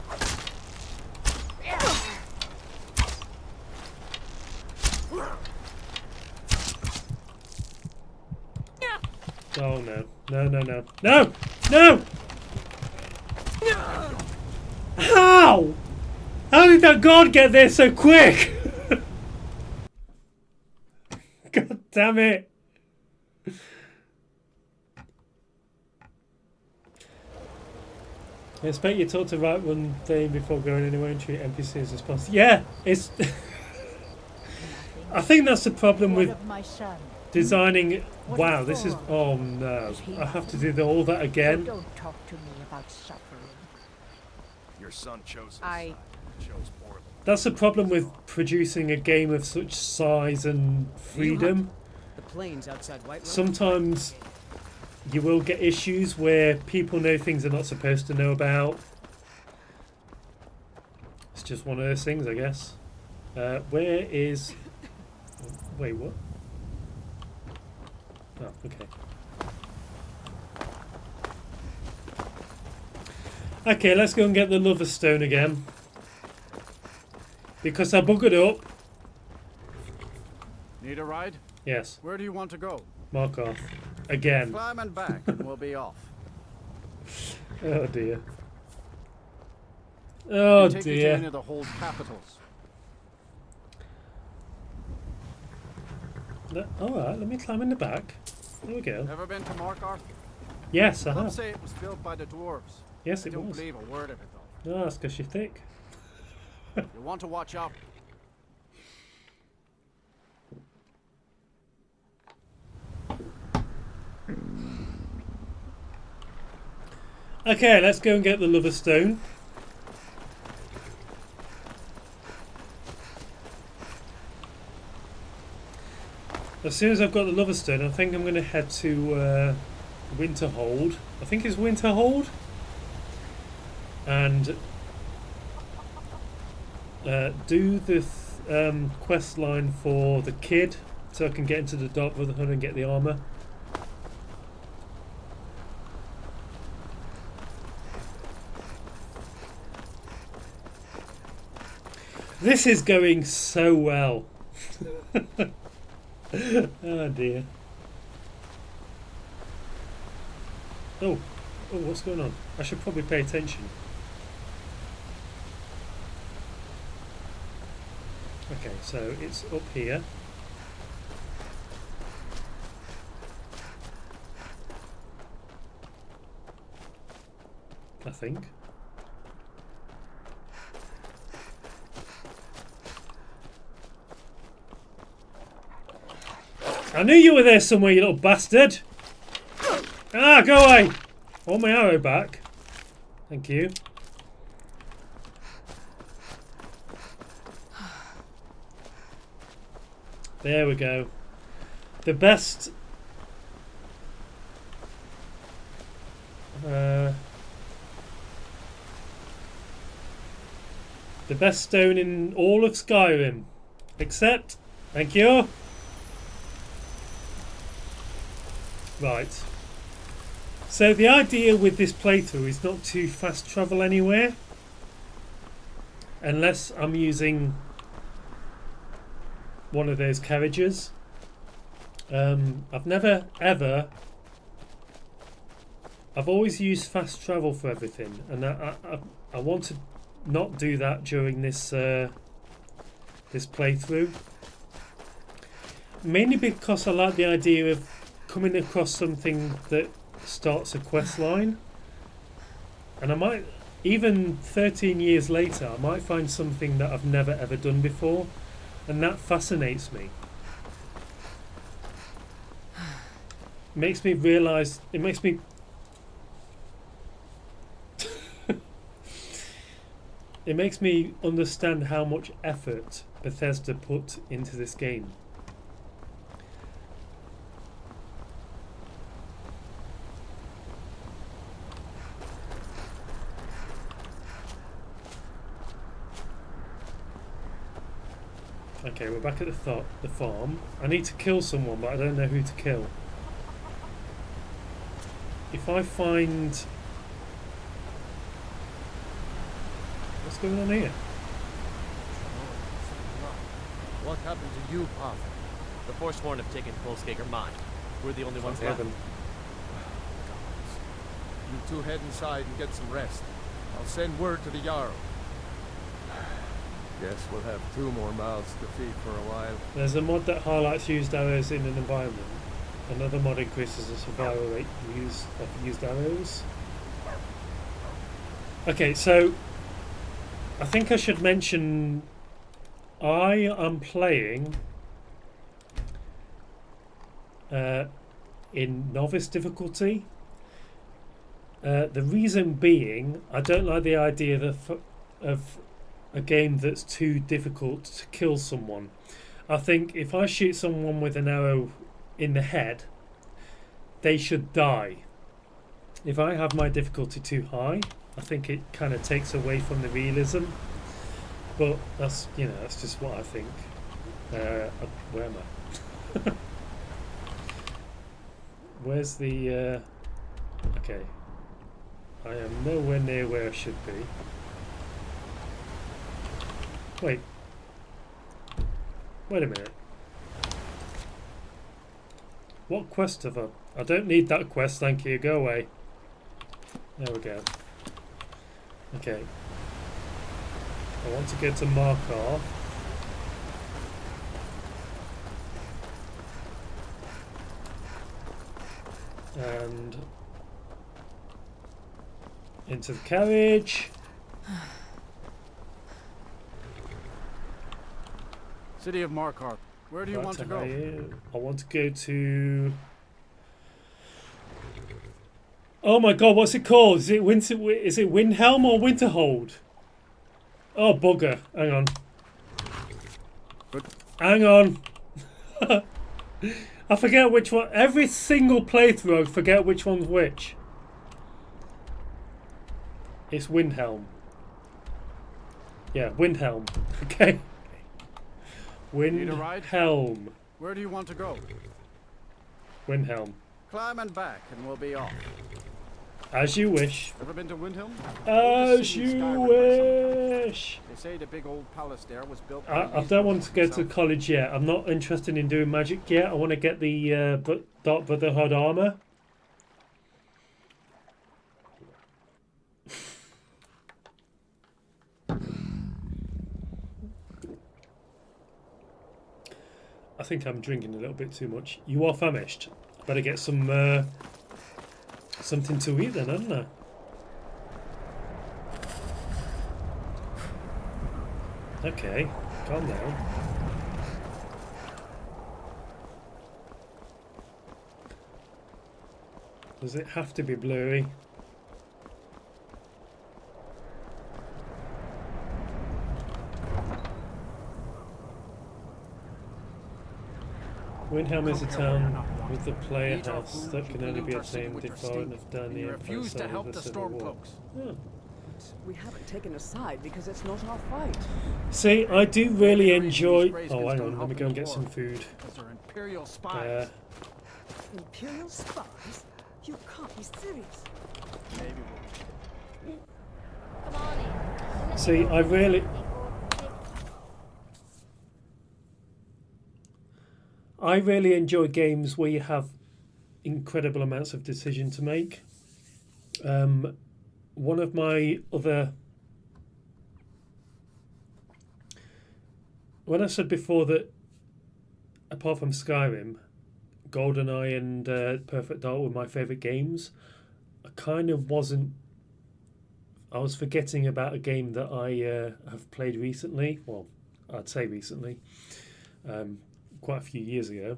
Oh no. No, no, no. No! No! How? How did that god get there so quick? God damn it. I expect you talk to Whiterun thing before going anywhere and treat NPCs as possible. Yeah, it's. I think that's the problem with designing. Wow, this is. Oh no! I have to do all that again. Don't talk to me about suffering. Your son chose his side. Chose poorly. That's the problem with producing a game of such size and freedom. The plains outside Whiterun. Sometimes you will get issues where people know things they're not supposed to know about. It's just one of those things, I guess. Where is... Wait, what? Oh, okay. Okay, let's go and get the Lover Stone again. Because I buggered up. Need a ride? Yes. Where do you want to go? Mark off. Again. Climb and back and we'll be off. Oh dear. Oh take you to dear. any of the hold capitals. Alright, let me climb in the back. There we go. Ever been to Markarth? Yes, I Some have. say it was built by the dwarves. Yes, I it don't was. believe a word of it though. No, that's because you're thick. You want to watch out. Okay, let's go and get the Lover Stone. As soon as I've got the Lover Stone, I think I'm going to head to Winterhold. I think it's Winterhold. And do the quest line for the kid so I can get into the Dark Brotherhood and get the armor. This is going so well. Oh dear. Oh, what's going on? I should probably pay attention. Okay, so it's up here. I think. I knew you were there somewhere, you little bastard! Ah, go away! I want my arrow back. Thank you. There we go. The best... the best stone in all of Skyrim. Except... Thank you. Right. So the idea with this playthrough is not to fast travel anywhere. Unless I'm using one of those carriages. I've never ever... I've always used fast travel for everything. And I want to not do that during this this playthrough. Mainly because I like the idea of coming across something that starts a quest line, and I might, even 13 years later, I might find something that I've never ever done before, and that fascinates me. Makes me realise, it makes me it makes me understand how much effort Bethesda put into this game. Okay, we're back at the farm. I need to kill someone, but I don't know who to kill. If I find... What's going on here? What happened to you, Path? The Forsworn have taken Volskagr mine. We're the only ones left. You two head inside and get some rest. I'll send word to the Jarl. Guess we'll have 2 more mouths to feed for a while. There's a mod that highlights used arrows in an environment. Another mod increases the survival rate of used arrows. Okay, so I think I should mention I am playing in novice difficulty. The reason being, I don't like the idea of a game that's too difficult to kill someone. I think if I shoot someone with an arrow in the head, they should die. If I have my difficulty too high, I think it kind of takes away from the realism. But that's, you know, that's just what I think. Where am I? Where's the... okay. I am nowhere near where I should be. Wait. Wait a minute. What quest have I... I don't need that quest, thank you. Go away. There we go. Okay. I want to go to Markar. And into the carriage. City of Markar. Where do you want to go? I want to go to... Oh my god, what's it called? Is it Windhelm or Winterhold? Oh bugger. Hang on. Hang on. I forget which one. Every single playthrough I forget which one's which. It's Windhelm. Yeah, Windhelm. Okay. Windhelm. Where do you want to go? Windhelm. Climb and back and we'll be off. As you wish. Ever been to Windhelm? As you wish. They say the big old palace there was built. I don't want to go to college yet. I'm not interested in doing magic yet. I want to get the Dark Brotherhood armor. I think I'm drinking a little bit too much. You are famished. Better get some something to eat then, hadn't I? Okay, calm down. Does it have to be blurry? Windhelm is a town with the player house that can only be obtained if far enough down the Empire side of the Civil War. Oh. We haven't taken a side because it's not our fight. See, I do really enjoy... Oh, hang on, let me go and get some food. Imperial spies. Imperial spies? You can't be serious. Maybe we'll... See, I really... I really enjoy games where you have incredible amounts of decision to make. One of my other... When I said before that, apart from Skyrim, GoldenEye and Perfect Dark were my favourite games, I kind of wasn't... I was forgetting about a game that I have played recently. Well, I'd say recently. Quite a few years ago.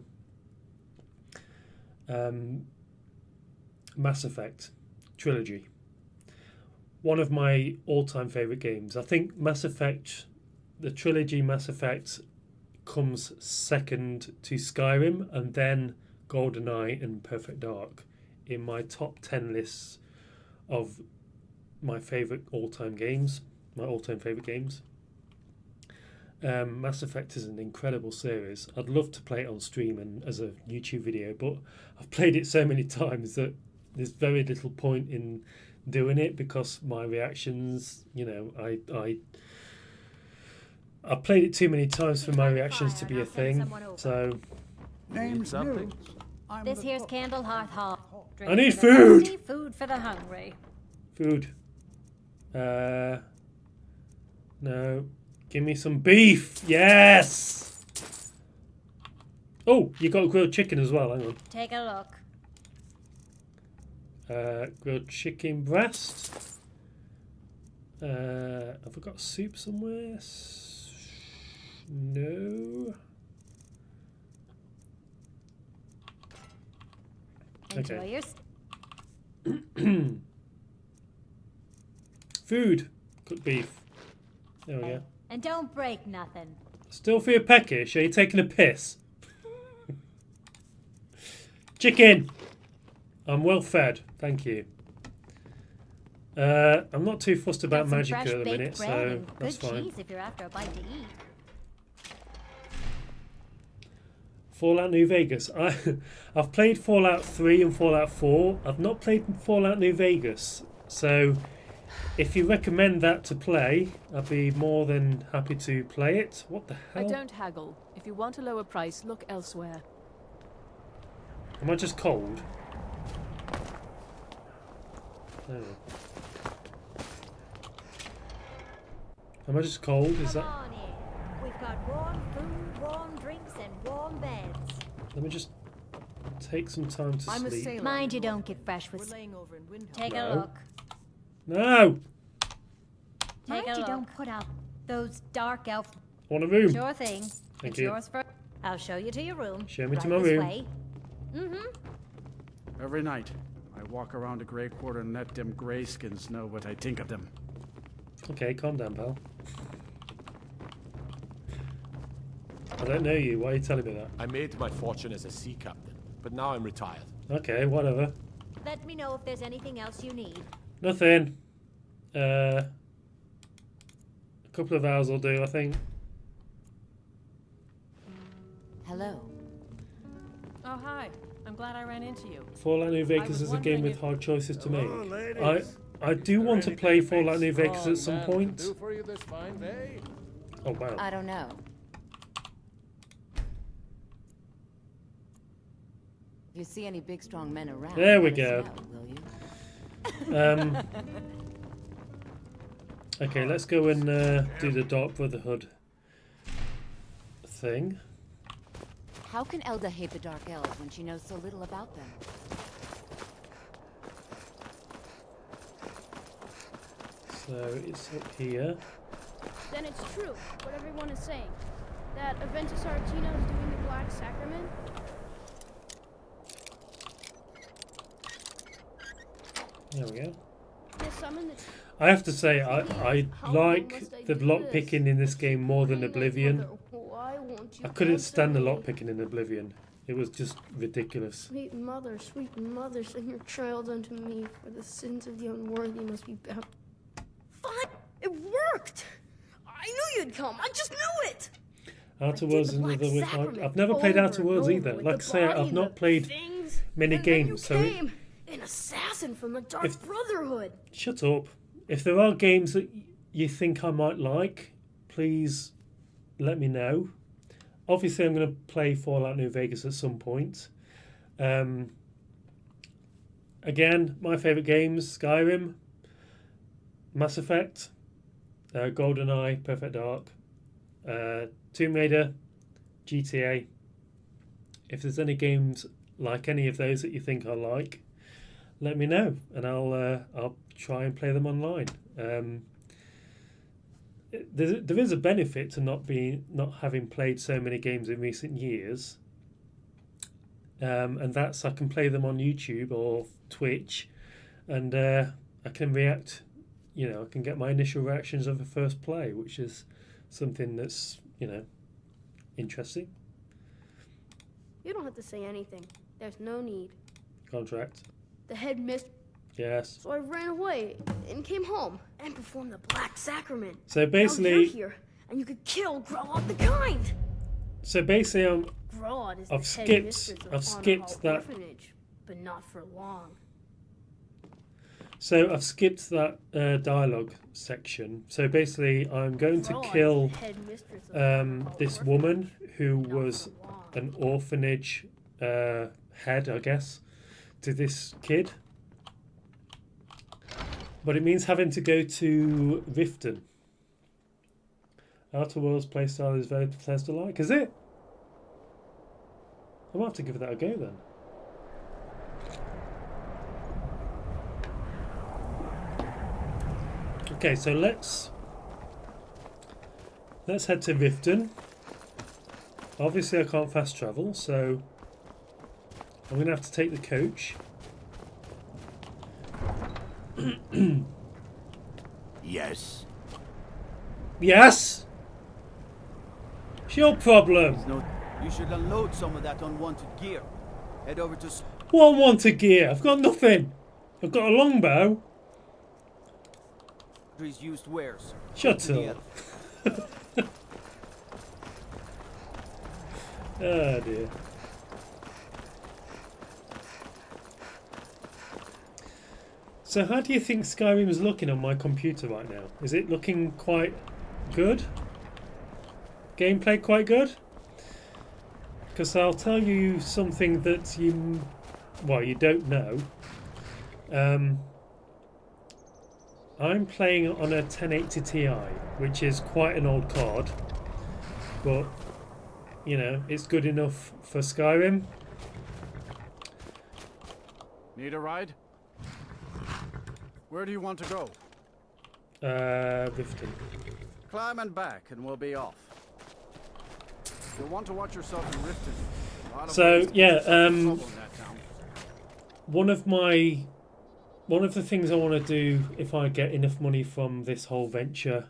Mass Effect Trilogy. One of my all-time favourite games. I think Mass Effect, the trilogy Mass Effect, comes second to Skyrim and then GoldenEye and Perfect Dark in my top 10 lists of my favourite all-time games, my all-time favourite games. Mass Effect is an incredible series. I'd love to play it on stream and as a YouTube video, but I've played it so many times that there's very little point in doing it because my reactions, you know, I've played it too many times for my reactions to be a thing. So, Name's something. This here's Candle Hearth Hall. I need food. Food for the hungry. Food. No. Give me some beef. Yes. Oh, you got grilled chicken as well. Hang on. Take a look. Grilled chicken breast. Have I got soup somewhere? No. Enjoy Okay. your Food. Cooked beef. There we go. and don't break nothing. Still feel peckish? Are you taking a piss? Chicken! I'm well fed, thank you. I'm not too fussed about Got some magic fresh at the baked minute, bread so and that's good fine. cheese if you're after a bite to eat. Fallout New Vegas. I've played Fallout 3 and Fallout 4. I've not played Fallout New Vegas, so if you recommend that to play, I'd be more than happy to play it. What the I hell? don't haggle. If you want a lower price, look elsewhere. Am I just cold? Oh. Am I just cold? Is Come that? on in. We've got warm food, warm drinks, and warm beds. Let me just take some time to I'm a sleep. sailor. Mind you don't get fresh We're with... laying over in Windhelm. Take No. a look. No! Take Mind a you look. don't put out Those dark elf... I want a room. Sure thing. Thank It's you. yours for... I'll show you to your room. Show me to Right my this room. way. Mm-hmm. Every night, I walk around the Grey Quarter and let them greyskins know what I think of them. Okay, calm down, pal. I don't know you. Why are you telling me that? I made my fortune as a sea captain, but now I'm retired. Okay, whatever. Let me know if there's anything else you need. Nothing. A couple of hours will do, I think. Hello. Oh, hi. I'm glad I ran into you. Fallout New Vegas was is a game wondering with if- hard choices to Hello, make. ladies. I do want to play Fallout New Vegas at some point. Do for you this fine day? Oh wow. I don't know. If you see any big, strong men around, There we let us go. know, will you? Okay, let's go and do the Dark Brotherhood thing. How can Elda hate the Dark Elves when she knows so little about them? So it's up here. Then it's true, what everyone is saying. That Aventus Artino is doing the Black Sacrament. There we go. They summon the... I have to say, I like the lock picking in this game more than Oblivion. Why won't you I couldn't stand the answer lock me? picking in Oblivion. It was just ridiculous. Sweet mother, send your child unto me, for the sins of the unworthy must be bound. Fine, it worked! I knew you'd come, I just knew it! Outer I did Worlds the is Black another with Sacrament I've never played over Outer and Worlds over either. with Like I the say, body I've and not the played things, many and then you games, so came, an assassin from the Dark Brotherhood. shut up. If there are games that you think I might like, please let me know. Obviously, I'm going to play Fallout New Vegas at some point. Again, my favourite games, Skyrim, Mass Effect, GoldenEye, Perfect Dark, Tomb Raider, GTA. If there's any games like any of those that you think I like, let me know, and I'll try and play them online. There is a benefit to not having played so many games in recent years, and that's I can play them on YouTube or Twitch, and I can react. You know, I can get my initial reactions of the first play, which is something that's interesting. You don't have to say anything. There's no need. Contract. The headmistress. Yes. So I ran away and came home and performed the Black Sacrament. So basically- now you're here, and you could kill Grolod the Kind. So basically, Grolod is I've the skipped. headmistress of I've skipped Honor Hall that. Orphanage, but not for long. So I've skipped that dialogue section. So basically, I'm going to kill this woman who was an orphanage head, I guess, to this kid. But it means having to go to Riften. Outer Worlds playstyle is very Bethesda-like, is it? I might have to give that a go then. Okay, so let's head to Riften. Obviously, I can't fast travel, so I'm going to have to take the coach. Yes. Yes? It's your problem. You should unload some of that unwanted gear. Head over to... What unwanted gear? I've got nothing. I've got a longbow. Used wares. Shut up. Oh dear. So how do you think Skyrim is looking on my computer right now? Is it looking quite good? Gameplay quite good? Because I'll tell you something that you don't know. I'm playing on a 1080 Ti, which is quite an old card, but you know, it's good enough for Skyrim. Need a ride? Where do you want to go? Riften. Climb and back and we'll be off. You'll want to watch yourself in Riften. So yeah, one of the things I want to do if I get enough money from this whole venture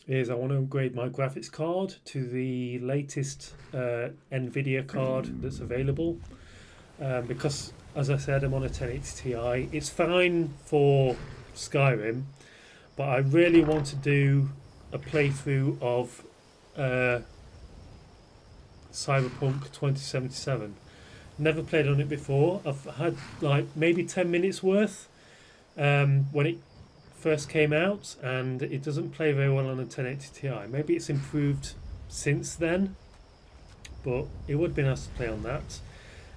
is I want to upgrade my graphics card to the latest NVIDIA card that's available, because as I said, I'm on a 1080 Ti. It's fine for Skyrim, but I really want to do a playthrough of Cyberpunk 2077. Never played on it before. I've had like maybe 10 minutes worth when it first came out, and it doesn't play very well on a 1080 Ti. Maybe it's improved since then, but it would be nice to play on that,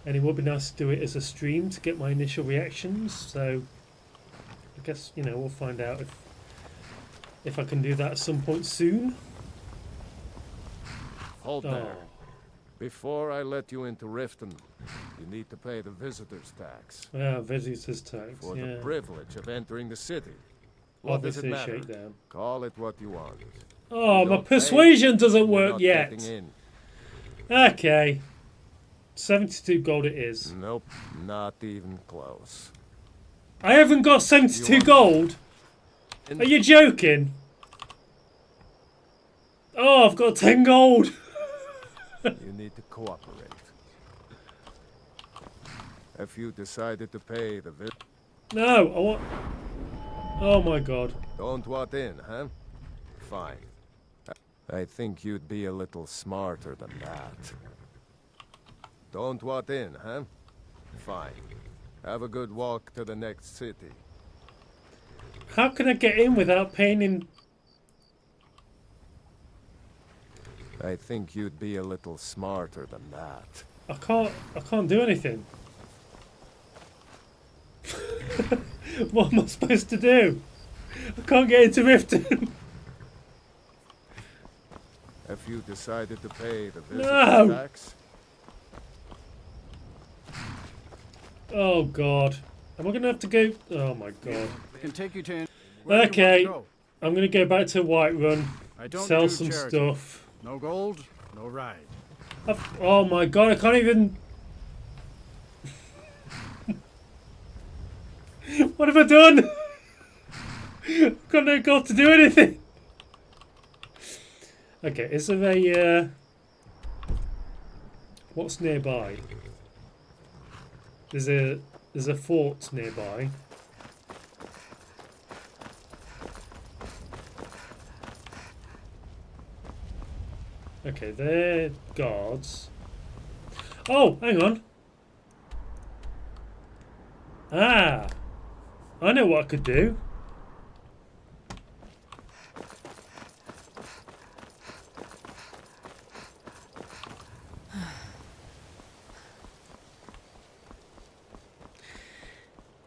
and it would be nice to do it as a stream to get my initial reactions. So I guess, you know, we'll find out if I can do that at some point soon. Hold there. Before I let you into Riften, you need to pay the visitor's tax. Yeah, visitor's tax. For yeah. the privilege of entering the city. What does it Obviously, matter? shakedown. Call it what you want. Oh, You my don't pay, persuasion doesn't you're work not yet. getting in. Okay. 72 gold it is. Nope, not even close. I haven't got 72 gold? Are you joking? Oh, I've got 10 gold. You need to cooperate. If you decided to pay the No, I want... Oh my god. Don't want in, huh? Fine. I think you'd be a little smarter than that. Don't want in, huh? Fine. Have a good walk to the next city. How can I get in without paying in... I think you'd be a little smarter than that. I can't do anything. What am I supposed to do? I can't get into Riften. If you decided to pay the visitor's No! tax, Oh god. Am I going to have to go... Oh my god. I can take you to... Okay. I'm going to go back to Whiterun. I don't Sell do some charity. stuff. No gold, no ride. Oh my god, I can't even... What have I done? I've got no gold to do anything. Okay, is there a... What's nearby? There's a fort nearby. Okay, they're guards. Oh, hang on. Ah, I know what I could do.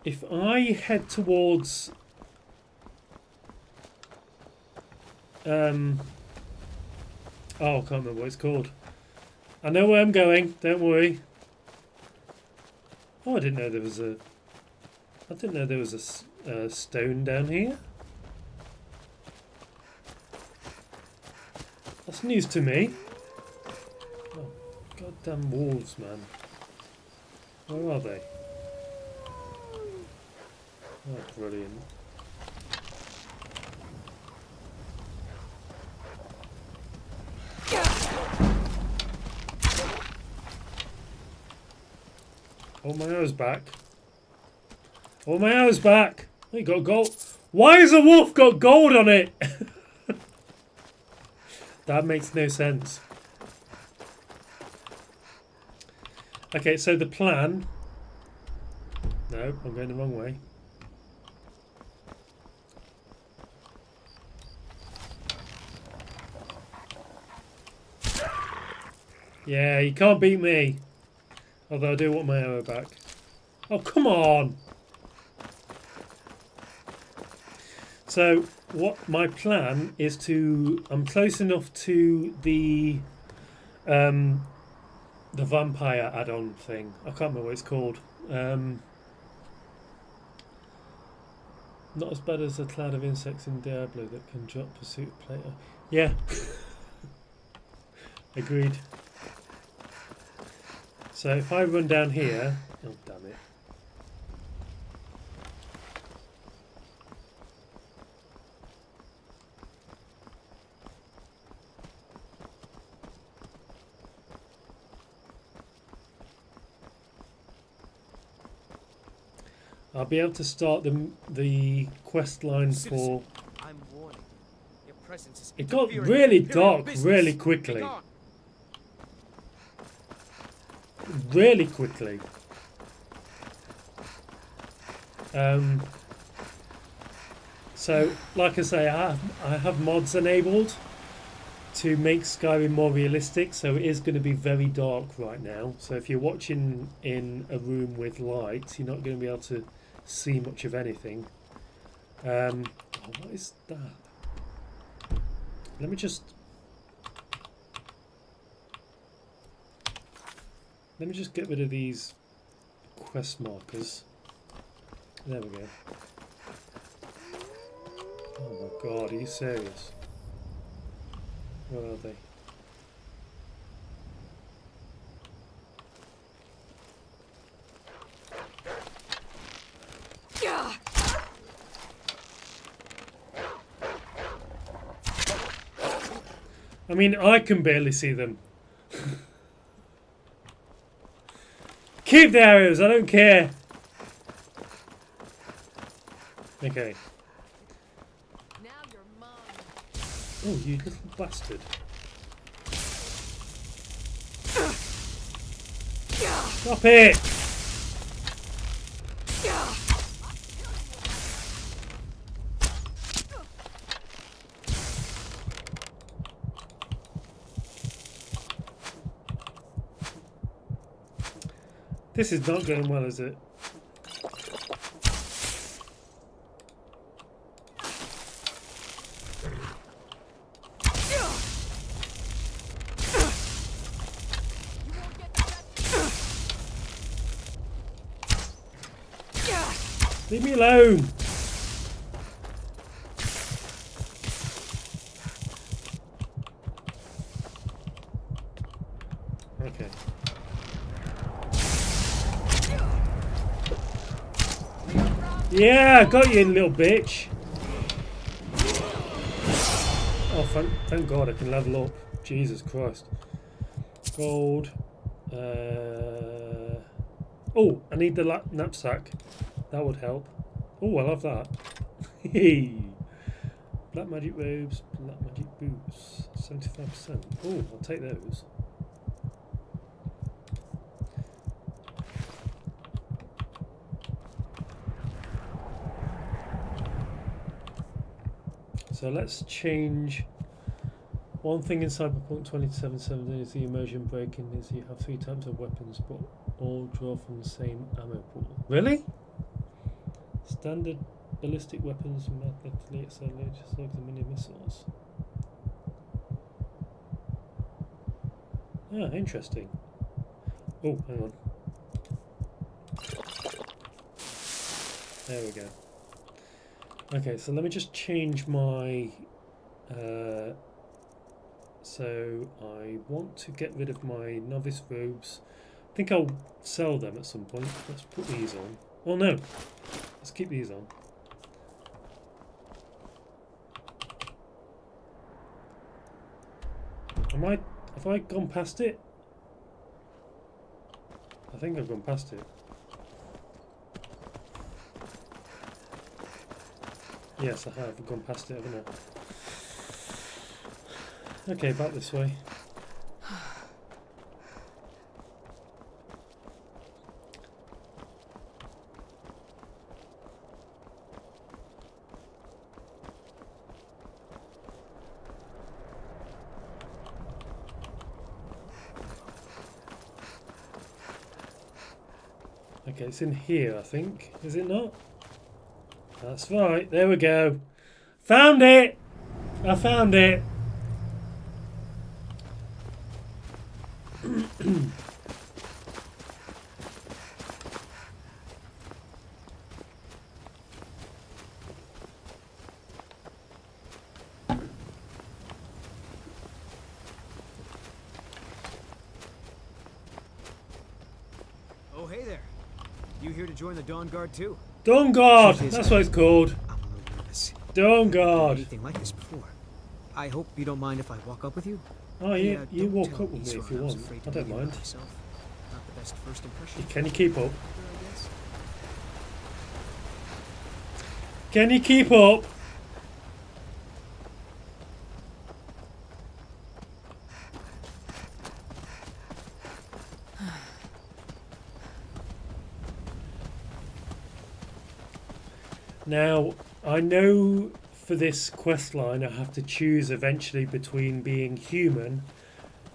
If I head towards oh, I can't remember what it's called. I know where I'm going, don't worry. Oh, I didn't know there was a stone down here. That's news to me. Oh, goddamn wolves, man. Where are they? Oh, brilliant. Oh, my arrow's back. Oh, my arrow's back. Oh, you got gold. Why has a wolf got gold on it? That makes no sense. Okay, so the plan... No, I'm going the wrong way. Yeah, you can't beat me. Although I do want my arrow back. Oh, come on! So, what my plan is to... I'm close enough to the vampire add-on thing. I can't remember what it's called. Not as bad as a cloud of insects in Diablo that can drop pursuit of Plato. Yeah. Agreed. So if I run down here... Oh, damn it. I'll be able to start the quest line for... I'm warning. Your presence is It got interfering really with Imperial dark business. really Be quickly. gone. Really quickly. So, like I say, I have mods enabled to make Skyrim more realistic, so it is going to be very dark right now. So if you're watching in a room with light, you're not going to be able to see much of anything. Oh, what is that? Let me just get rid of these quest markers. There we go. Oh my god, are you serious? Where are they? I mean, I can barely see them. Keep the arrows, I don't care. Okay. Oh, you little bastard. Stop it! This is not going well, is it? Leave me alone! Okay. Yeah, got you, little bitch. Oh, thank God I can level up. Jesus Christ. Gold. Oh, I need the knapsack. That would help. Oh, I love that. Black magic robes, black magic boots. 75%. Oh, I'll take those. So let's change. One thing in Cyberpunk 2077 is the immersion breaking is you have 3 types of weapons, but all draw from the same ammo pool. Really? Standard ballistic weapons, magnetically accelerated slugs and mini missiles. Ah, interesting. Oh, hang on. There we go. Okay, so let me just change my So I want to get rid of my novice robes. I think I'll sell them at some point. Let's put these on. Oh no, let's keep these on. Have I gone past it? I think I've gone past it. Yes, I have. I've gone past it, haven't I? Okay, back this way. Okay, it's in here, I think. Is it not? That's right. There we go. Found it! I found it! Oh, hey there. You here to join the Dawn Guard too? Dawn Guard! That's what it's called. I'm a little nervous. Dawn Guard. Anything like this before. I hope you don't mind if I walk up with you. Oh, you Don't walk tell up with me if Isra you I was want. afraid I to don't leave you mind. by myself. Not the best first impression. Can you keep up? I guess. Can you keep up? Now, I know for this questline I have to choose eventually between being human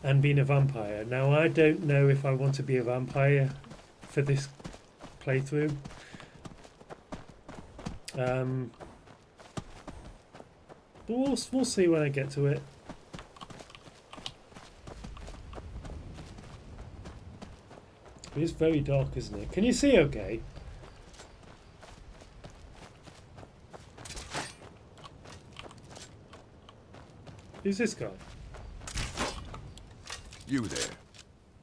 and being a vampire. Now, I don't know if I want to be a vampire for this playthrough. But we'll see when I get to it. It is very dark, isn't it? Can you see okay? Who's this guy? You there.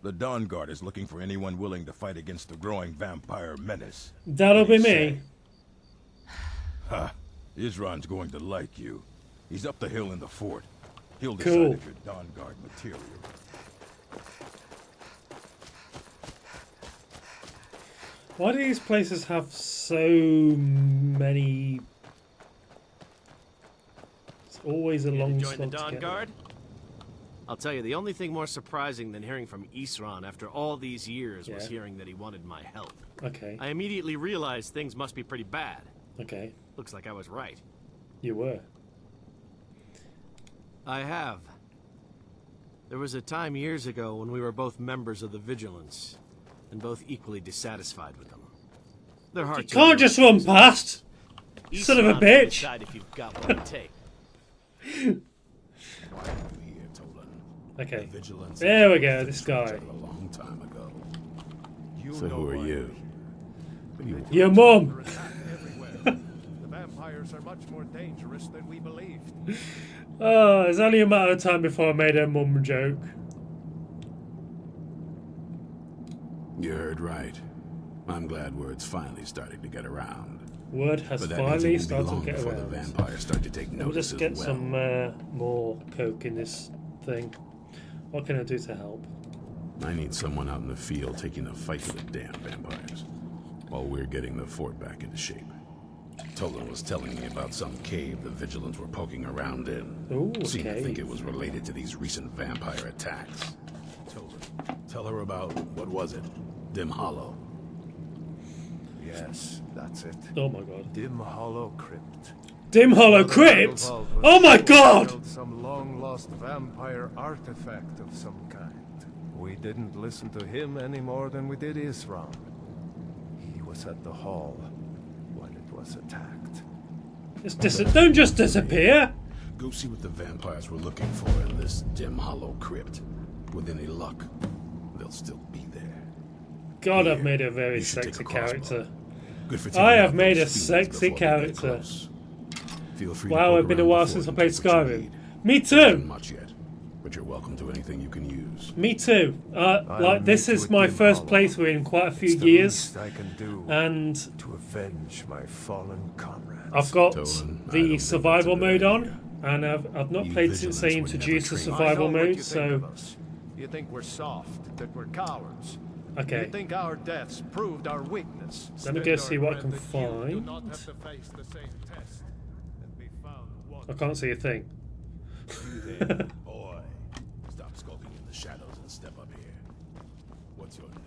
The Dawn Guard is looking for anyone willing to fight against the growing vampire menace. That'll be me. Ha! Isran's going to like you. He's up the hill in the fort. He'll decide Cool. if you're Dawn Guard material. Why do these places have so many? It's always a Here to long join the slog to Dawn get Guard? I'll tell you, the only thing more surprising than hearing from Isran after all these years was Yeah. hearing that he wanted my help. there. Okay. I immediately realized things must be pretty bad. Okay. Looks like I was right. You were. I have. There was a time years ago when we were both members of the Vigilance, and both equally dissatisfied with them. They're hard You to can't just run past. Son of a Isran will bitch. decide if you've got what it takes. Okay. There we go. This guy. So who are you? Your mum. The vampires are much more dangerous than we believed. Oh, it's only a matter of time before I made a mum joke. You heard right. I'm glad word's finally starting to get around. Word has But that means finally it won't be started to long get before around. the vampires start to take We'll notice just as get well. some more coke in this thing. What can I do to help? I need someone out in the field taking the fight to the damn vampires, while we're getting the fort back into shape. Tolan was telling me about some cave the Vigilants were poking around in. Ooh, Seemed to cave. think it was related to these recent vampire attacks. Tolan, tell her about, what was it? Dim Hollow. Yes, that's it. Oh my god. Dim Hollow Crypt. Dim Hollow Crypt? Oh my god! Some long-lost vampire artifact of some kind. We didn't listen to him any more than we did Isran. He was at the hall when it was attacked. Don't just disappear! Go see what the vampires were looking for in this Dim Hollow Crypt. With any luck, they'll still be there. God, I've made a very you should take sexy a crossbow. character. Good for taking I out have made a those fiends sexy before they get character. close. Feel free to Wow, poke it's been a around while the since I fort played and take what you Skyrim. need. Me There isn't too! much yet, but but you're welcome to anything you can use. Me too. Like, this is my first playthrough in quite a few years, I can do and to avenge my fallen comrades. I've got the survival mode on, and I've not played since they introduced the survival mode, so... You think we're soft, that we're cowards. Okay. You think our deaths proved our weakness. Let me go see what I can find. I can't see a thing. You there, boy. Stop skulking in the shadows and step up here. What's your name?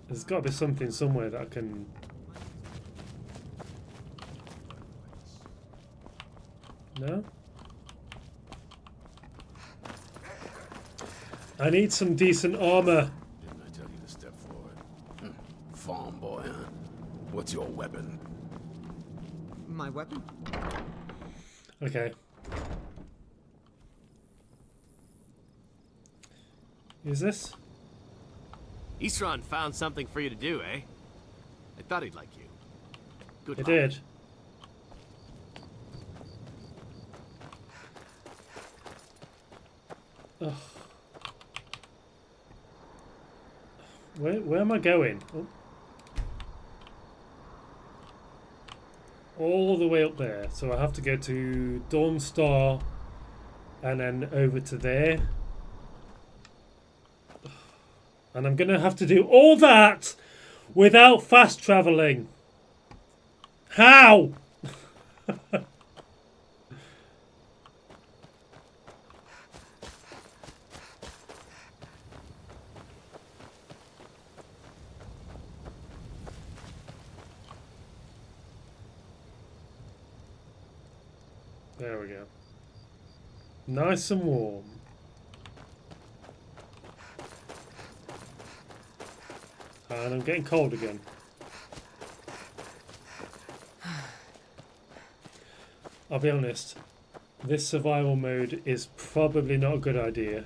There's got to be something somewhere that I can... No? I need some decent armor. Didn't I tell you to step forward? Farm boy, huh? What's your weapon? My weapon? Okay. Is this? Isran found something for you to do, eh? I thought he'd like you. Good It luck. did. Ugh. Where am I going? Oh. All the way up there. So I have to go to Dawnstar and then over to there. And I'm going to have to do all that without fast traveling. How? There we go. Nice and warm. And I'm getting cold again. I'll be honest, this survival mode is probably not a good idea,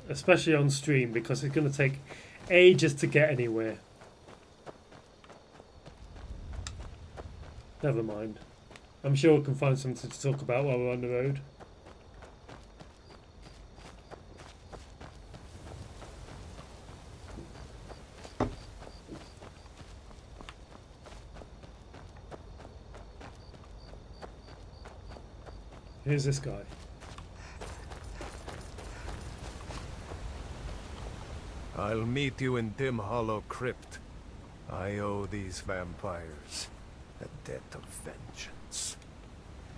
especially on stream, because it's going to take ages to get anywhere. Never mind. I'm sure we can find something to talk about while we're on the road. Here's this guy. I'll meet you in Dim Hollow Crypt. I owe these vampires a debt of vengeance.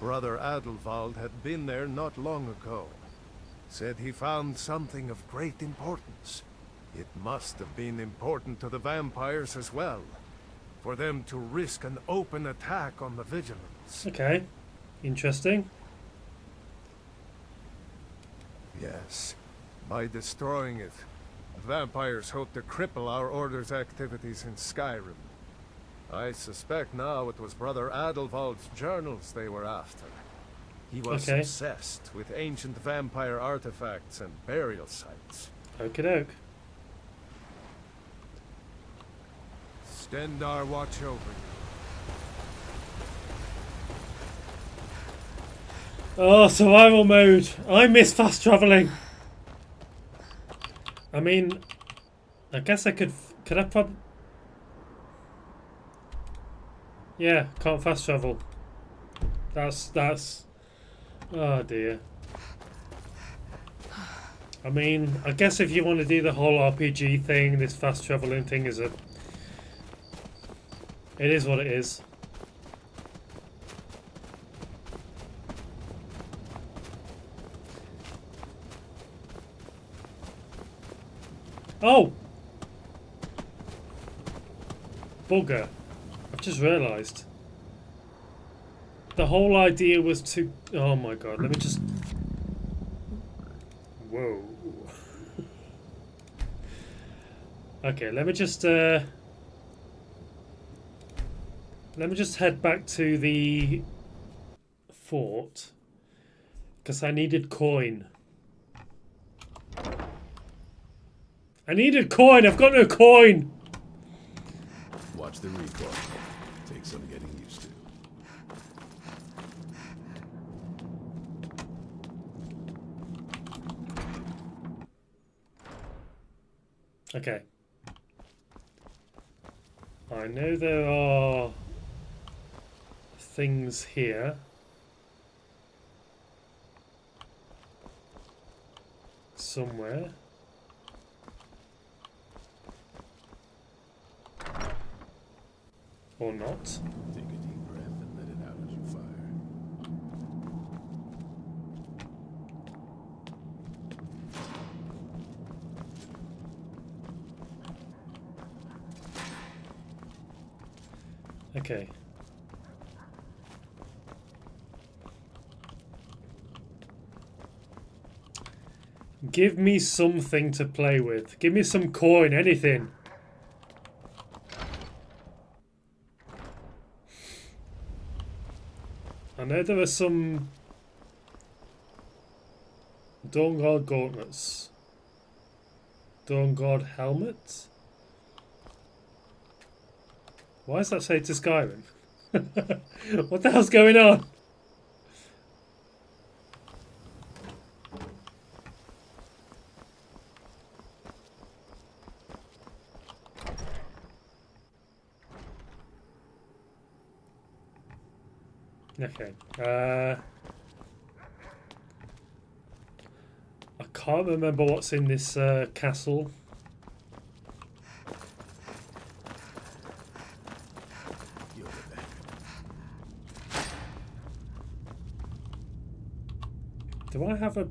Brother Adelwald had been there not long ago. Said he found something of great importance. It must have been important to the vampires as well, for them to risk an open attack on the Vigilance. Okay, interesting. Yes, by destroying it, the vampires hope to cripple our Order's activities in Skyrim. I suspect now it was Brother Adelwald's journals they were after. He was obsessed with ancient vampire artifacts and burial sites. Okie doke. Stendarr watch over you. Oh, survival mode. I miss fast traveling. I mean, I guess I could I probably... Yeah, can't fast travel. That's... Oh dear. I mean, I guess if you want to do the whole RPG thing, this fast traveling thing is it is what it is. Oh! Bugger. I've just realised. The whole idea was to... Oh my god, let me just... Whoa. Okay, let me just head back to the fort, because I needed coin. I needed coin! I've got no coin! Watch the recoil. Take some getting used to. Okay. I know there are things here. Somewhere. Or not. Take a deep breath and let it out as you fire. Okay. Give me something to play with. Give me some coin, anything. I know there are some Dawn Guard gauntlets. Dawn Guard helmet? Why does that say to Skyrim? What the hell's going on? Okay. I can't remember what's in this castle. Do I have a...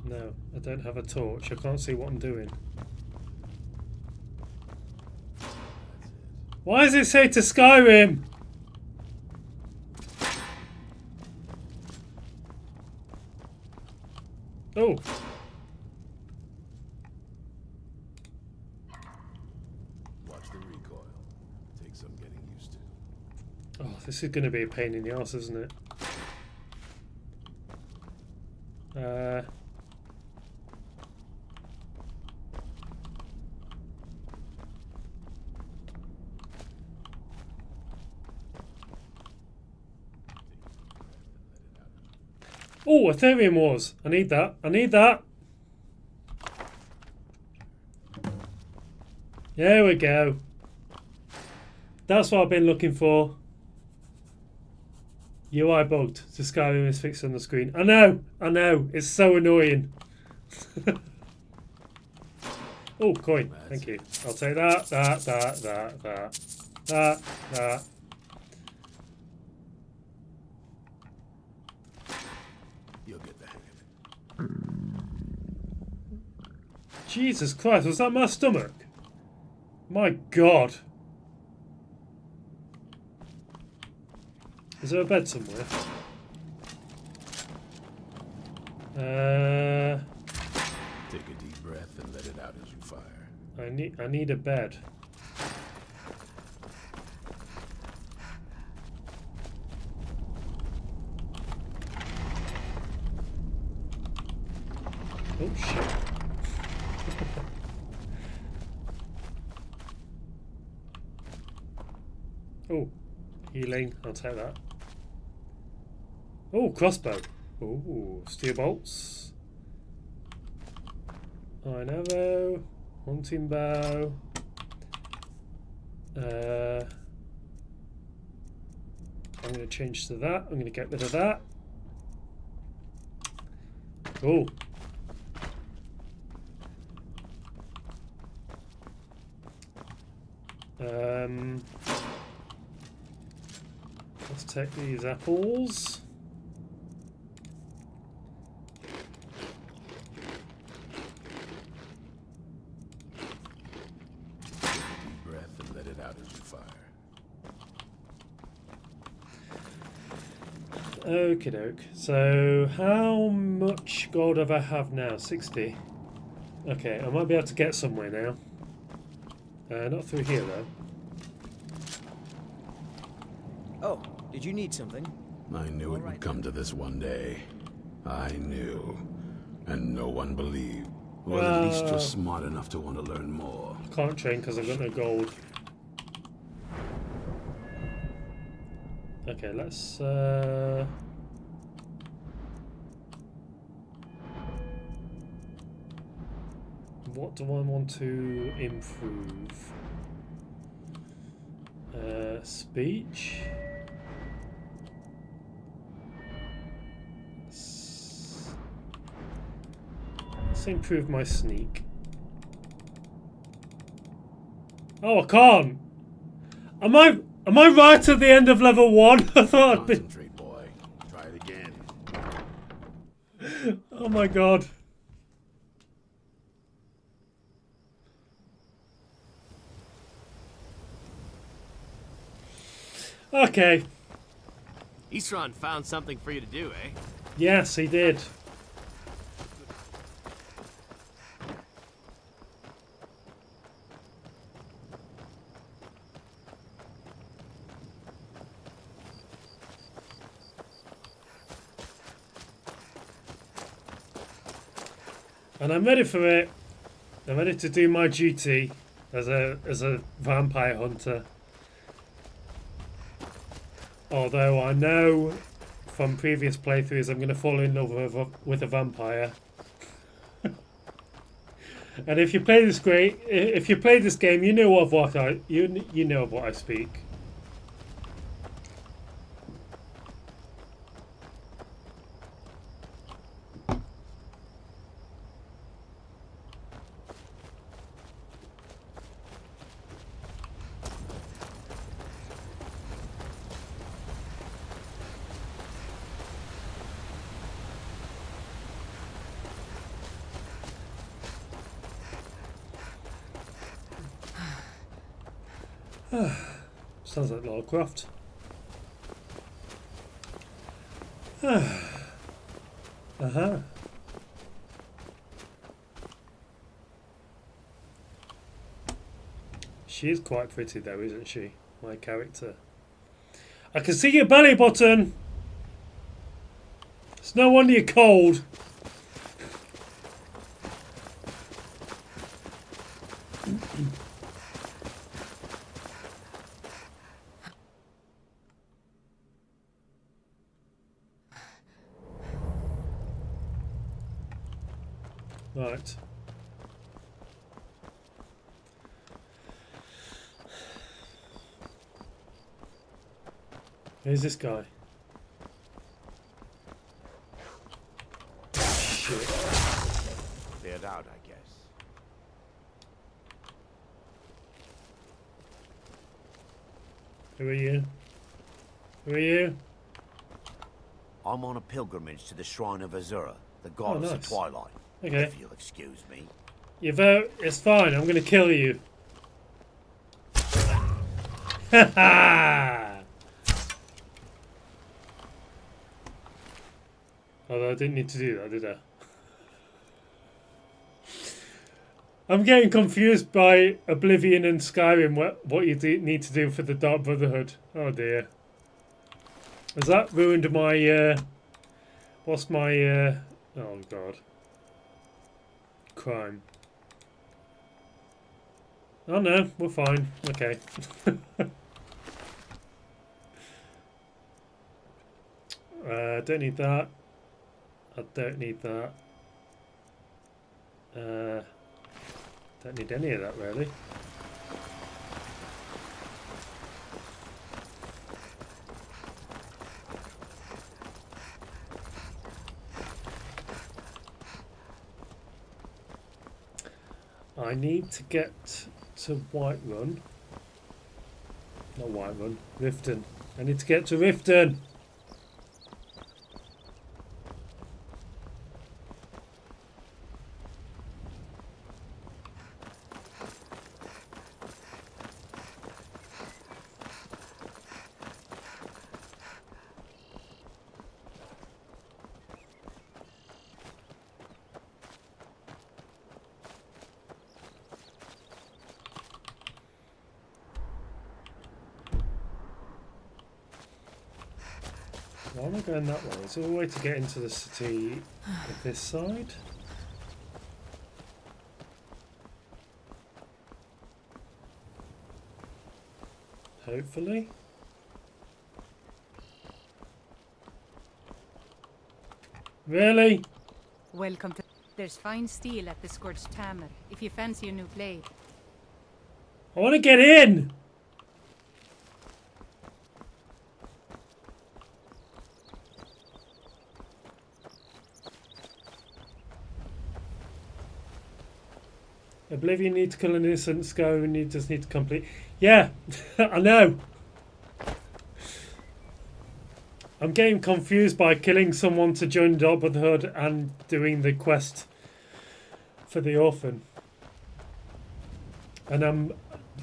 No, I don't have a torch. I can't see what I'm doing. Why does it say to Skyrim? Oh. Watch the recoil. Take some getting used to. Oh, this is going to be a pain in the arse, isn't it? Oh, Ethereum Wars. I need that. I need that. There we go. That's what I've been looking for. UI bugged. The Skyrim is fixed on the screen. I know. It's so annoying. Oh, coin. Thank you. I'll take that. You'll get the hang of it. Jesus Christ, was that my stomach? My God. Is there a bed somewhere? Take a deep breath and let it out as you fire. I need a bed. Oh shit. Oh, healing. I'll take that. Oh, crossbow. Oh, steel bolts. Iron arrow. Hunting bow. I'm going to change to that. I'm going to get rid of that. Oh. Let's take these apples. Take a deep breath and let it out as you fire. Okie doke. So, how much gold have I have now? 60. Okay, I might be able to get somewhere now. Not through here though. Oh, did you need something? I knew it would come to this one day. I knew. And no one believed. Or at least you're smart enough to want to learn more. I can't train because I've got no gold. Okay, let's... What do I want to improve? Speech. Let's improve my sneak. Oh, I can't. Am I right at the end of level 1? I thought I'd been. Concentrate, boy. Try it again. Oh my god. Okay. Isran found something for you to do, eh? Yes, he did. And I'm ready for it. I'm ready to do my duty as a vampire hunter. Although I know from previous playthroughs I'm going to fall in love with a vampire. And if you play this game, you know of what you know of what I speak. Sounds like Lara Croft. Uh-huh. She is quite pretty though, isn't she? My character. I can see your belly button! It's no wonder you're cold. Right. Who's this guy? Shit. Cleared out, I guess. Who are you? Who are you? I'm on a pilgrimage to the shrine of Azura, the goddess of nice. twilight. Okay. If you'll excuse me. You vote. It's fine. I'm going to kill you. Ha ha! Although I didn't need to do that, did I? I'm getting confused by Oblivion and Skyrim. What you need to do for the Dark Brotherhood. Oh dear. Has that ruined my? What's my? Oh god. Crime. Oh no, we're fine. Okay. Don't need that. I don't need that. Don't need any of that really. I need to get to Whiterun. Not Whiterun, Riften. I need to get to Riften! Why am I going that way? Is there a way to get into the city of this side? Hopefully. Really? Welcome to... There's fine steel at the Scorched Hammer, if you fancy a new blade. I want to get in! Oblivion need to kill an innocent, Skyrim just need to complete. Yeah, I know. I'm getting confused by killing someone to join the Brotherhood and doing the quest for the orphan. And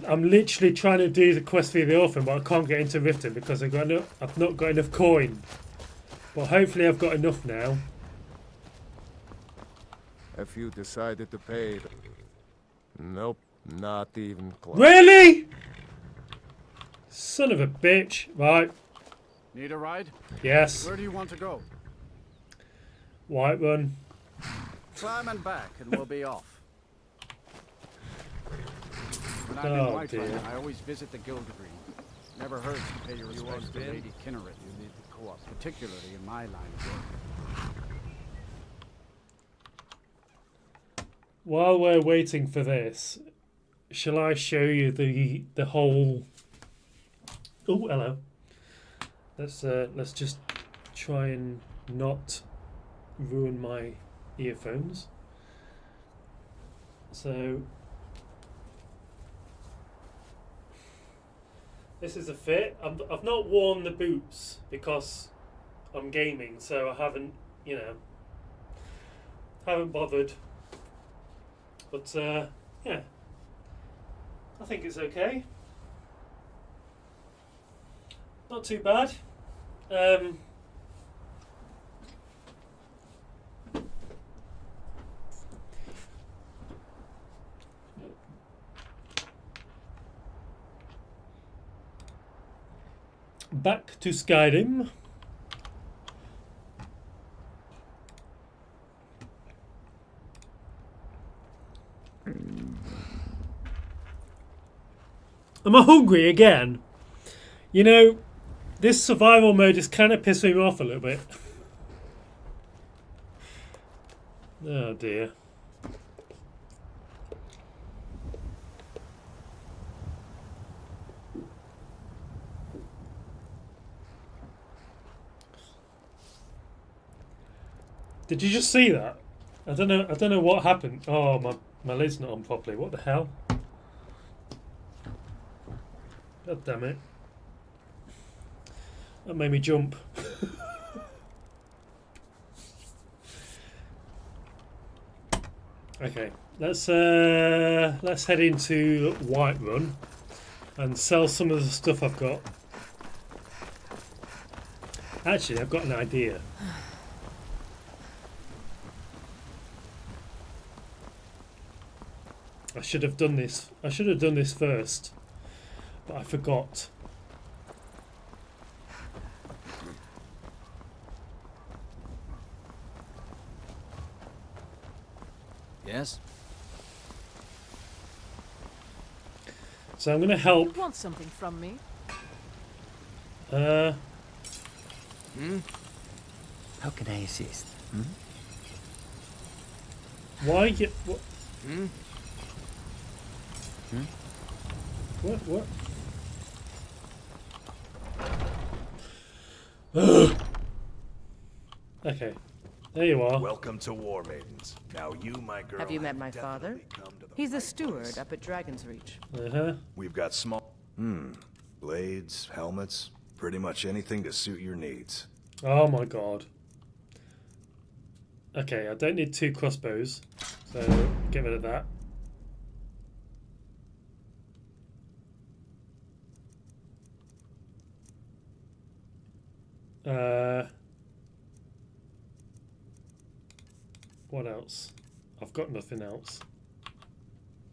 I'm literally trying to do the quest for the orphan, but I can't get into Riften because I've not got enough coin. But hopefully I've got enough now. Have you decided to pay? Nope, not even close. Really? Son of a bitch. Right. Need a ride? Yes. Where do you want to go? Whiterun. Climb and back and we'll be off. When I'm Oh, in dear. Whiterun, I always visit the Guild Green. Never hurts to pay your respects to Lady Kinneret. You need to co-op, particularly in my line of work. While we're waiting for this, shall I show you the whole? Oh, hello. Let's just try and not ruin my earphones. So this is a fit. I've not worn the boots because I'm gaming, so I haven't, haven't bothered. But yeah, I think it's okay. Not too bad. Back to Skyrim. Am I hungry again? You know, this survival mode is kind of pissing me off a little bit. Oh dear. Did you just see that? I don't know what happened. Oh, my lid's not on properly. What the hell? God damn it. That made me jump. Okay, let's head into Whiterun and sell some of the stuff I've got. Actually, I've got an idea. I should have done this. I should have done this first, but I forgot. Yes? So I'm going to help. You want something from me? How can I assist? Why you... What? What? Okay, there you are. Welcome to War Maidens. Now you, my girl, Have you met my father? He's the steward up at Dragon's Reach. We've got small... blades, helmets, pretty much anything to suit your needs. Oh my god. Okay, I don't need 2 crossbows, so get rid of that. What else? I've got nothing else.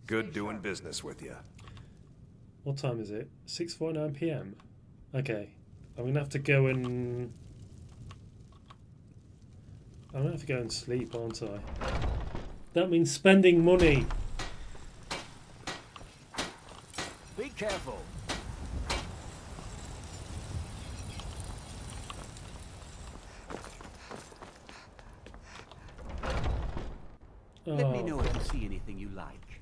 Good doing business with you. What time is it? 6:49 PM. Okay, I'm gonna have to go and... I'm gonna have to go and sleep, aren't I? That means spending money. Be careful. Let me know if you see anything you like.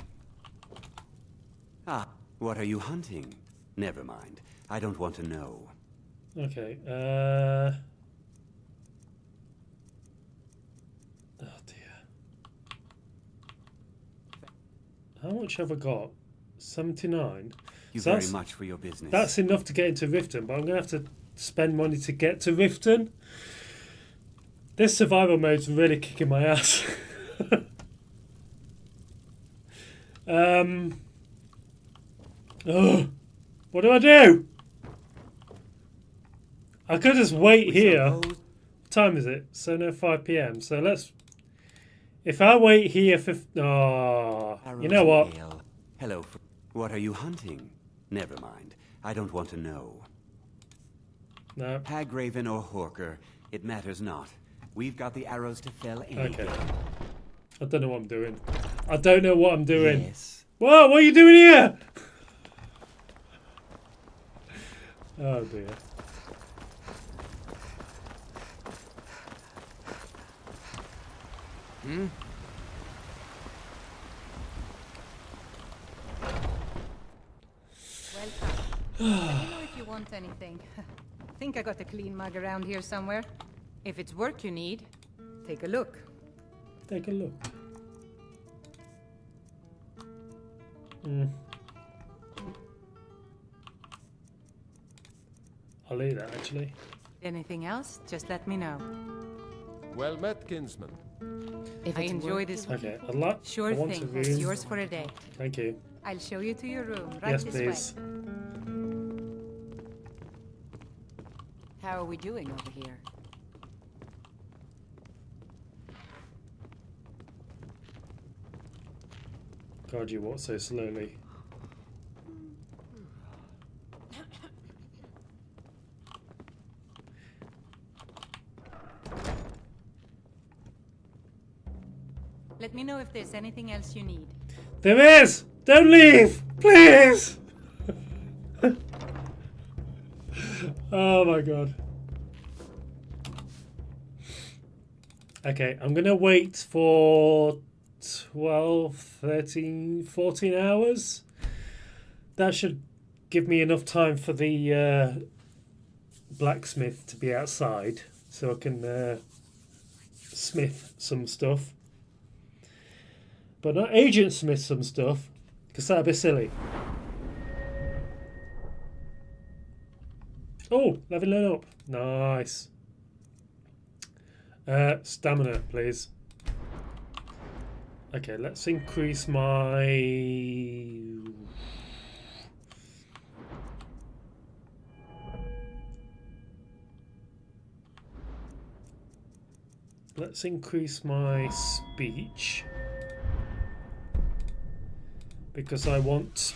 Ah, what are you hunting? Never mind. I don't want to know. Okay, oh dear. How much have I got? 79? You So very much for your business. That's enough to get into Riften, but I'm going to have to spend money to get to Riften. This survival mode's really kicking my ass. Oh, what do I do? I could just wait here. What time is it? So no 5 PM. So let's. If I wait here for. Oh, you know what? Hello. What are you hunting? Never mind. I don't want to know. No. Hagraven or Horker, it matters not. We've got the arrows to fell any Okay. day. I don't know what I'm doing. I don't know what I'm doing. Yes. Whoa, what are you doing here? Oh dear. Welcome. Let me know if you want anything. Think I got a clean mug around here somewhere. If it's work you need, take a look. Take a look. I'll eat that actually. Anything else, just let me know. Well met, kinsman. If I enjoy this. Okay, I'd like. Sure I want thing. to It's read. yours for a day. Thank you. I'll show you to your room right Yes, this please. way. How are we doing over here? God, you walk so slowly. Let me know if there's anything else you need. There is! Don't leave! Please! Oh my god. Okay, I'm gonna wait for 12, 13, 14 hours. That should give me enough time for the blacksmith to be outside so I can smith some stuff. But not agent smith some stuff, because that'd be silly. Oh, leveling up. Nice. Stamina, please. Okay, let's increase my... Let's increase my speech. Because I want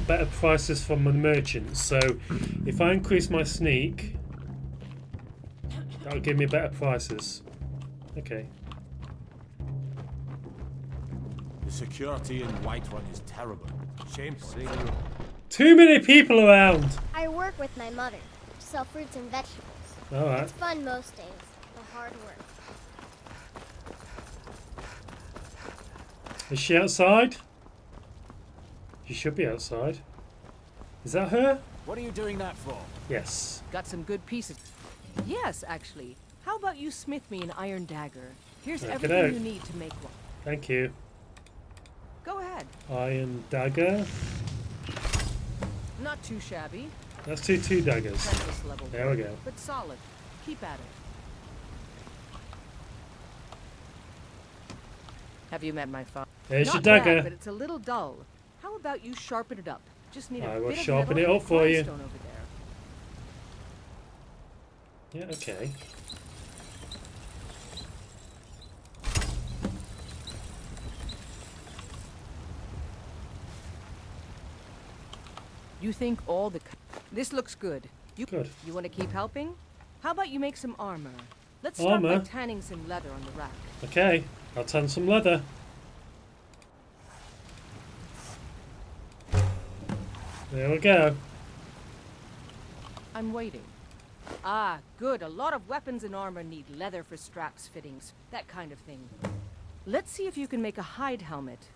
better prices from the merchants. So if I increase my sneak, that'll give me better prices. Okay. The security in Whiterun is terrible. Shameful. Too many people around. I work with my mother to sell fruits and vegetables. All right. It's fun most days, but hard work. Is she outside? She should be outside. Is that her? What are you doing that for? Yes. Got some good pieces. Yes, actually. How about you smith me an iron dagger? Here's everything you need to make one. Thank you. Go ahead. Iron dagger. Not too shabby. Let's do 2 daggers. Apprentice level There we go. But solid. Keep at it. Have you met my father? There's Not your dagger. bad, but it's a little dull. How about you sharpen it up? Just need a I bit will of sharpen metal it and up for you. grindstone over there. Yeah, okay. You think all the... This looks good. Good. You want to keep helping? How about you make some armor? Let's start by Armor? tanning some leather on the rack. Okay, I'll tan some leather. There we go. I'm waiting. Ah, good. A lot of weapons and armor need leather for straps, fittings, that kind of thing. Let's see if you can make a hide helmet.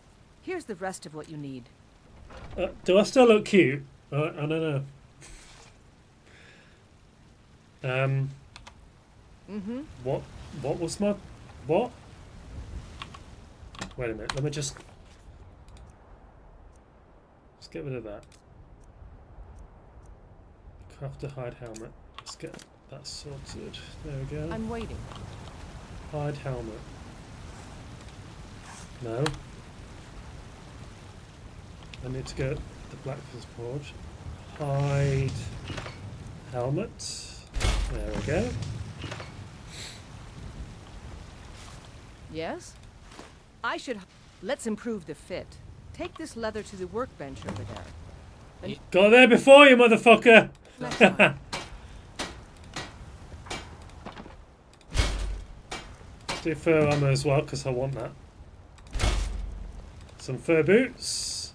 Here's the rest of what you need. Do I still look cute? I don't know. What was my... What? Wait a minute, let me just... Let's get rid of that. Craft a hide helmet. Let's get that sorted. There we go. I'm waiting. Hide helmet. No. I need to go to the Blacksmith's Forge. Hide helmet. There we go. Yes? I should... Let's improve the fit. Take this leather to the workbench over there. And Got there before you, motherfucker! Do fur armor as well, because I want that. Some fur boots.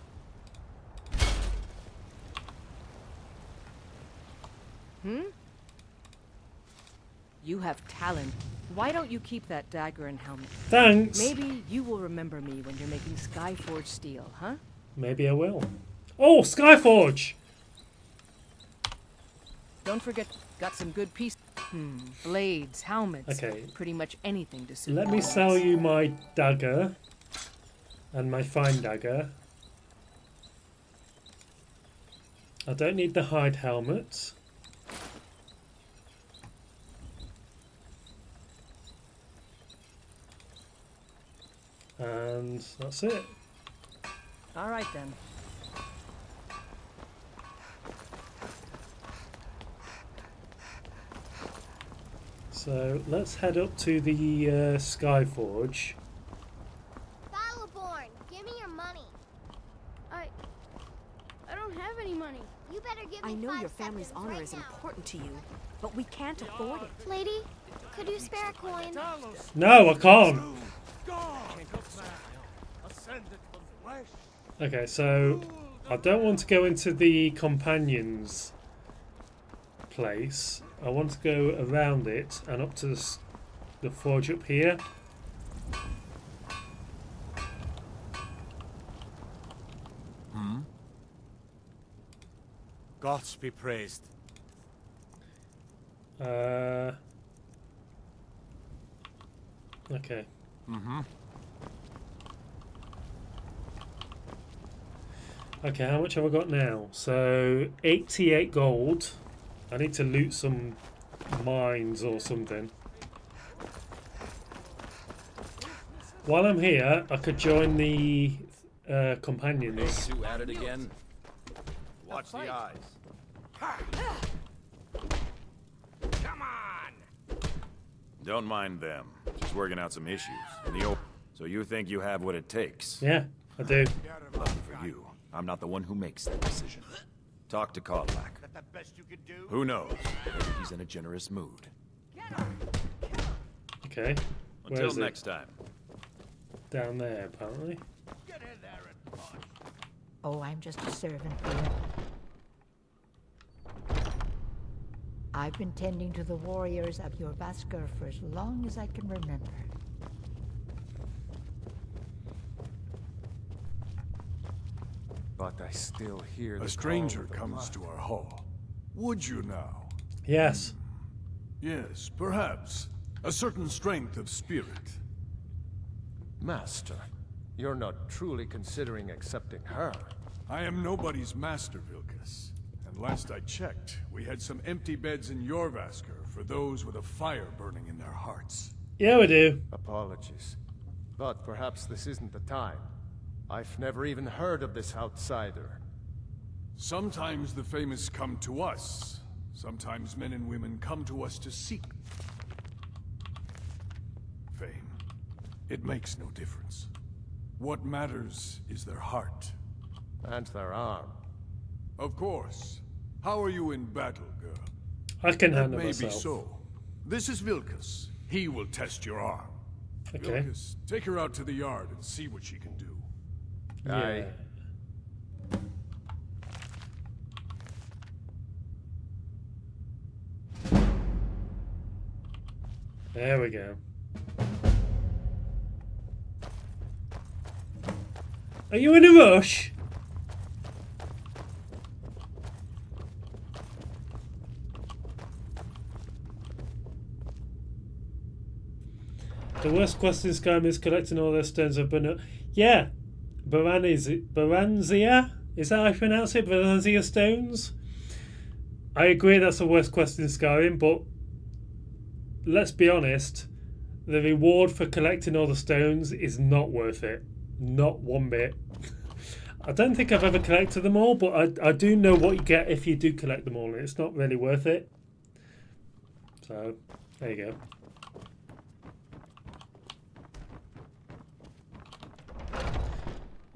You have talent. Why don't you keep that dagger and helmet? Thanks. Maybe you will remember me when you're making Skyforge steel, huh? Maybe I will. Oh, Skyforge! Don't forget, got some good pieces. Blades, helmets. Okay. Pretty much anything to suit. Let me sell you my dagger. And my fine dagger. I don't need the hide helmet. And that's it. All right then. So let's head up to the Skyforge. Battleborn, give me your money. I don't have any money. You better give me I know 5 your family's seconds honor right is now. important to you, but we can't afford it. Lady, could you spare a coin? No, I can't. Okay, so I don't want to go into the companions place. I want to go around it and up to the forge up here. Gods be praised. Okay. Okay, how much have I got now? So 88 gold. I need to loot some mines or something. While I'm here, I could join the companions. Two at it again. Watch the eyes. Come on! Don't mind them. Just working out some issues. So you think you have what it takes? Yeah, I do. Lucky for you, I'm not the one who makes that decision. Talk to Karlak. Who knows? Maybe he's in a generous mood. Okay. Where Until is it? next time. Down there, apparently. Oh, I'm just a servant here. I've been tending to the warriors of your Vaskr for as long as I can remember. But I still hear A the stranger call of the comes blood. to our hall. Would you now? Yes. Yes, perhaps. A certain strength of spirit. Master, you're not truly considering accepting her. I am nobody's master, Vilkas. And last I checked, we had some empty beds in your Vaskr for those with a fire burning in their hearts. Yeah, we do. Apologies. But perhaps this isn't the time. I've never even heard of this outsider. Sometimes the famous come to us. Sometimes men and women come to us to seek fame. It makes no difference. What matters is their heart. And their arm. Of course. How are you in battle, girl? I can That handle may myself. be so. This is Vilkas. He will test your arm. Okay. Vilkas, take her out to the yard and see what she can do. Yeah. There we go. Are you in a rush? The worst quest in Skyrim is collecting all those stones of Yeah, Baranzia? Is that how I pronounce it? Baranzia stones? I agree that's the worst quest in Skyrim, but let's be honest, the reward for collecting all the stones is not worth it. Not one bit. I don't think I've ever collected them all, but I do know what you get if you do collect them all, and it's not really worth it. So, there you go.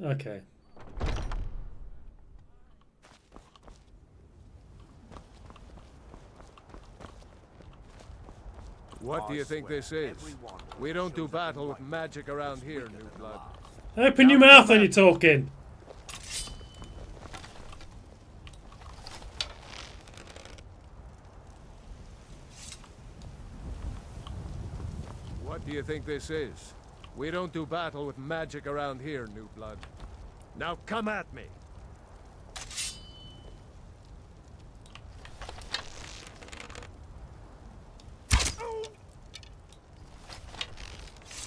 Okay. What do you think this is? We don't do battle with magic around here, New Blood. Open your mouth when you're talking. What do you think this is? We don't do battle with magic around here, New Blood. Now come at me!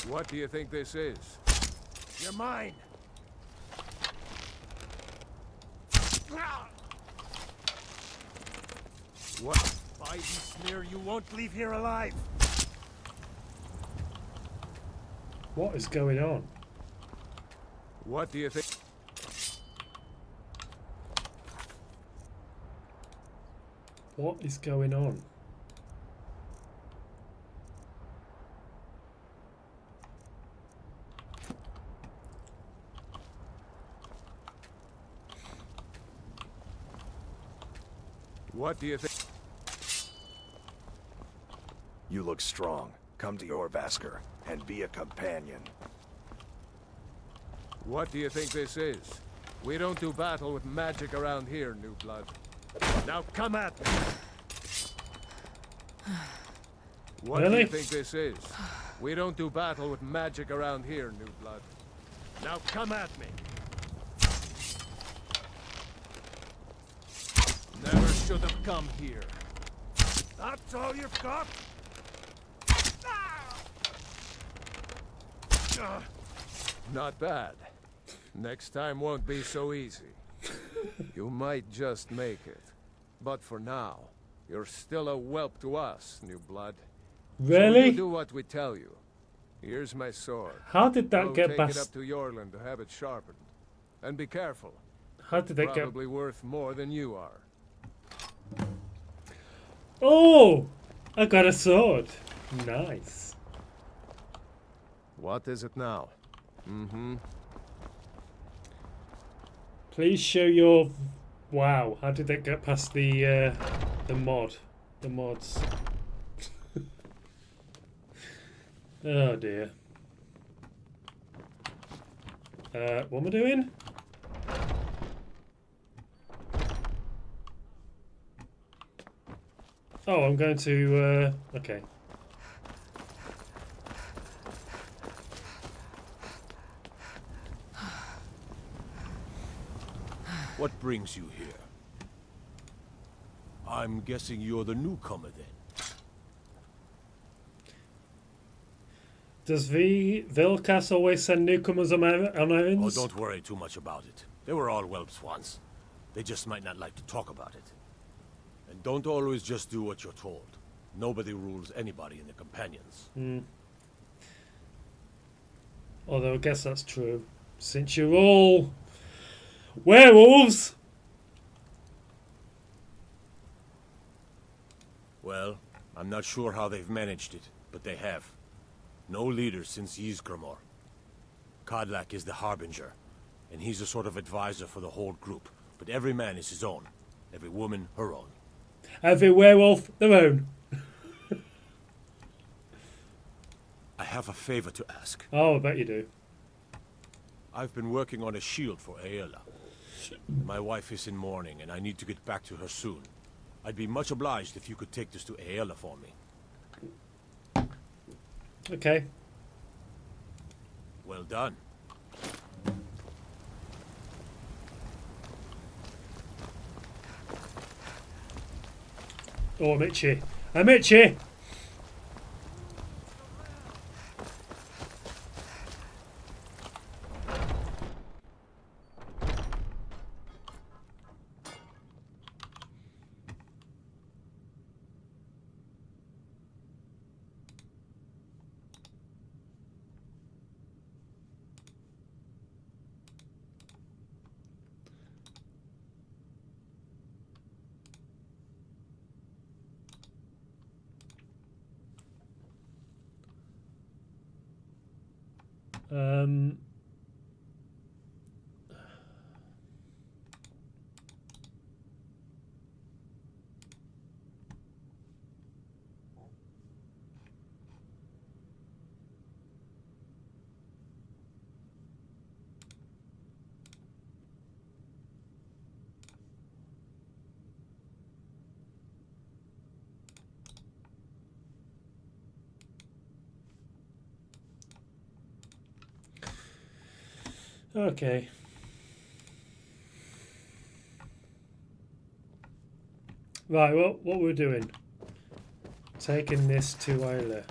What do you think this is? You're mine! What? By the smear, you won't leave here alive! What is going on? What do you think? What is going on? What do you think? You look strong. Come to your Vasker and be a companion. What do you think this is? We don't do battle with magic around here, New Blood. Now come at me! What do you think this is? We don't do battle with magic around here, New Blood. Now come at me! Never should have come here. That's all you've got? Not bad. Next time won't be so easy. You might just make it. But for now, you're still a whelp to us, New Blood. Really? So you do what we tell you. Here's my sword. How did that get take past? it up to Yorland to have it sharpened. And be careful. How did that get? Probably worth more than you are. Oh! I got a sword. Nice. What is it now? Please show your... Wow, how did that get past the mod? The mods. Oh dear. What am I doing? Oh, I'm going to... okay. What brings you here? I'm guessing you're the newcomer then. Does Vilkas always send newcomers on errands? Oh, don't worry too much about it. They were all whelps once. They just might not like to talk about it. And don't always just do what you're told. Nobody rules anybody in the companions. Although I guess that's true. Since you're all werewolves. Well, I'm not sure how they've managed it, but they have. No leaders since Ysgramor. Kodlak is the Harbinger, and he's a sort of advisor for the whole group. But every man is his own. Every woman her own. Every werewolf their own. I have a favor to ask. Oh, I bet you do. I've been working on a shield for Aela. My wife is in mourning, and I need to get back to her soon. I'd be much obliged if you could take this to Aela for me. Okay. Well done. Oh, I'm itchy. I'm itchy! Um, okay. Right, what we're doing? Taking this to Isla.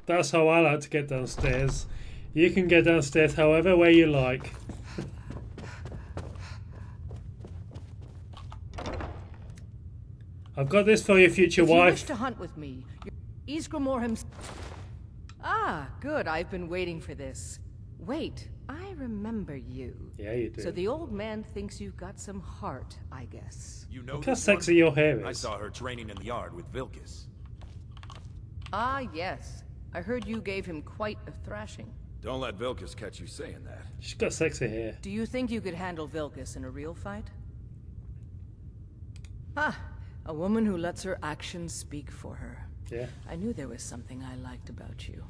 That's how I like to get downstairs. You can get downstairs however way you like. I've got this for your future if you wife. wish to hunt with me, Ysgramor himself. Ah, good. I've been waiting for this. Wait, I remember you. Yeah, you do. So the old man thinks you've got some heart, I guess. You know Look how this sexy one? your hair is. I saw her training in the yard with Vilkas. Ah, yes. I heard you gave him quite a thrashing. Don't let Vilkas catch you saying that. She's got sexy hair. Do you think you could handle Vilkas in a real fight? Ah, a woman who lets her actions speak for her. Yeah. I knew there was something I liked about you.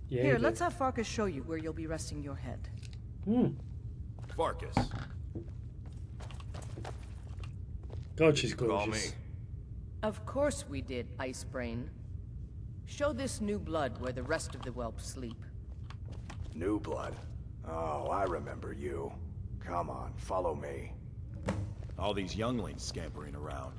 Yeah, Here, you do. let's have Farkas show you where you'll be resting your head. Farkas. God, she's Call gorgeous. me. Of course we did, Ice Brain. Show this new blood where the rest of the whelps sleep. New blood? Oh, I remember you. Come on, follow me. All these younglings scampering around.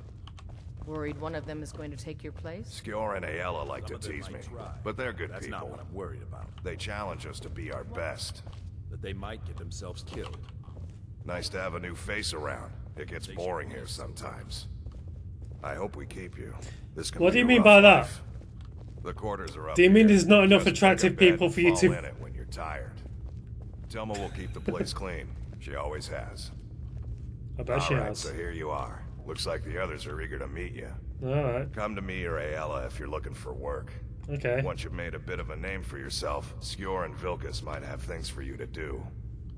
Worried one of them is going to take your place? Skjor and Ayala like to tease me, but they're good That's people. not what I'm worried about. They challenge us to be our best. That they might get themselves killed. Nice to have a new face around. It gets boring here sometimes. I hope we keep you. This can What be do you a mean rough by that? life. The quarters are up Do you mean here. there's not enough Just attractive pick a bed people and for you fall to- in it when you're tired. Thelma will keep the place clean. She always has. I bet she All right, has. so here you are. Looks like the others are eager to meet you. Alright. Come to me or Ayala if you're looking for work. Okay. Once you've made a bit of a name for yourself, Skjor and Vilkas might have things for you to do.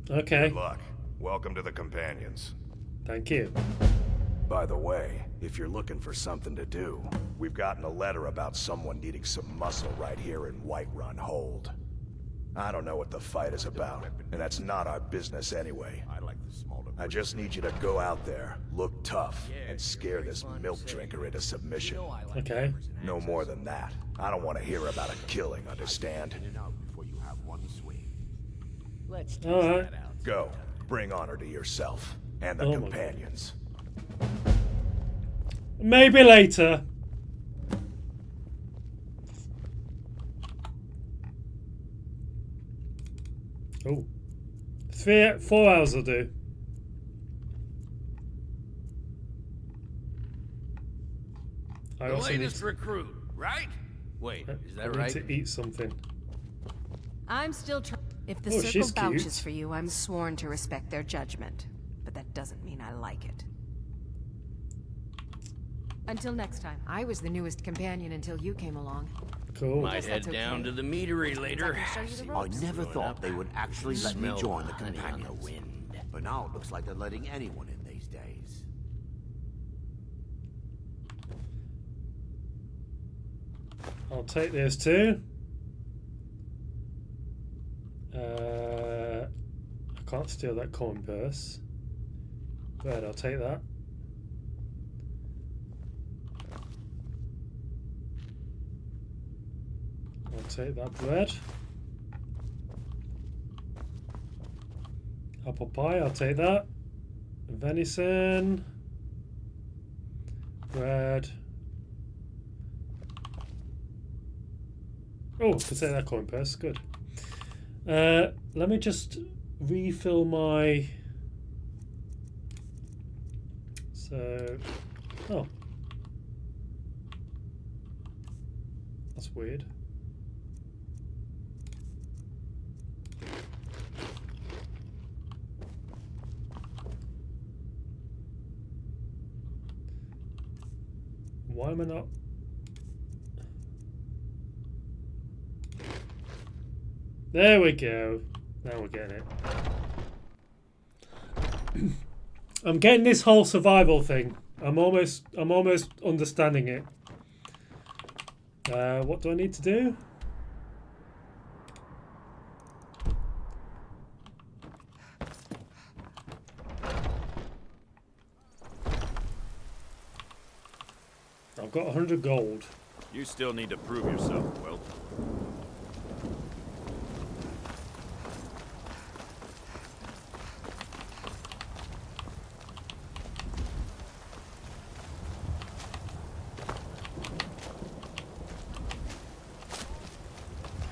Okay. Good luck. Welcome to the Companions. Thank you. By the way, if you're looking for something to do, we've gotten a letter about someone needing some muscle right here in Whiterun Hold. I don't know what the fight is about, and that's not our business anyway. I just need you to go out there, look tough, and scare this milk drinker into submission. Okay. No more than that. I don't want to hear about a killing, understand? Alright. Go. Bring honor to yourself and the Oh my God. companions. Maybe later. Oh. 4 hours will do. I The also need latest to, recruit, right? Wait, is I that need right? to eat something. I'm still trying. If the Oh, circle she's vouches cute. for you, I'm sworn to respect their judgment. But that doesn't mean I like it. Until next time. I was the newest companion until you came along. Cool. Might Guess head that's down okay. to the meadery later. Show you the I ropes. never thought they would actually let me Smell join the honey on the companions. wind. But now it looks like they're letting anyone in these days. I'll take this too. I can't steal that coin purse. But I'll take that. I'll take that bread. Apple pie, I'll take that. Venison. Bread. Oh, I can say that coin purse. Good. Let me just refill my... So... Oh. That's weird. Why am I not... There we go. Now we're getting it. I'm getting this whole survival thing. I'm almost understanding it. What do I need to do? I've got 100 gold. You still need to prove yourself, Will.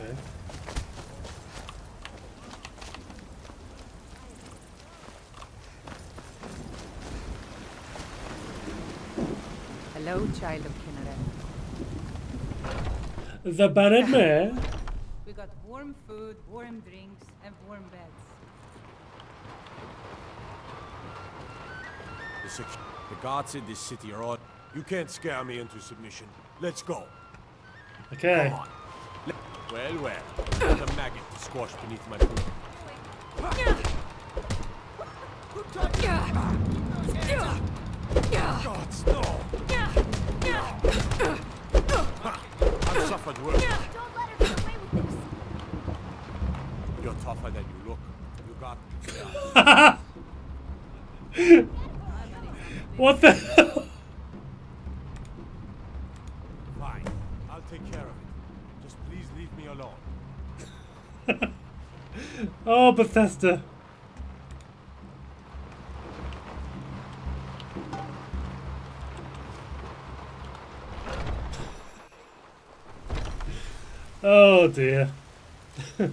Okay. Hello, child of Kinneret. The Banned Mare. We got warm food, warm drinks, and warm beds. The guards in this city are all... You can't scare me into submission. Let's go. Okay. Come on. Well, well. There's a maggot to squash beneath my foot. Gods, no! I've suffered worse. Don't let her get away with this. You're tougher than you look. You got What the hell? Fine. I'll take care of it. Just please leave me alone. Oh, Bethesda. Oh dear. They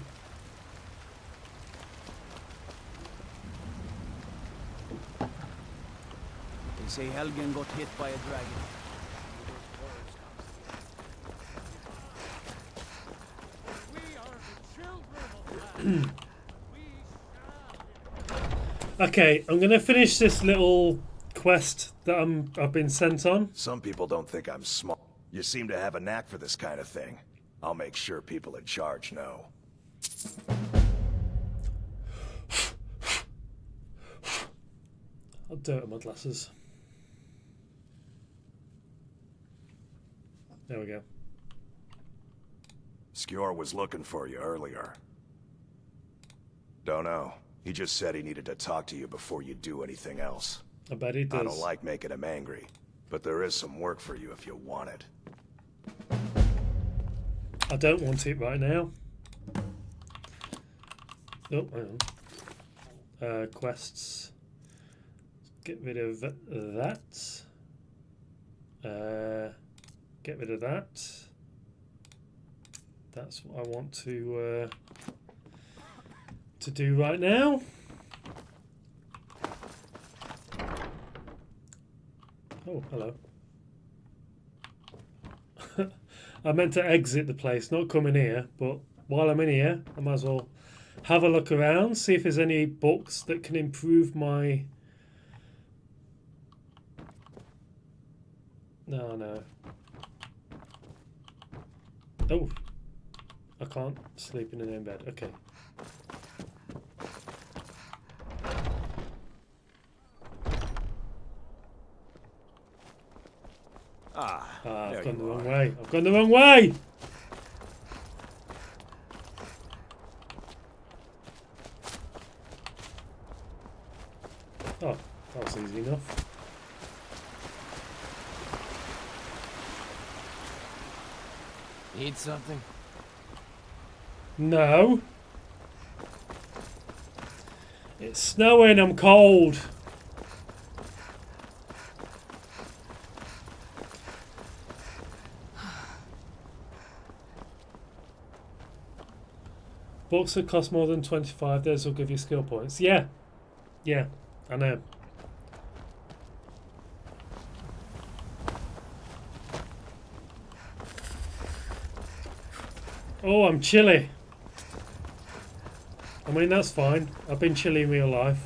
say Helgen got hit by a dragon. Okay, I'm gonna finish this little quest that I've been sent on. Some people don't think I'm smart. You seem to have a knack for this kind of thing. I'll make sure people in charge know. I'll do it with my glasses. There we go. Skjor was looking for you earlier. Don't know. He just said he needed to talk to you before you do anything else. I bet he does. I don't like making him angry, but there is some work for you if you want it. I don't want it right now. Oh, hang on. Quests. Get rid of that. Get rid of that. That's what I want to do right now. Oh, hello. I meant to exit the place, not come in here, but while I'm in here, I might as well have a look around, see if there's any books that can improve my... No. Oh, I can't sleep in an own bed. Okay. I've gone the wrong way. I've gone the wrong way! Oh, that was easy enough. Need something? No. It's snowing, I'm cold. Books that cost more than 25, those will give you skill points. Yeah. Yeah, I know. Oh, I'm chilly. I mean, that's fine. I've been chilly in real life.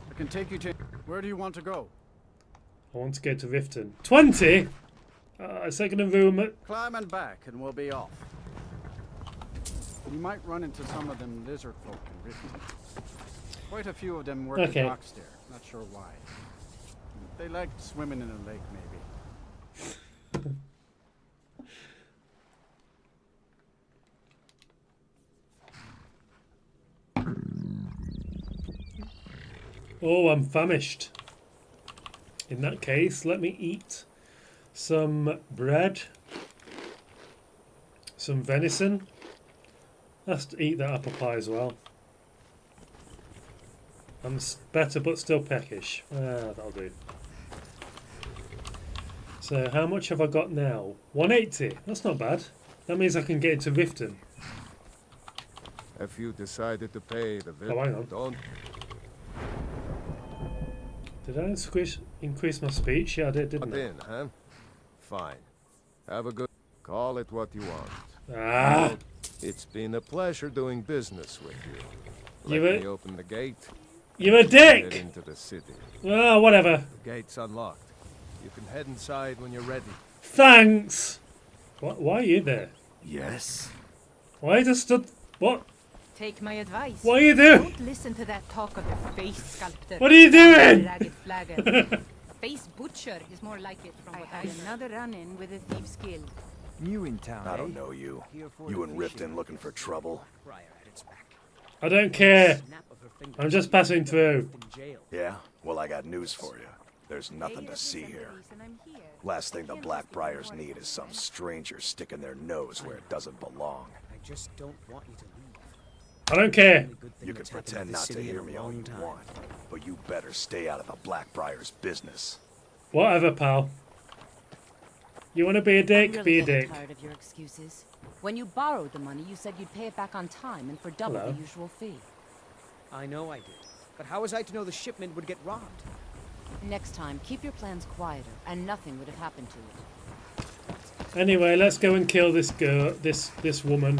I can take you to... Where do you want to go? I want to go to Riften. 20? Is that going to ruin it? Climb and back, and we'll be off. You might run into some of them lizard folk in Riften. Quite a few of them work Okay. at docks there. Not sure why. They like swimming in a lake, maybe. Oh, I'm famished. In that case, let me eat some bread, some venison. Let's eat that apple pie as well. I'm better but still peckish. That'll do. So how much have I got now? 180. That's not bad. That means I can get into Riften. If you decided to pay the bill, Oh, hang on. don't. Did I increase my speech? Yeah, I did, didn't I? In, huh? Fine. Have a good... Call it what you want. Ah! Well, it's been a pleasure doing business with you. You Let a- me open the gate. You're a dick! Get into the city. Ah, whatever. The gate's unlocked. You can head inside when you're ready. Thanks! What? Why are you there? Yes? Why you just stood... What? Take my advice. What are you doing? Don't listen to that talk of the face sculptor. What are you doing? Ragged flagger. Face butcher is more like it from what I had another run-in with a thief's guild. New in town, I don't know you. You and Riften looking for trouble? I don't care. I'm just passing through. Yeah? Well, I got news for you. There's nothing to see here. Last thing the Blackbriars need is some stranger sticking their nose where it doesn't belong. I just don't want you to leave. I don't care. You can pretend not to hear me all you want, but you better stay out of the Blackbriars' business. Whatever, pal. You want to be a dick? I'm Be really a getting dick. tired of your excuses. When you borrowed the money, you said you'd pay it back on time and for double Hello. the usual fee. I know I did. But how was I to know the shipment would get robbed? Next time, keep your plans quieter, and nothing would have happened to you. Anyway, let's go and kill this girl, this woman.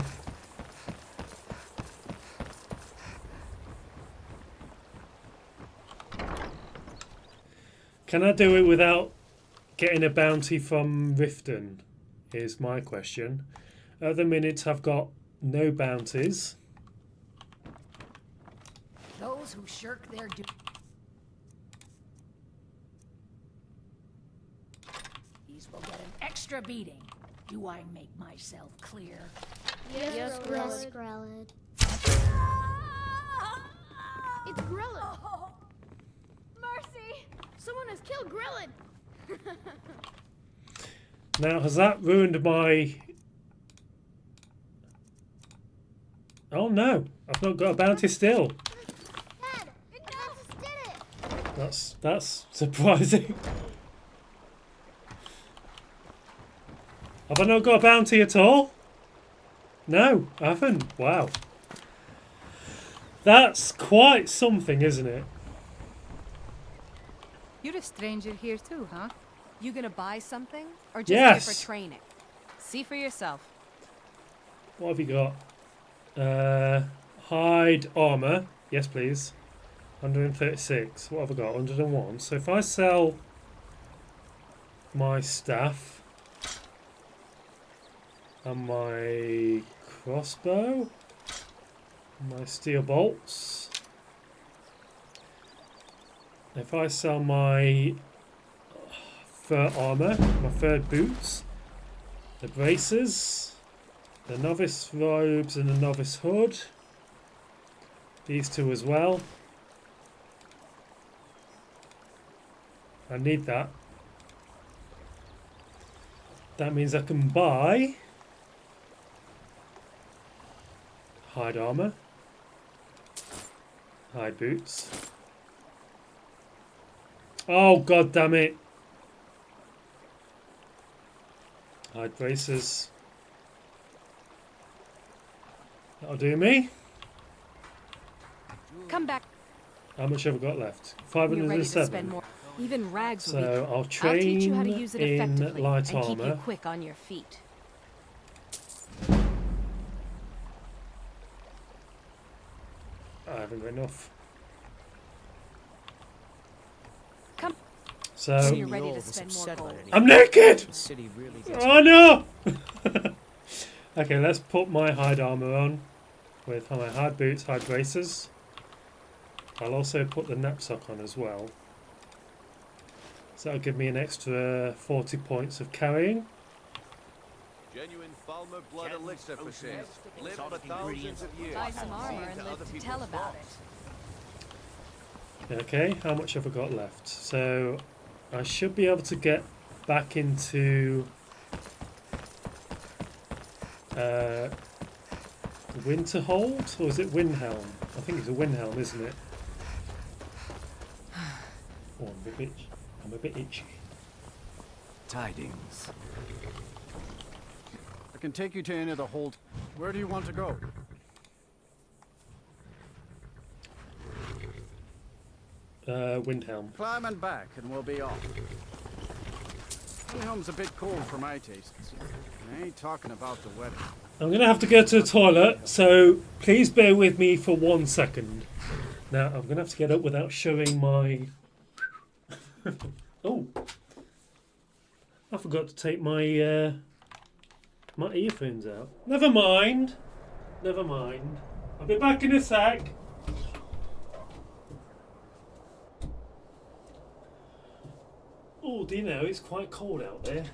Can I do it without getting a bounty from Riften? Is my question. At the minute, I've got no bounties. Those who shirk their duty. These will get an extra beating. Do I make myself clear? Yes, Yes, Grelid. It's Grillin! Mercy! Someone has killed Grillin! Now, has that ruined my... Oh no, I've not got a bounty still. Dad! Ignatus did it! That's surprising. Have I not got a bounty at all? No, I haven't. Wow. That's quite something, isn't it? You're a stranger here too, huh? You gonna buy something? Or just Yes. here for training? See for yourself. What have you got? Hide armor. Yes, please. 136. What have I got? 101. So if I sell my staff and my crossbow, my steel bolts. If I sell my fur armor, my fur boots, the braces, the novice robes and the novice hood, these two as well. I need that. That means I can buy hide armor, hide boots. Oh, god damn it. Hide braces. That'll do me. Come back. How much have I got left? You're ready to 507. spend more. Even rags will be. So I'll I'll teach you how to train use it in effectively light and keep you armor. quick on your feet. I haven't got enough. Come. So You're ready to spend more gold. I'm naked! City really Oh no! Okay, let's put my hide armor on with my hide boots, hide braces. I'll also put the knapsack on as well. So that'll give me an extra 40 points of carrying. Genuine Falmer blood elixir for sale. Live for thousands of years. Buy some armor and live to tell about it. Okay, how much have I got left? So I should be able to get back into Winterhold, or is it Windhelm? I think it's a Windhelm, isn't it? Oh, I'm a bit itchy. Tidings. I can take you to any of the hold. Where do you want to go? Windhelm. Climb and back, and we'll be off. Windhelm's a bit cold for my tastes. I ain't talking about the weather. I'm going to have to go to the toilet, so please bear with me for 1 second. Now, I'm going to have to get up without showing my... Oh! I forgot to take my my earphones out. Never mind. Never mind. I'll be back in a sec. Oh, do you know, it's quite cold out there.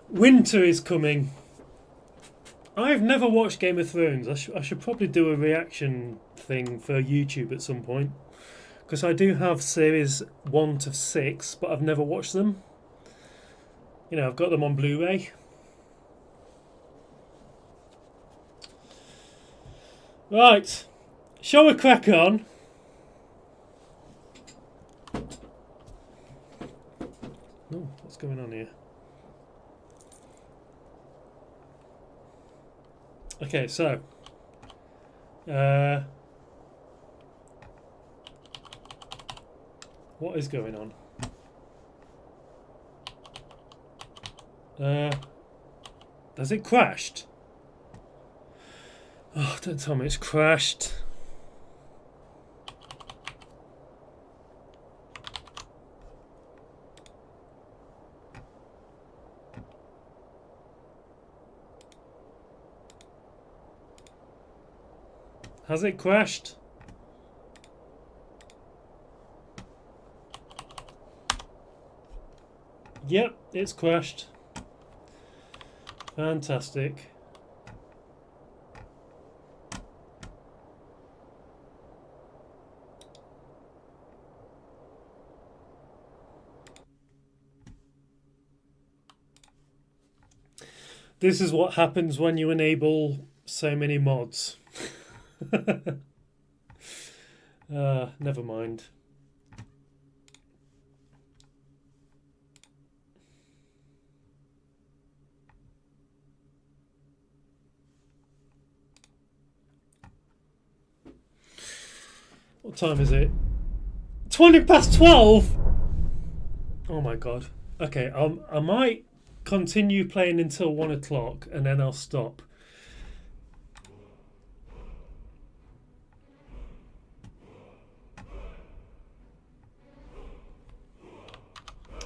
Winter is coming. I've never watched Game of Thrones. I should probably do a reaction thing for YouTube at some point. Because I do have series 1 to 6, but I've never watched them. You know, I've got them on Blu-ray. Right. Shall we crack on? Oh, what's going on here? Okay, so what is going on? Has it crashed? Oh, don't tell me it's crashed. Has it crashed? Yep, it's crashed. Fantastic. This is what happens when you enable so many mods. Never mind. What time is it? 20 past 12? Oh my god. Okay, I might continue playing until 1 o'clock and then I'll stop.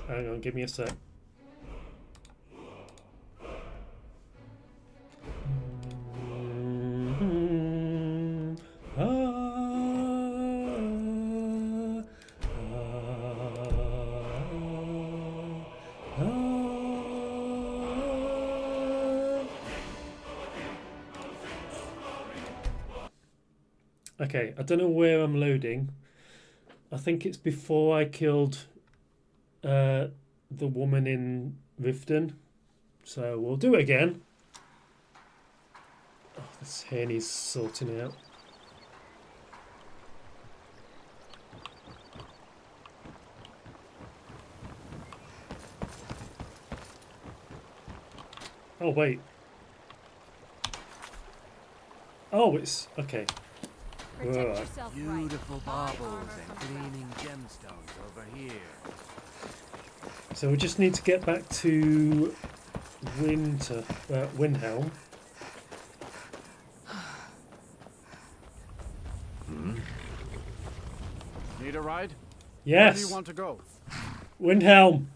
Hang on, give me a sec. Okay, I don't know where I'm loading. I think it's before I killed the woman in Riften. So we'll do it again. Oh, this hair needs sorting out. Oh, wait. Oh, it's... Okay. Right. Beautiful baubles and gleaming gemstones over here. So we just need to get back to Windhelm. Need a ride? Yes. Where do you want to go? Windhelm.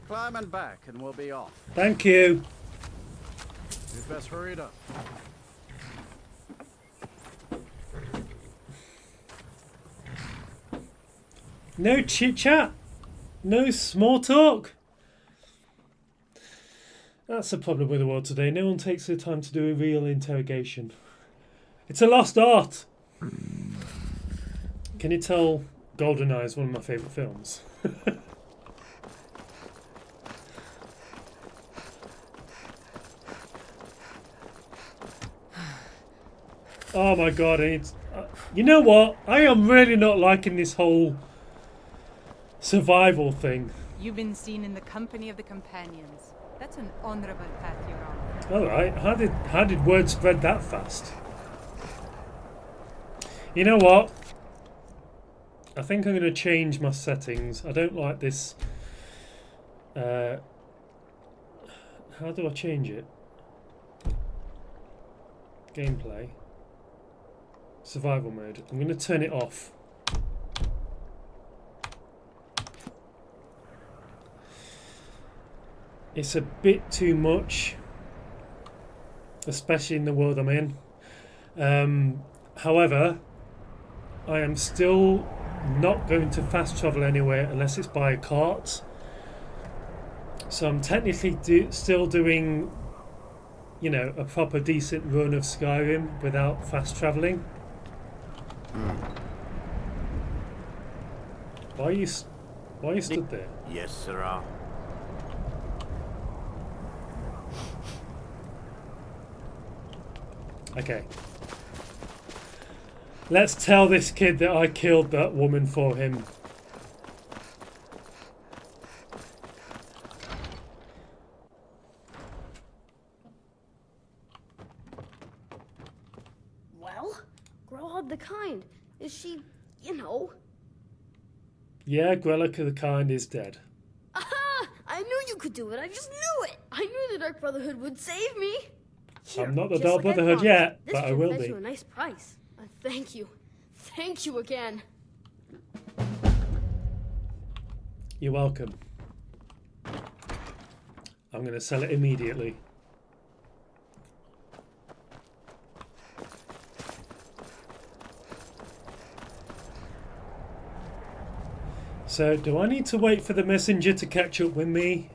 Climb and back, and we'll be off. Thank you. You'd best hurry it up. No chit chat. No small talk. That's the problem with the world today. No one takes the time to do a real interrogation. It's a lost art. Can you tell GoldenEye is one of my favourite films? Oh my god, you know what? I am really not liking this whole survival thing. You've been seen in the company of the companions. That's an honorable path you're on. Alright, how did word spread that fast? You know what? I think I'm going to change my settings. I don't like this. How do I change it? Gameplay. Survival mode. I'm going to turn it off. It's a bit too much, especially in the world I'm in. However, I am still not going to fast travel anywhere unless it's by a cart. So I'm technically still doing, you know, a proper decent run of Skyrim without fast traveling. Why are you stood there? Yes, sirrah. Okay. Let's tell this kid that I killed that woman for him. Well, Grelod the Kind. Is she, you know? Yeah, Grelod the Kind is dead. Aha! I knew you could do it. I just knew it. I knew the Dark Brotherhood would save me. Here, I'm not the just Dark like I Brotherhood promised. yet, This but I should will fetch be. you a nice price. Thank you. Thank you again. You're welcome. I'm going to sell it immediately. So, do I need to wait for the messenger to catch up with me?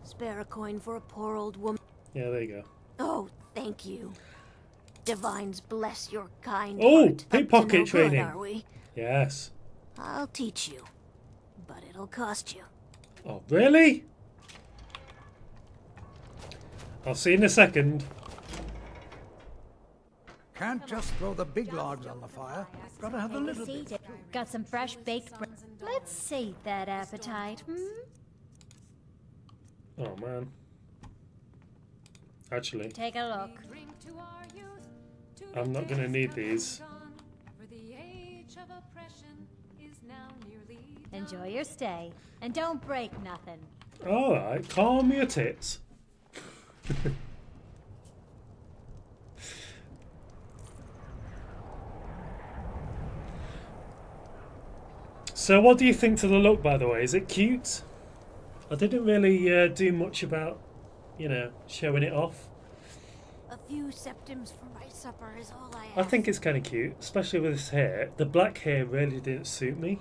Spare a coin for a poor old woman. Yeah, there you go. Oh, thank you. Divines bless your kind Oh, heart. Up to pickpocket no good, training. are we? Yes. I'll teach you, but it'll cost you. Oh, really? I'll see you in a second. Can't just throw the big logs on the fire. Gotta have a little bit. Got some fresh baked bread. Let's sate that appetite, Oh, man. Actually, Take a look. I'm not going to need these. Enjoy your stay. And don't break nothing. Alright, calm your tits. So what do you think to the look, by the way? Is it cute? I didn't really do much about, you know, showing it off. A few septims for my supper is all I I think it's kind of cute, especially with this hair. The black hair really didn't suit me.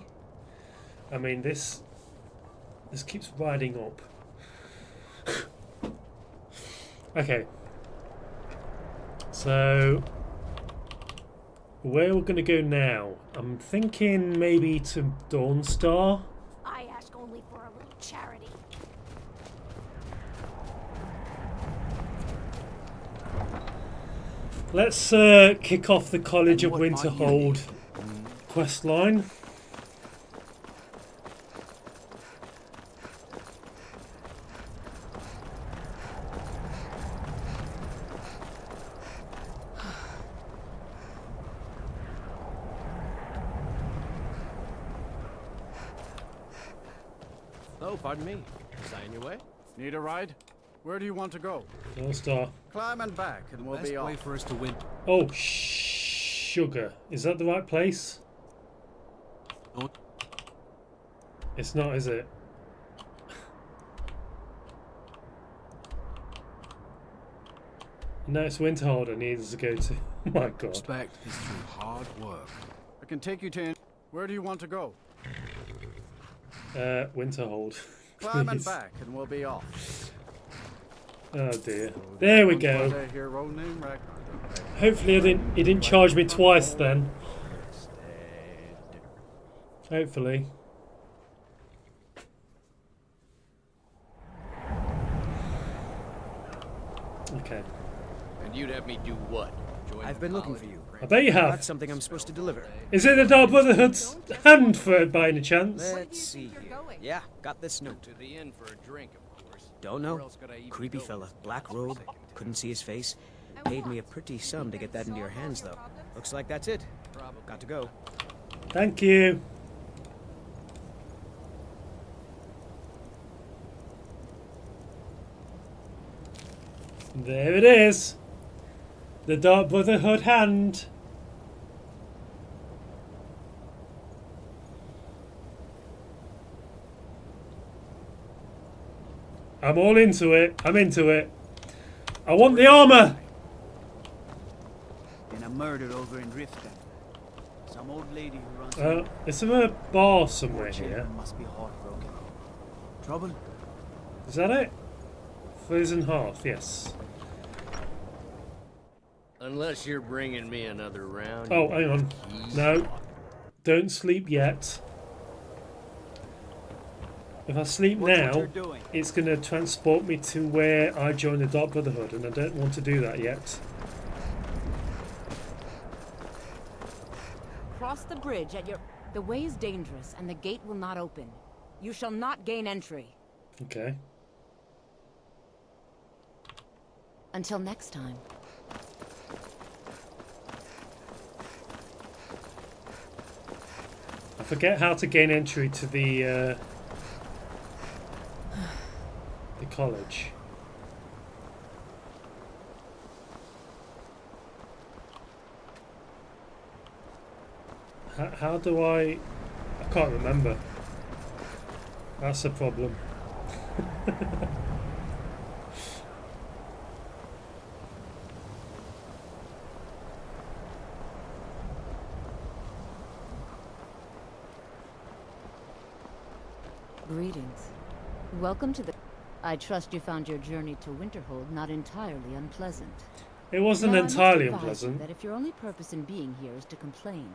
I mean, this keeps riding up. Okay. So, where we're going to go now? I'm thinking maybe to Dawnstar. I ask only for a little charity. Let's kick off the College of Winterhold quest line. Oh, pardon me. Was I in your way? Need a ride? Where do you want to go? North Star. Climb and back, and we'll be off. Way for us to win. Oh, sugar. Is that the right place? No. It's not, is it? No, it's Winterhold I need us to go to. Oh my god. Respect is through hard work. I can take you to... Where do you want to go? Winterhold. Climb and Please. back, and we'll be off. Oh dear. There we Was go. a hero named Ragnar. Hopefully he didn't charge me twice then. Hopefully. Okay. And you'd have me do what? I've been looking for you. I bet you have. Got something I'm supposed to deliver. Is it the Dark Brotherhood's hand for it by any chance? Let's see here. Yeah, got this note. To the inn for a drink, of course. Don't know. Creepy fella. Black robe. Couldn't see his face. Paid me a pretty sum to get that into your hands, though. Looks like that's it. Got to go. Thank you. There it is. The Dark Brotherhood hand. I'm all into it. I'm into it. I want the armor. Been a murder over in Riften. Some old lady who runs. Is there a bar somewhere here? Must be heartbroken. Trouble? Is that it? Frozen Hearth, yes. Unless you're bringing me another round. Oh, hang on. No. Don't sleep yet. If I sleep now, it's going to transport me to where I joined the Dark Brotherhood, and I don't want to do that yet. Cross the bridge at your... The way is dangerous, and the gate will not open. You shall not gain entry. Okay. Until next time. I forget how to gain entry to the college. How do I can't remember. That's a problem. Greetings. Welcome to the... I trust you found your journey to Winterhold not entirely unpleasant. It wasn't Now, I must entirely advise you unpleasant. that if your only purpose in being here is to complain,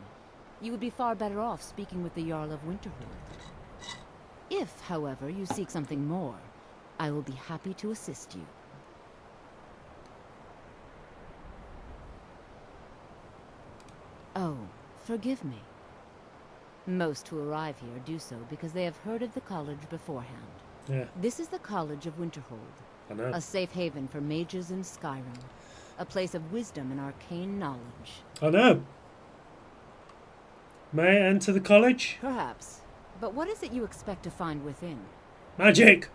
you would be far better off speaking with the Jarl of Winterhold. If, however, you seek something more, I will be happy to assist you. Oh, forgive me. Most who arrive here do so because they have heard of the college beforehand. Yeah. This is the College of Winterhold, I know. a safe haven for mages in Skyrim, a place of wisdom and arcane knowledge. I know. May I enter the college? Perhaps. But what is it you expect to find within? Magic!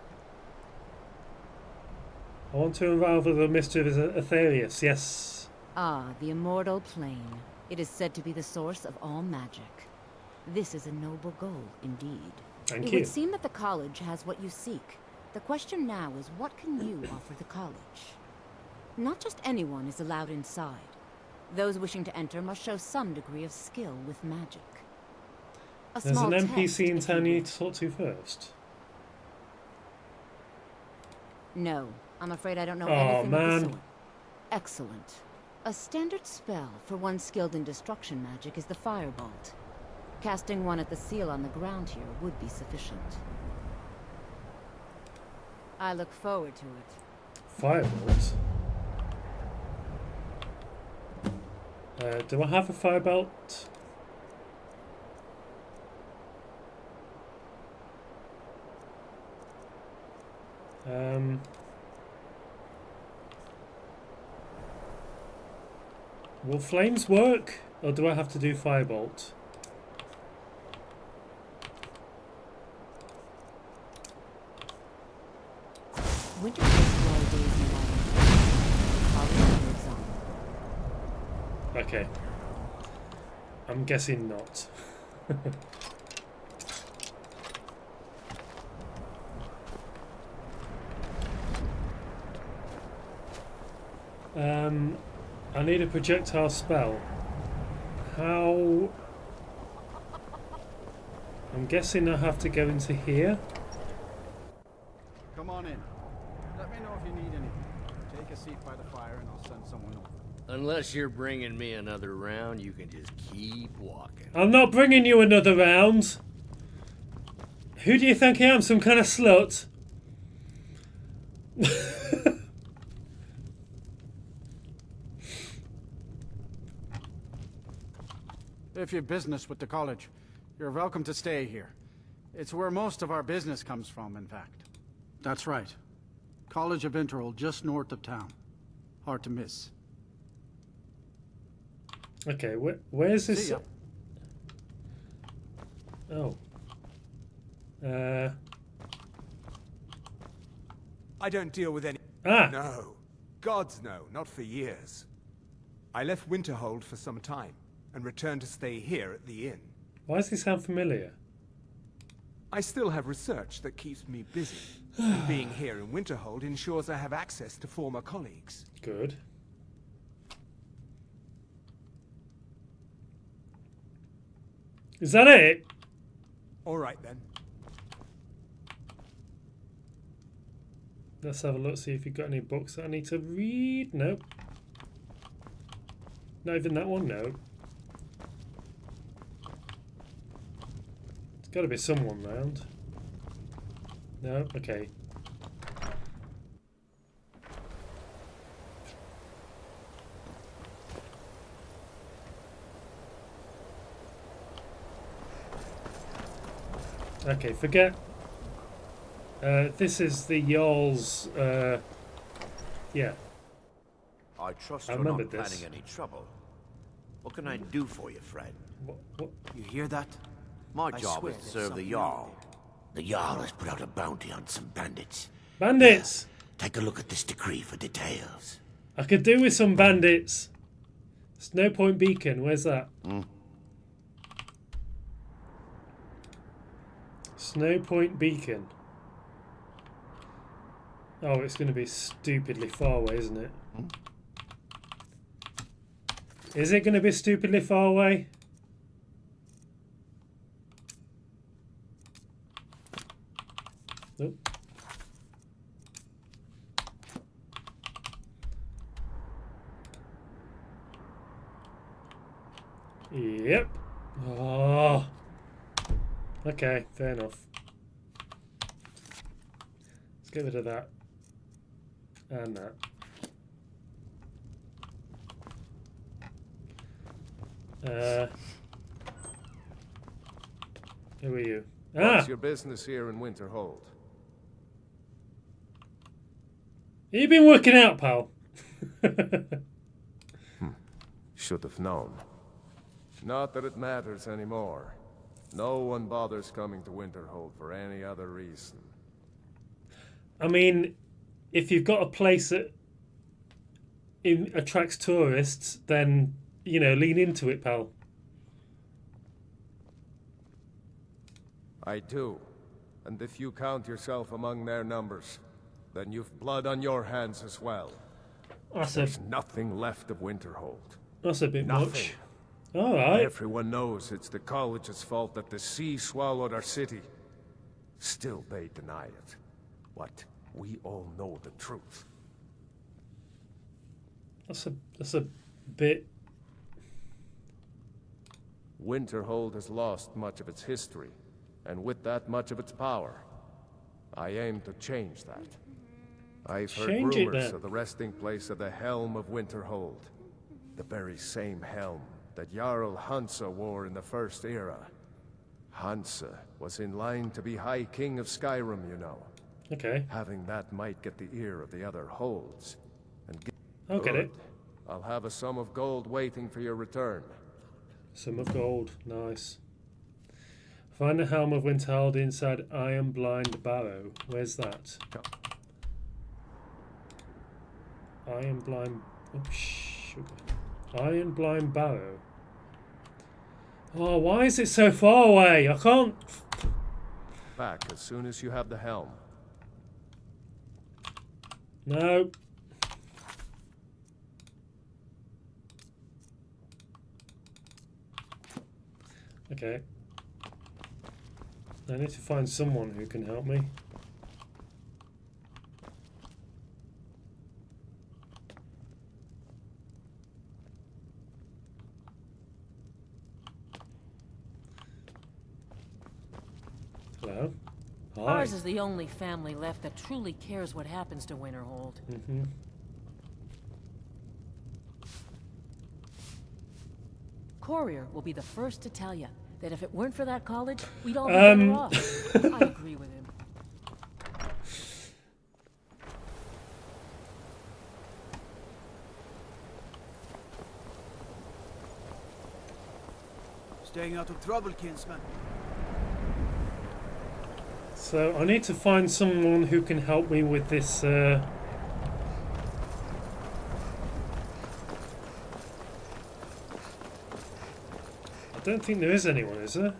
I want to unravel the mystery of Aetherius, yes. Ah, the immortal plane. It is said to be the source of all magic. This is a noble goal, indeed. Thank It you. would seem that the college has what you seek. The question now is, what can you offer the college? Not just anyone is allowed inside. Those wishing to enter must show some degree of skill with magic. A There's small an test, NPC in if town you you will. need to talk to first. No, I'm afraid I don't know Oh, anything of the man. sort. Excellent. A standard spell for one skilled in destruction magic is the Firebolt. Casting one at the seal on the ground here would be sufficient. I look forward to it. Firebolt? Do I have a firebolt? Will flames work, or do I have to do firebolt? winter festival days in Whiterun. Okay. I'm guessing not. I need a projectile spell. How? I'm guessing I have to go into here. Come on in. Let me know if you need anything. Take a seat by the fire and I'll send someone over. Unless you're bringing me another round, you can just keep walking. I'm not bringing you another round. Who do you think I am? Some kind of slut? If you've business with the college, you're welcome to stay here. It's where most of our business comes from, in fact. That's right. College of Winterhold, just north of town. Hard to miss. Okay, where's this? See ya. Oh. I don't deal with any... Ah! No. Gods no, not for years. I left Winterhold for some time, and returned to stay here at the inn. Why does he sound familiar? I still have research that keeps me busy, and being here in Winterhold ensures I have access to former colleagues. Good. Is that it? All right then. Let's have a look, see if you've got any books that I need to read. Nope. Not even that one, no. There's got to be someone round. No? Okay. Okay, forget. This is the Jarl's. Yeah. I trust I you're remember not this. planning any trouble. What can I do for you, friend? What? You hear that? My I job swear is to there's serve the something Jarl. The Jarl has put out a bounty on some bandits. Bandits! Take a look at this decree for details. I could do with some bandits. Snow Point Beacon, where's that? Snow Point Beacon. Oh, it's going to be stupidly far away, isn't it? Is it going to be stupidly far away? Nope. Yep. Oh. Okay, fair enough. Let's get rid of that. And that. Who are you? What's your business here in Winterhold? You've been working out, pal. Should have known. Not that it matters anymore. No one bothers coming to Winterhold for any other reason. I mean, if you've got a place that attracts tourists, then, you know, lean into it, pal. I do. And if you count yourself among their numbers, then you've blood on your hands as well. There's nothing left of Winterhold. That's a bit Nothing. much. All right. Everyone knows it's the college's fault that the sea swallowed our city. Still, they deny it. What? We all know the truth. That's a bit. Winterhold has lost much of its history, and with that, much of its power. I aim to change that. I've heard Change it, rumors then. of the resting place of the Helm of Winterhold. The very same helm that Jarl Hansa wore in the First Era. Hansa was in line to be High King of Skyrim, you know. Okay. Having that might get the ear of the other holds. And I'll get it. I'll have a sum of gold waiting for your return. Sum of gold. Nice. Find the Helm of Winterhold inside Iron Blind Barrow. Where's that? Iron blind. Oh, sugar. Iron blind barrow. Oh, why is it so far away? I can't. Back as soon as you have the helm. No. Okay. I need to find someone who can help me. Hello? Hi. Ours is the only family left that truly cares what happens to Winterhold. Mm-hmm. Courier will be the first to tell you that if it weren't for that college, we'd all be better off. I agree with him. Staying out of trouble, kinsman. So I need to find someone who can help me with this. I don't think there is anyone, is there?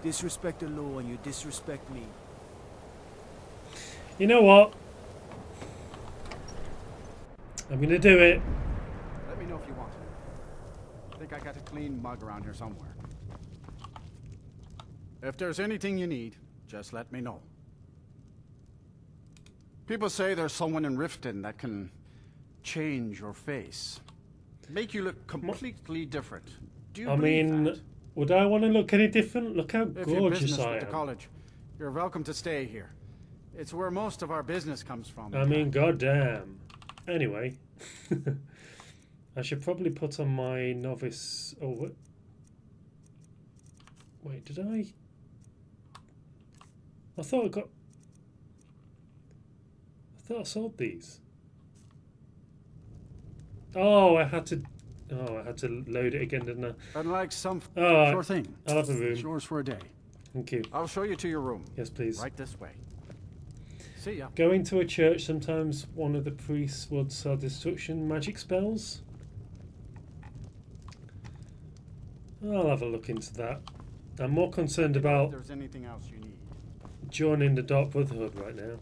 Disrespect the law and you disrespect me. You know what? I'm gonna do it. Let me know if you want it. I think I got a clean mug around here somewhere. If there's anything you need, just let me know. People say there's someone in Riften that can change your face. Make you look completely different. Do you believe that? Would I want to look any different? Look how If you're gorgeous business I with the am. college, you're welcome to stay here. It's where most of our business comes from. I mean, goddamn. Anyway, I should probably put on my novice. Oh, what? Wait, did I? I thought I got. I thought I sold these. Oh, I had to. Oh, I had to load it again, didn't I? Unlike some. Oh, Sure thing. I'll have a room. It's yours for a day. Thank you. I'll show you to your room. Yes, please. Right this way. See ya. Going to a church, sometimes one of the priests would sell destruction magic spells. I'll have a look into that. I'm more concerned about If there's anything else you need. joining the Dark Brotherhood right now.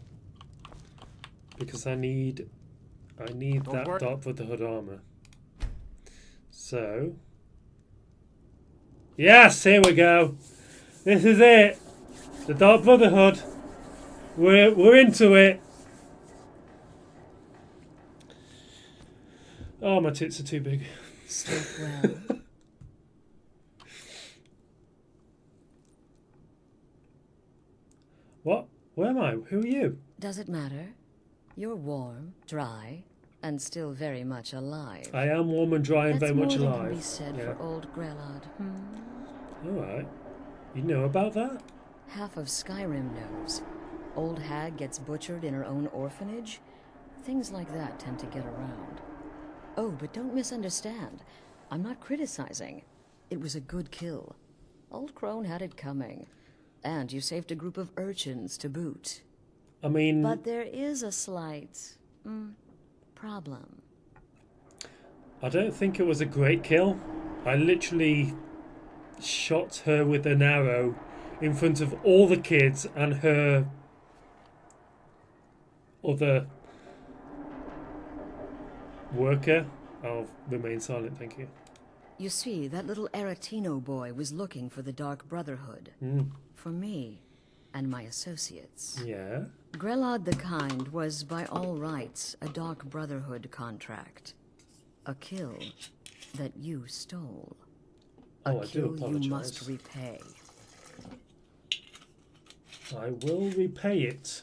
Because I need that Dark Brotherhood armor. So yes, here we go. This is it. The Dark Brotherhood. We're into it. Oh, my tits are too big. Sleep well. What? Where am I? Who are you? Does it matter? You're warm, dry, and still very much alive. I am warm and dry and That's very much more alive. than can be said for old Grelod. Alright. You know about that? Half of Skyrim knows. Old hag gets butchered in her own orphanage. Things like that tend to get around. Oh, but don't misunderstand. I'm not criticizing. It was a good kill. Old Crone had it coming. And you saved a group of urchins to boot. I mean... But there is a slight... problem. I don't think it was a great kill. I literally shot her with an arrow in front of all the kids and her other worker. I'll remain silent, thank you. You see, that little Aretino boy was looking for the Dark Brotherhood. For me and my associates. Yeah? Grelod the Kind was, by all rights, a Dark Brotherhood contract. A kill that you stole. A Oh, I do kill apologize. you must repay. I will repay it.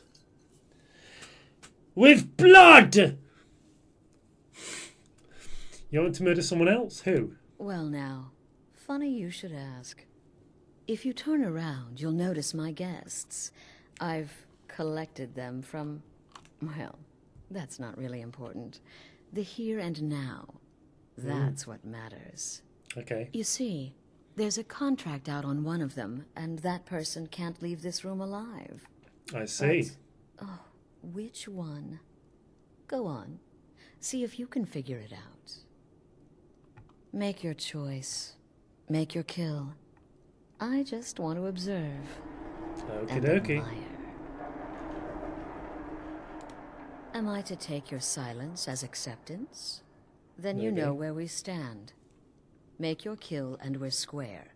With blood! You want to murder someone else? Who? Well now, funny you should ask. If you turn around, you'll notice my guests. I've collected them from, well, that's not really important. The here and now. That's what matters. Okay. You see, There's a contract out on one of them, and that person can't leave this room alive. I see. But, oh, which one? Go on. See if you can figure it out. Make your choice. Make your kill. I just want to observe. Okie and dokie. admire. Am I to take your silence as acceptance? Then you know where we stand. Make your kill and we're square.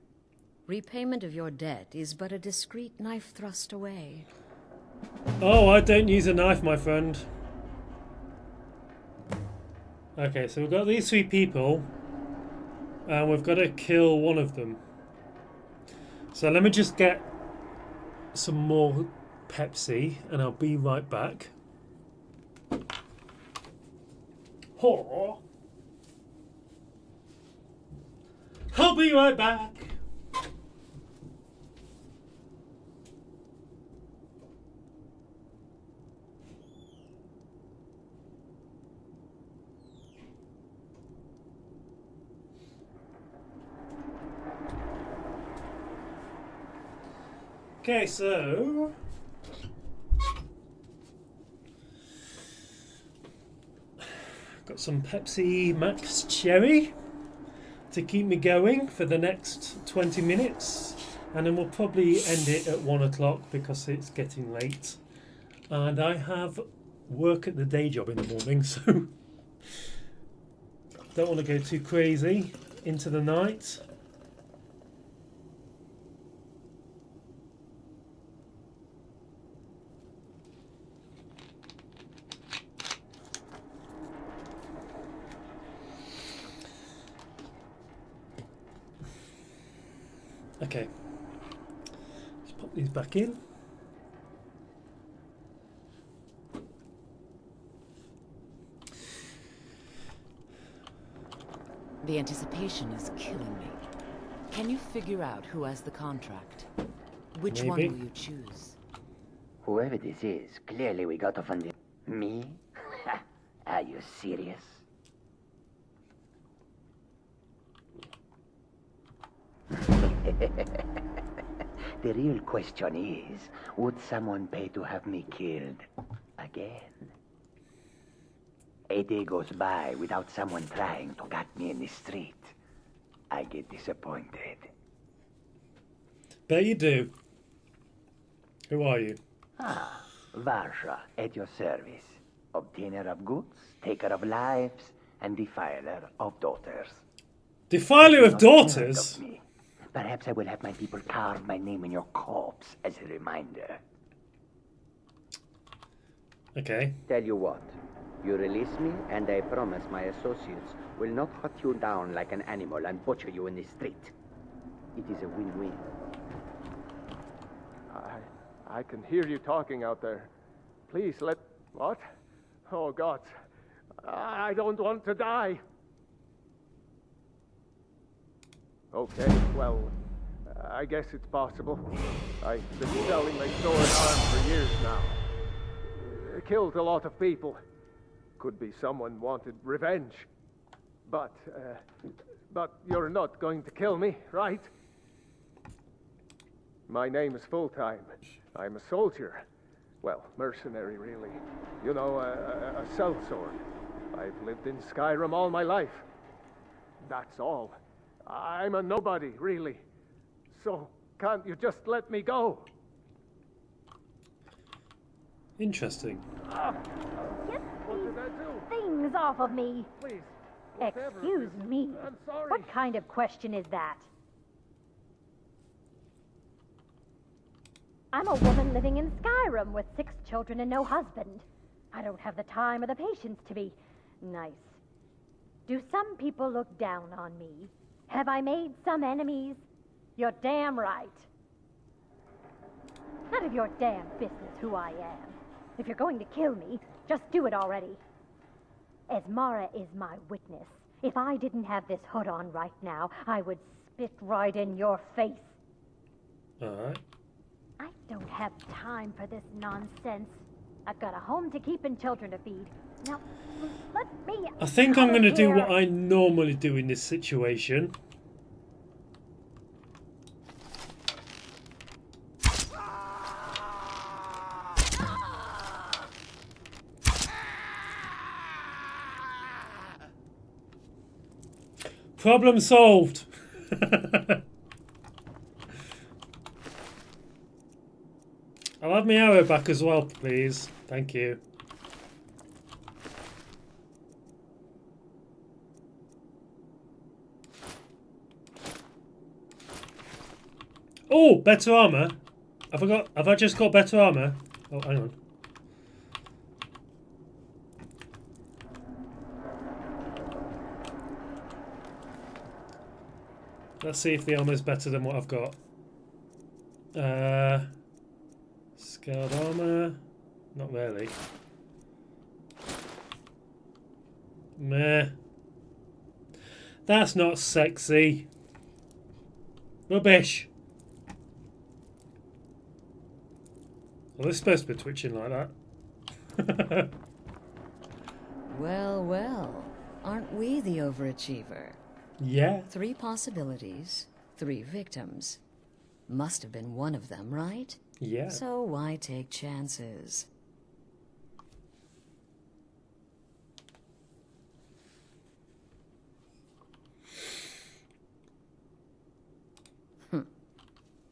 Repayment of your debt is but a discreet knife thrust away. Oh, I don't use a knife, my friend. Okay, so we've got these three people, and we've got to kill one of them. So let me just get some more Pepsi, and I'll be right back. Oh. I'll be right back. Okay, so got some Pepsi Max Cherry to keep me going for the next 20 minutes, and then we'll probably end it at 1 o'clock because it's getting late and I have work at the day job in the morning, so don't want to go too crazy into the night. Okay, let's pop these back in. The anticipation is killing me. Can you figure out who has the contract? Which one will you choose? Whoever this is, clearly we got to find it. Me? Are you serious? The real question is, would someone pay to have me killed again? A day goes by without someone trying to cut me in the street. I get disappointed. Bet you do. Who are you? Ah, Varsha, at your service. Obtainer of goods, taker of lives, and defiler of daughters. Defiler of daughters? Perhaps I will have my people carve my name in your corpse as a reminder. Okay. Tell you what, you release me and I promise my associates will not hunt you down like an animal and butcher you in the street. It is a win-win. I can hear you talking out there. Please let... What? Oh, God. I don't want to die. Okay, well, I guess it's possible. I've been selling my sword arm for years now. Killed a lot of people. Could be someone wanted revenge. But you're not going to kill me, right? My name is Full-Time. I'm a soldier. Well, mercenary, really. You know, a sellsword. I've lived in Skyrim all my life. That's all. I'm a nobody, really. So, can't you just let me go? Interesting. Get What did I do? things off of me. Please. Excuse me. I'm sorry. What kind of question is that? I'm a woman living in Skyrim with 6 children and no husband. I don't have the time or the patience to be nice. Do some people look down on me? Have I made some enemies? You're damn right. None of your damn business who I am. If you're going to kill me, just do it already. Esmara is my witness. If I didn't have this hood on right now, I would spit right in your face. Alright. I don't have time for this nonsense. I've got a home to keep and children to feed. Now, let me... I think I'm going to do here. what I normally do in this situation. Problem solved. I'll have my arrow back as well, please. Thank you. Oh, better armor. Have I just got better armor? Oh, hang on. Let's see if the armor is better than what I've got. Scaled armor. Not really. Meh. That's not sexy. Rubbish. Well, this is supposed to be twitching like that. Well, well. Aren't we the overachiever? Yeah. 3 possibilities, 3 victims. Must have been one of them, right? Yeah. So why take chances?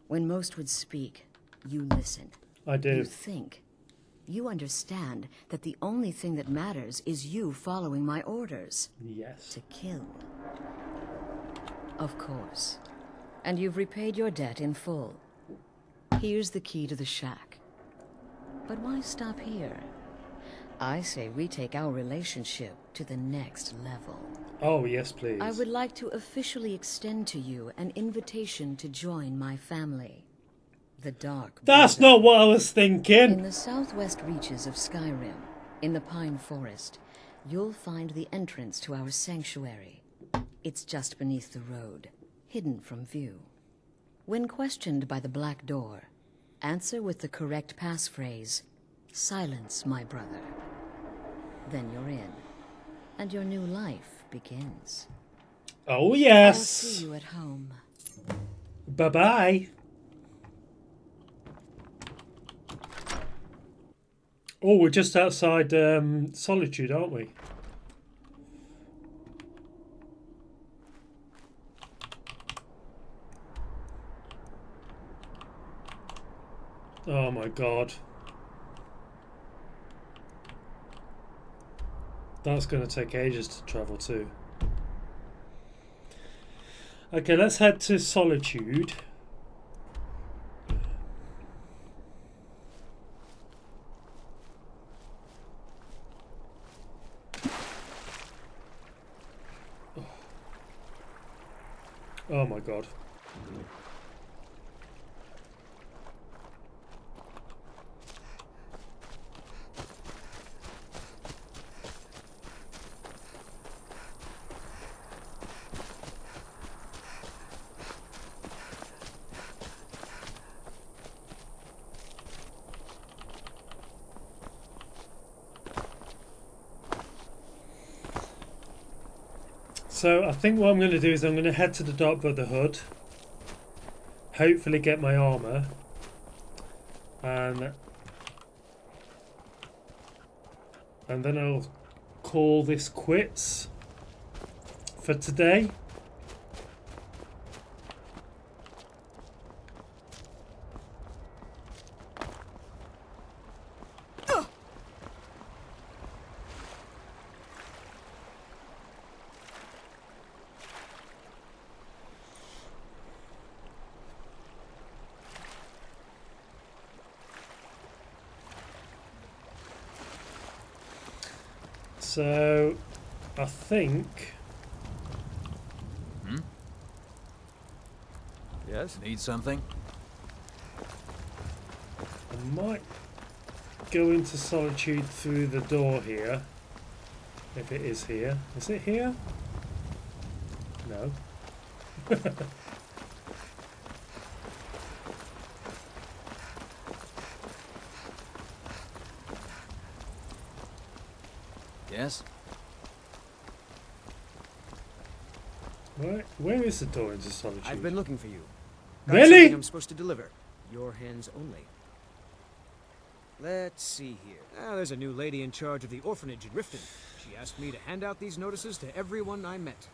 When most would speak, you listen. I do. You think. You understand that the only thing that matters is you following my orders. Yes. To kill. Of course. And you've repaid your debt in full. Here's the key to the shack. But why stop here? I say we take our relationship to the next level. Oh, yes, please. I would like to officially extend to you an invitation to join my family. The Dark That's Brotherhood. not what I was thinking. In the southwest reaches of Skyrim, in the Pine Forest, you'll find the entrance to our sanctuary. It's just beneath the road, hidden from view. When questioned by the Black Door, answer with the correct passphrase, "Silence, my brother." Then you're in, and your new life begins. Oh, yes. I'll see you at home. Bye-bye. Oh, we're just outside Solitude, aren't we? Oh my god. That's going to take ages to travel to. Okay, let's head to Solitude. Oh my god. So I think what I'm going to do is I'm going to head to the Dark Brotherhood, hopefully get my armor, and then I'll call this quits for today. So, I think... Yes? Need something? I might go into Solitude through the door here. If it is here. Is it here? No. Yes? Where is the door into Solitude? I've been looking for you. Got Really? something I'm supposed to deliver. Your hands only. Let's see here. There's a new lady in charge of the orphanage in Riften. She asked me to hand out these notices to everyone I met.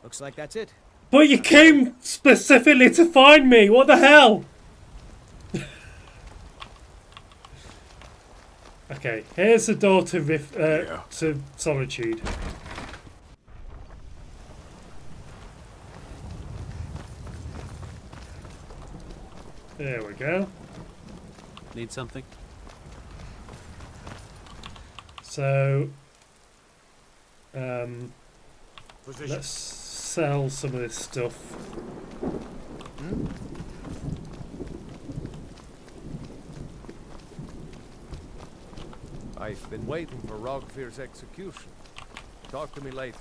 Looks like that's it. But you came specifically to find me. What the hell? Okay, here's the door to to Solitude. There we go. Need something? So, let's sell some of this stuff. I've been waiting for Rogfir's execution. Talk to me later.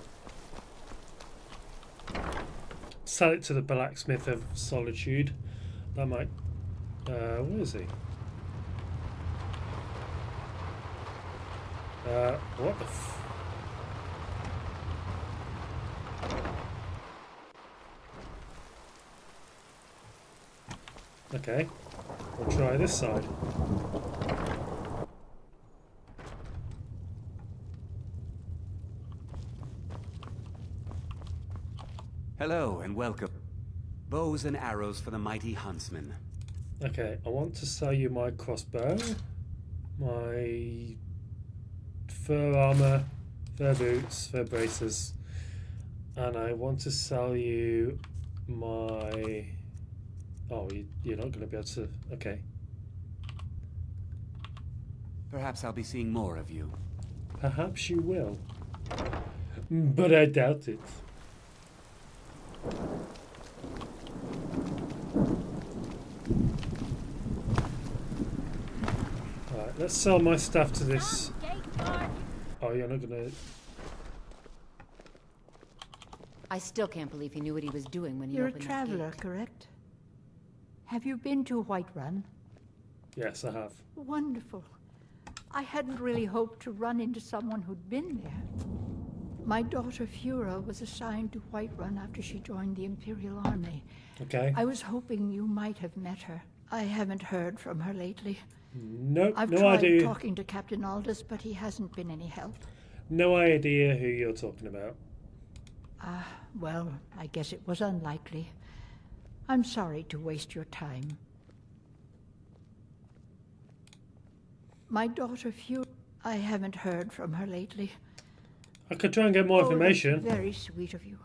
Sell it to the blacksmith of Solitude. That might... where is he? What the f... Okay, we'll try this side. Hello and welcome. Bows and arrows for the mighty huntsman. Okay, I want to sell you my crossbow, my fur armor, fur boots, fur braces, and I want to sell you my... Oh, you're not going to be able to... Okay. Perhaps I'll be seeing more of you. Perhaps you will. But I doubt it. Alright, let's sell my stuff to this... Oh, you're not going to... I still can't believe he knew what he was doing when he You're a opened traveler, that gate. correct? Have you been to Whiterun? Yes, I have. Wonderful. I hadn't really hoped to run into someone who'd been there. My daughter Fura was assigned to Whiterun after she joined the Imperial Army. Okay. I was hoping you might have met her. I haven't heard from her lately. Nope, I've no tried idea. talking to Captain Aldous, but he hasn't been any help. No idea who you're talking about. Well, I guess it was unlikely. I'm sorry to waste your time. My daughter Fura, I haven't heard from her lately. I could try and get more information. That's very sweet of you.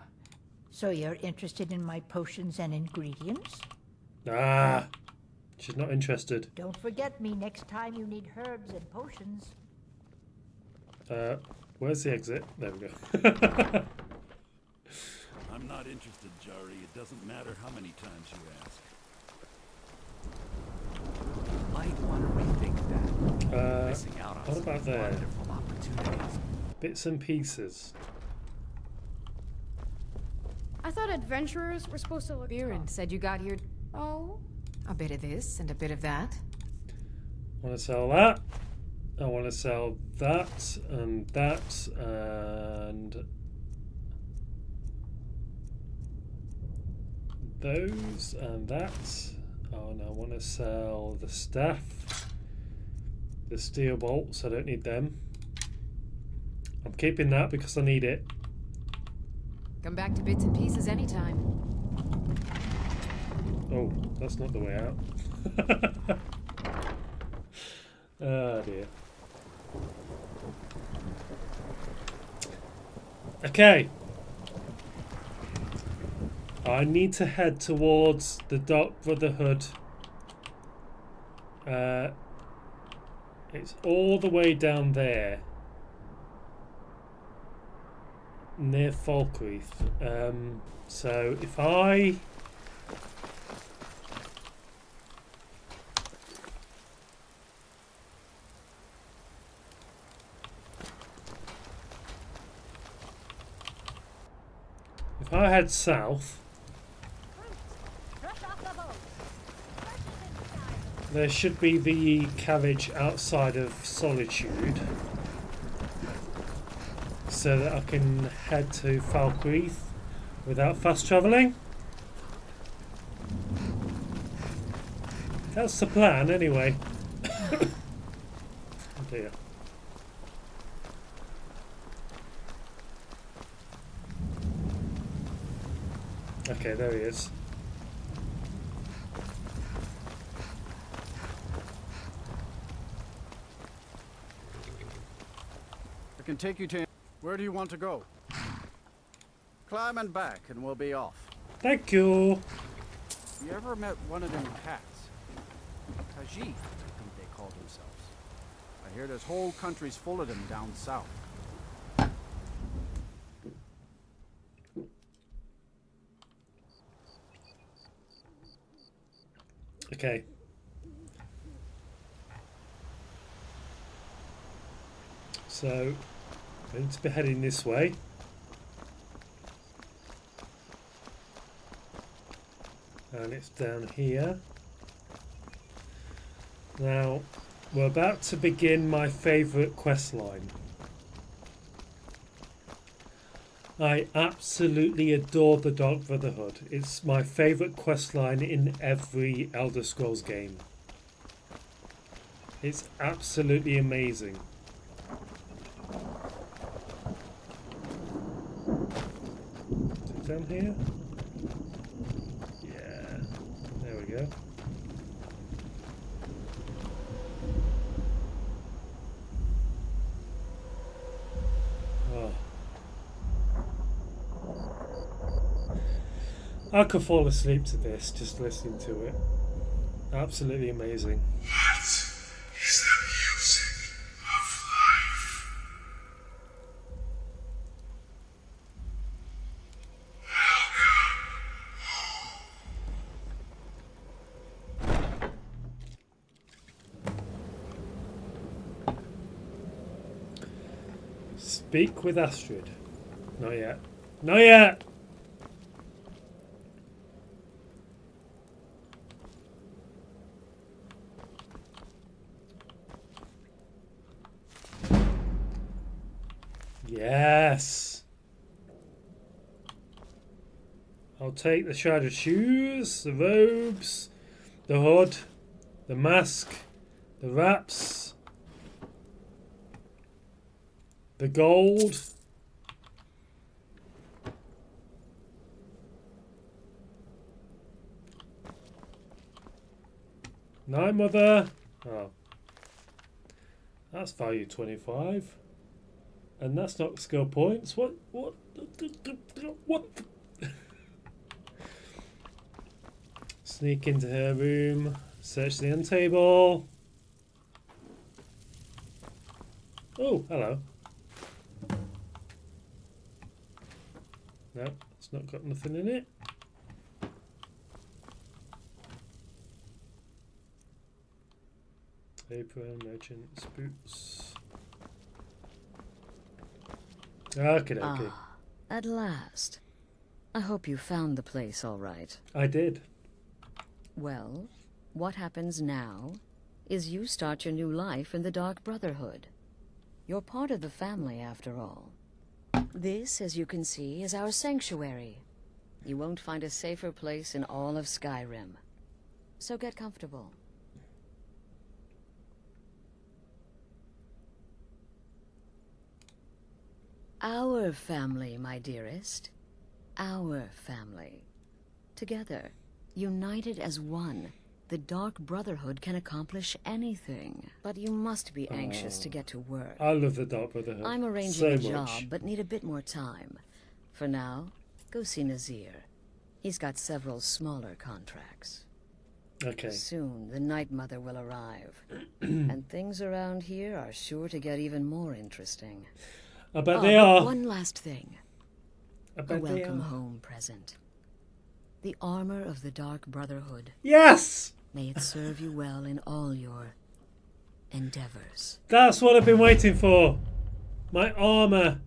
So you're interested in my potions and ingredients? Ah, she's not interested. Don't forget me next time you need herbs and potions. Where's the exit? There we go. I'm not interested, Jari. It doesn't matter how many times you ask. Might want to rethink that. Missing out on what some about there? wonderful opportunities. Bits and pieces. I thought adventurers were supposed to look Viren said you got here. Oh, a bit of this and a bit of that. I want to sell that. I want to sell that and that and those and that. Oh, and I want to sell the staff, the steel bolts. I don't need them. I'm keeping that because I need it. Come back to bits and pieces anytime. Oh, that's not the way out. Oh dear. Okay. I need to head towards the Dark Brotherhood. It's all the way down there. Near Falkreath. So if I... If I head south, there should be the carriage outside of Solitude, so that I can head to Falkreath without fast travelling. That's the plan, anyway. Oh dear. Okay, there he is. I can take you to... Where do you want to go? Climb and back and we'll be off. Thank you. You ever met one of them cats? Khajiit, I think they call themselves. I hear there's whole countries full of them down south. Okay. So, I need to be heading this way. And it's down here. Now, we're about to begin my favourite quest line. I absolutely adore the Dark Brotherhood. It's my favourite quest line in every Elder Scrolls game. It's absolutely amazing. Is it down here? Yeah, there we go. Oh. I could fall asleep to this just listening to it. Absolutely amazing. What is the music of life? Speak with Astrid. Not yet. Not yet! Yes! I'll take the shrouded shoes, the robes, the hood, the mask, the wraps, the gold. Night, Mother. Oh. That's value 25. And that's not skill points. What? Sneak into her room. Search the end table. Oh, hello. No, it's not got nothing in it. Apron, merchant's boots. Okay. Ah, at last. I hope you found the place all right. I did. Well, what happens now is you start your new life in the Dark Brotherhood. You're part of the family, after all. This, as you can see, is our sanctuary. You won't find a safer place in all of Skyrim. So get comfortable. Our family, my dearest. Our family. Together, united as one, the Dark Brotherhood can accomplish anything. But you must be anxious to get to work. I love the Dark Brotherhood. I'm arranging so a much. job, but need a bit more time. For now, go see Nazir. He's got several smaller contracts. Okay. Soon, the Night Mother will arrive. And things around here are sure to get even more interesting. I bet Oh, they but are. one last thing. I A bet they welcome are. home present. The armor of the Dark Brotherhood. Yes! May it serve you well in all your endeavors. That's what I've been waiting for. My armor.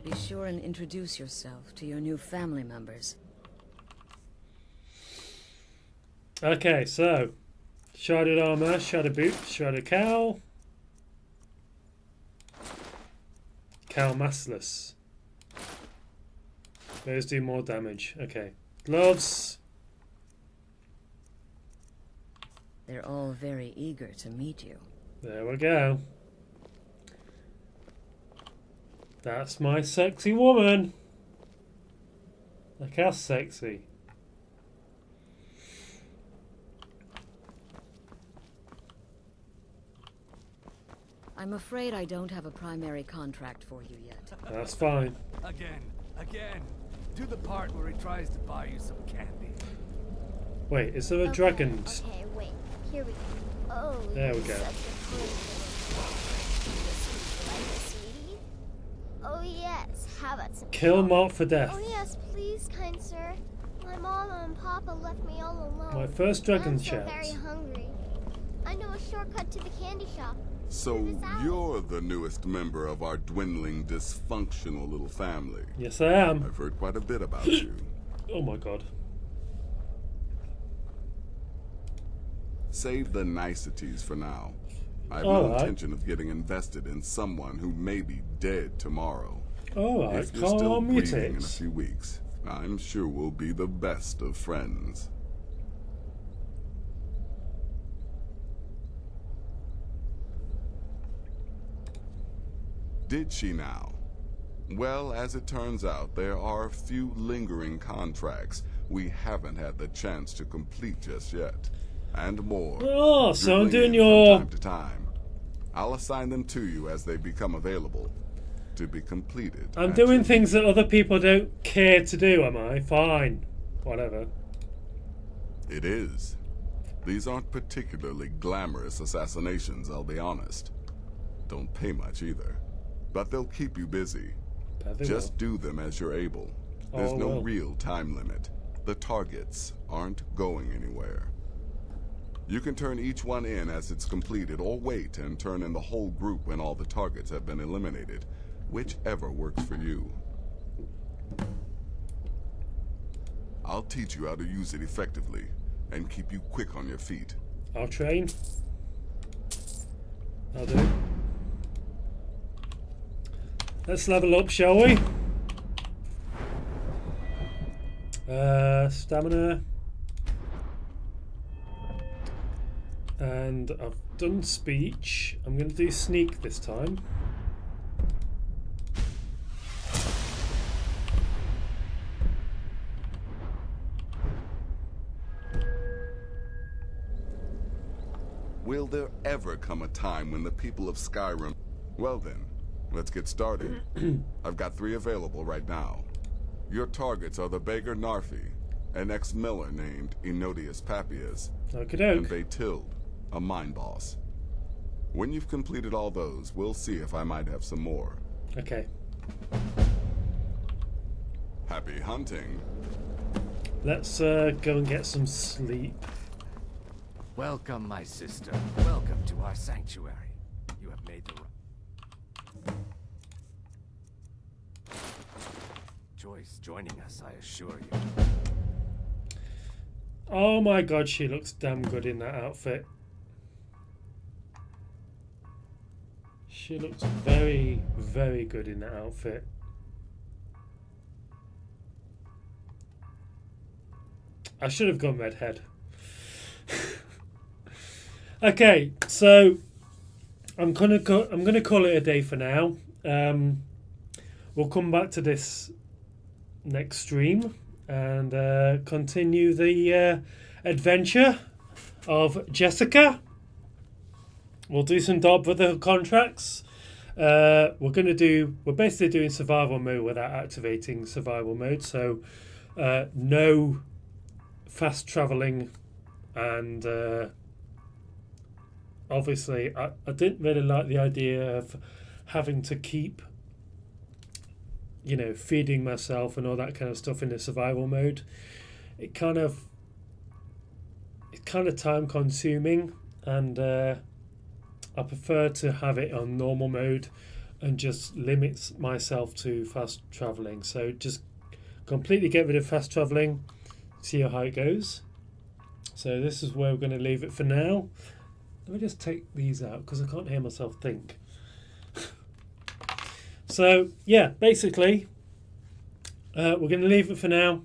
Be sure and introduce yourself to your new family members. Okay, so shrouded armor, shrouded boot, shrouded cowl, cowl maskless. Those do more damage. Okay, gloves. They're all very eager to meet you. There we go. That's my sexy woman. Look how sexy. I'm afraid I don't have a primary contract for you yet. That's fine. Again. Do the part where he tries to buy you some candy. Wait, is there a dragon? Okay, wait. Here we go. Oh, There we you're go. such a pretty little sweetie. Oh yes, how about some Kill Mark for death. Oh yes, please, kind sir. My mama and papa left me all alone. My first dragon I'm so chat. very hungry. I know a shortcut to the candy shop. So you're the newest member of our dwindling, dysfunctional little family. Yes, I am. I've heard quite a bit about you. Oh my god. Save the niceties for now. I have All no right. intention of getting invested in someone who may be dead tomorrow. Alright, If you're still calm your breathing in a tits. few weeks, I'm sure we'll be the best of friends. Did she now? Well, as it turns out, there are a few lingering contracts we haven't had the chance to complete just yet. And more. Oh, so I'm dribbling doing in your... from time to time. I'll assign them to you as they become available to be completed. I'm at doing your things that other people don't care to do, am I? Fine. Whatever. It is. These aren't particularly glamorous assassinations, I'll be honest. Don't pay much either. But they'll keep you busy. Bet they Just will. do them as you're able. There's Oh, no well. real time limit. The targets aren't going anywhere. You can turn each one in as it's completed, or wait and turn in the whole group when all the targets have been eliminated. Whichever works for you. I'll teach you how to use it effectively, and keep you quick on your feet. I'll train. I'll do. Let's level up, shall we? Stamina. And I've done speech. I'm going to do sneak this time. Will there ever come a time when the people of Skyrim... Well then, let's get started. I've got 3 available right now. Your targets are the beggar Narfi, an ex-miller named Enodius Papias, and Baytild, a mine boss. When you've completed all those, we'll see if I might have some more. Okay. Happy hunting. Let's go and get some sleep. Welcome, my sister. Welcome to our sanctuary. You have made the choice joining us, I assure you. Oh my god, she looks damn good in that outfit. She looks very, very good in that outfit. I should have gone redhead. Okay, so I'm gonna call it a day for now. We'll come back to this next stream and continue the adventure of Jessica. We'll do some Dark Brotherhood contracts. We're basically doing survival mode without activating survival mode, so no fast traveling, and obviously I didn't really like the idea of having to keep, you know, feeding myself and all that kind of stuff in the survival mode. It's kind of time consuming, and I prefer to have it on normal mode and just limit myself to fast traveling. So just completely get rid of fast traveling, see how it goes. So this is where we're going to leave it for now. Let me just take these out because I can't hear myself think. So yeah, basically we're going to leave it for now.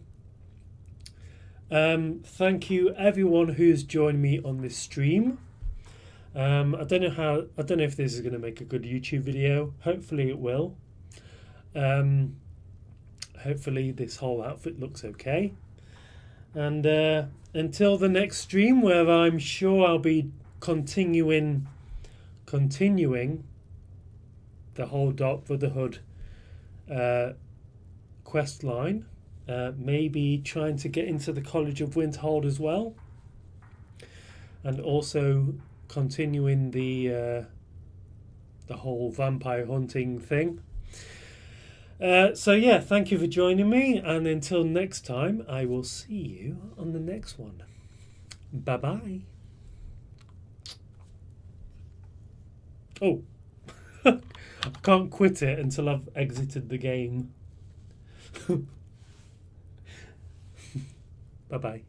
Thank you everyone who's joined me on this stream. I don't know if this is going to make a good YouTube video. Hopefully it will. Hopefully this whole outfit looks okay. And until the next stream, where I'm sure I'll be continuing the whole Dark Brotherhood quest line, maybe trying to get into the College of Winterhold as well, and also continuing the whole vampire hunting thing. So yeah, thank you for joining me, and until next time, I will see you on the next one. Bye bye. Oh, I can't quit it until I've exited the game. Bye bye.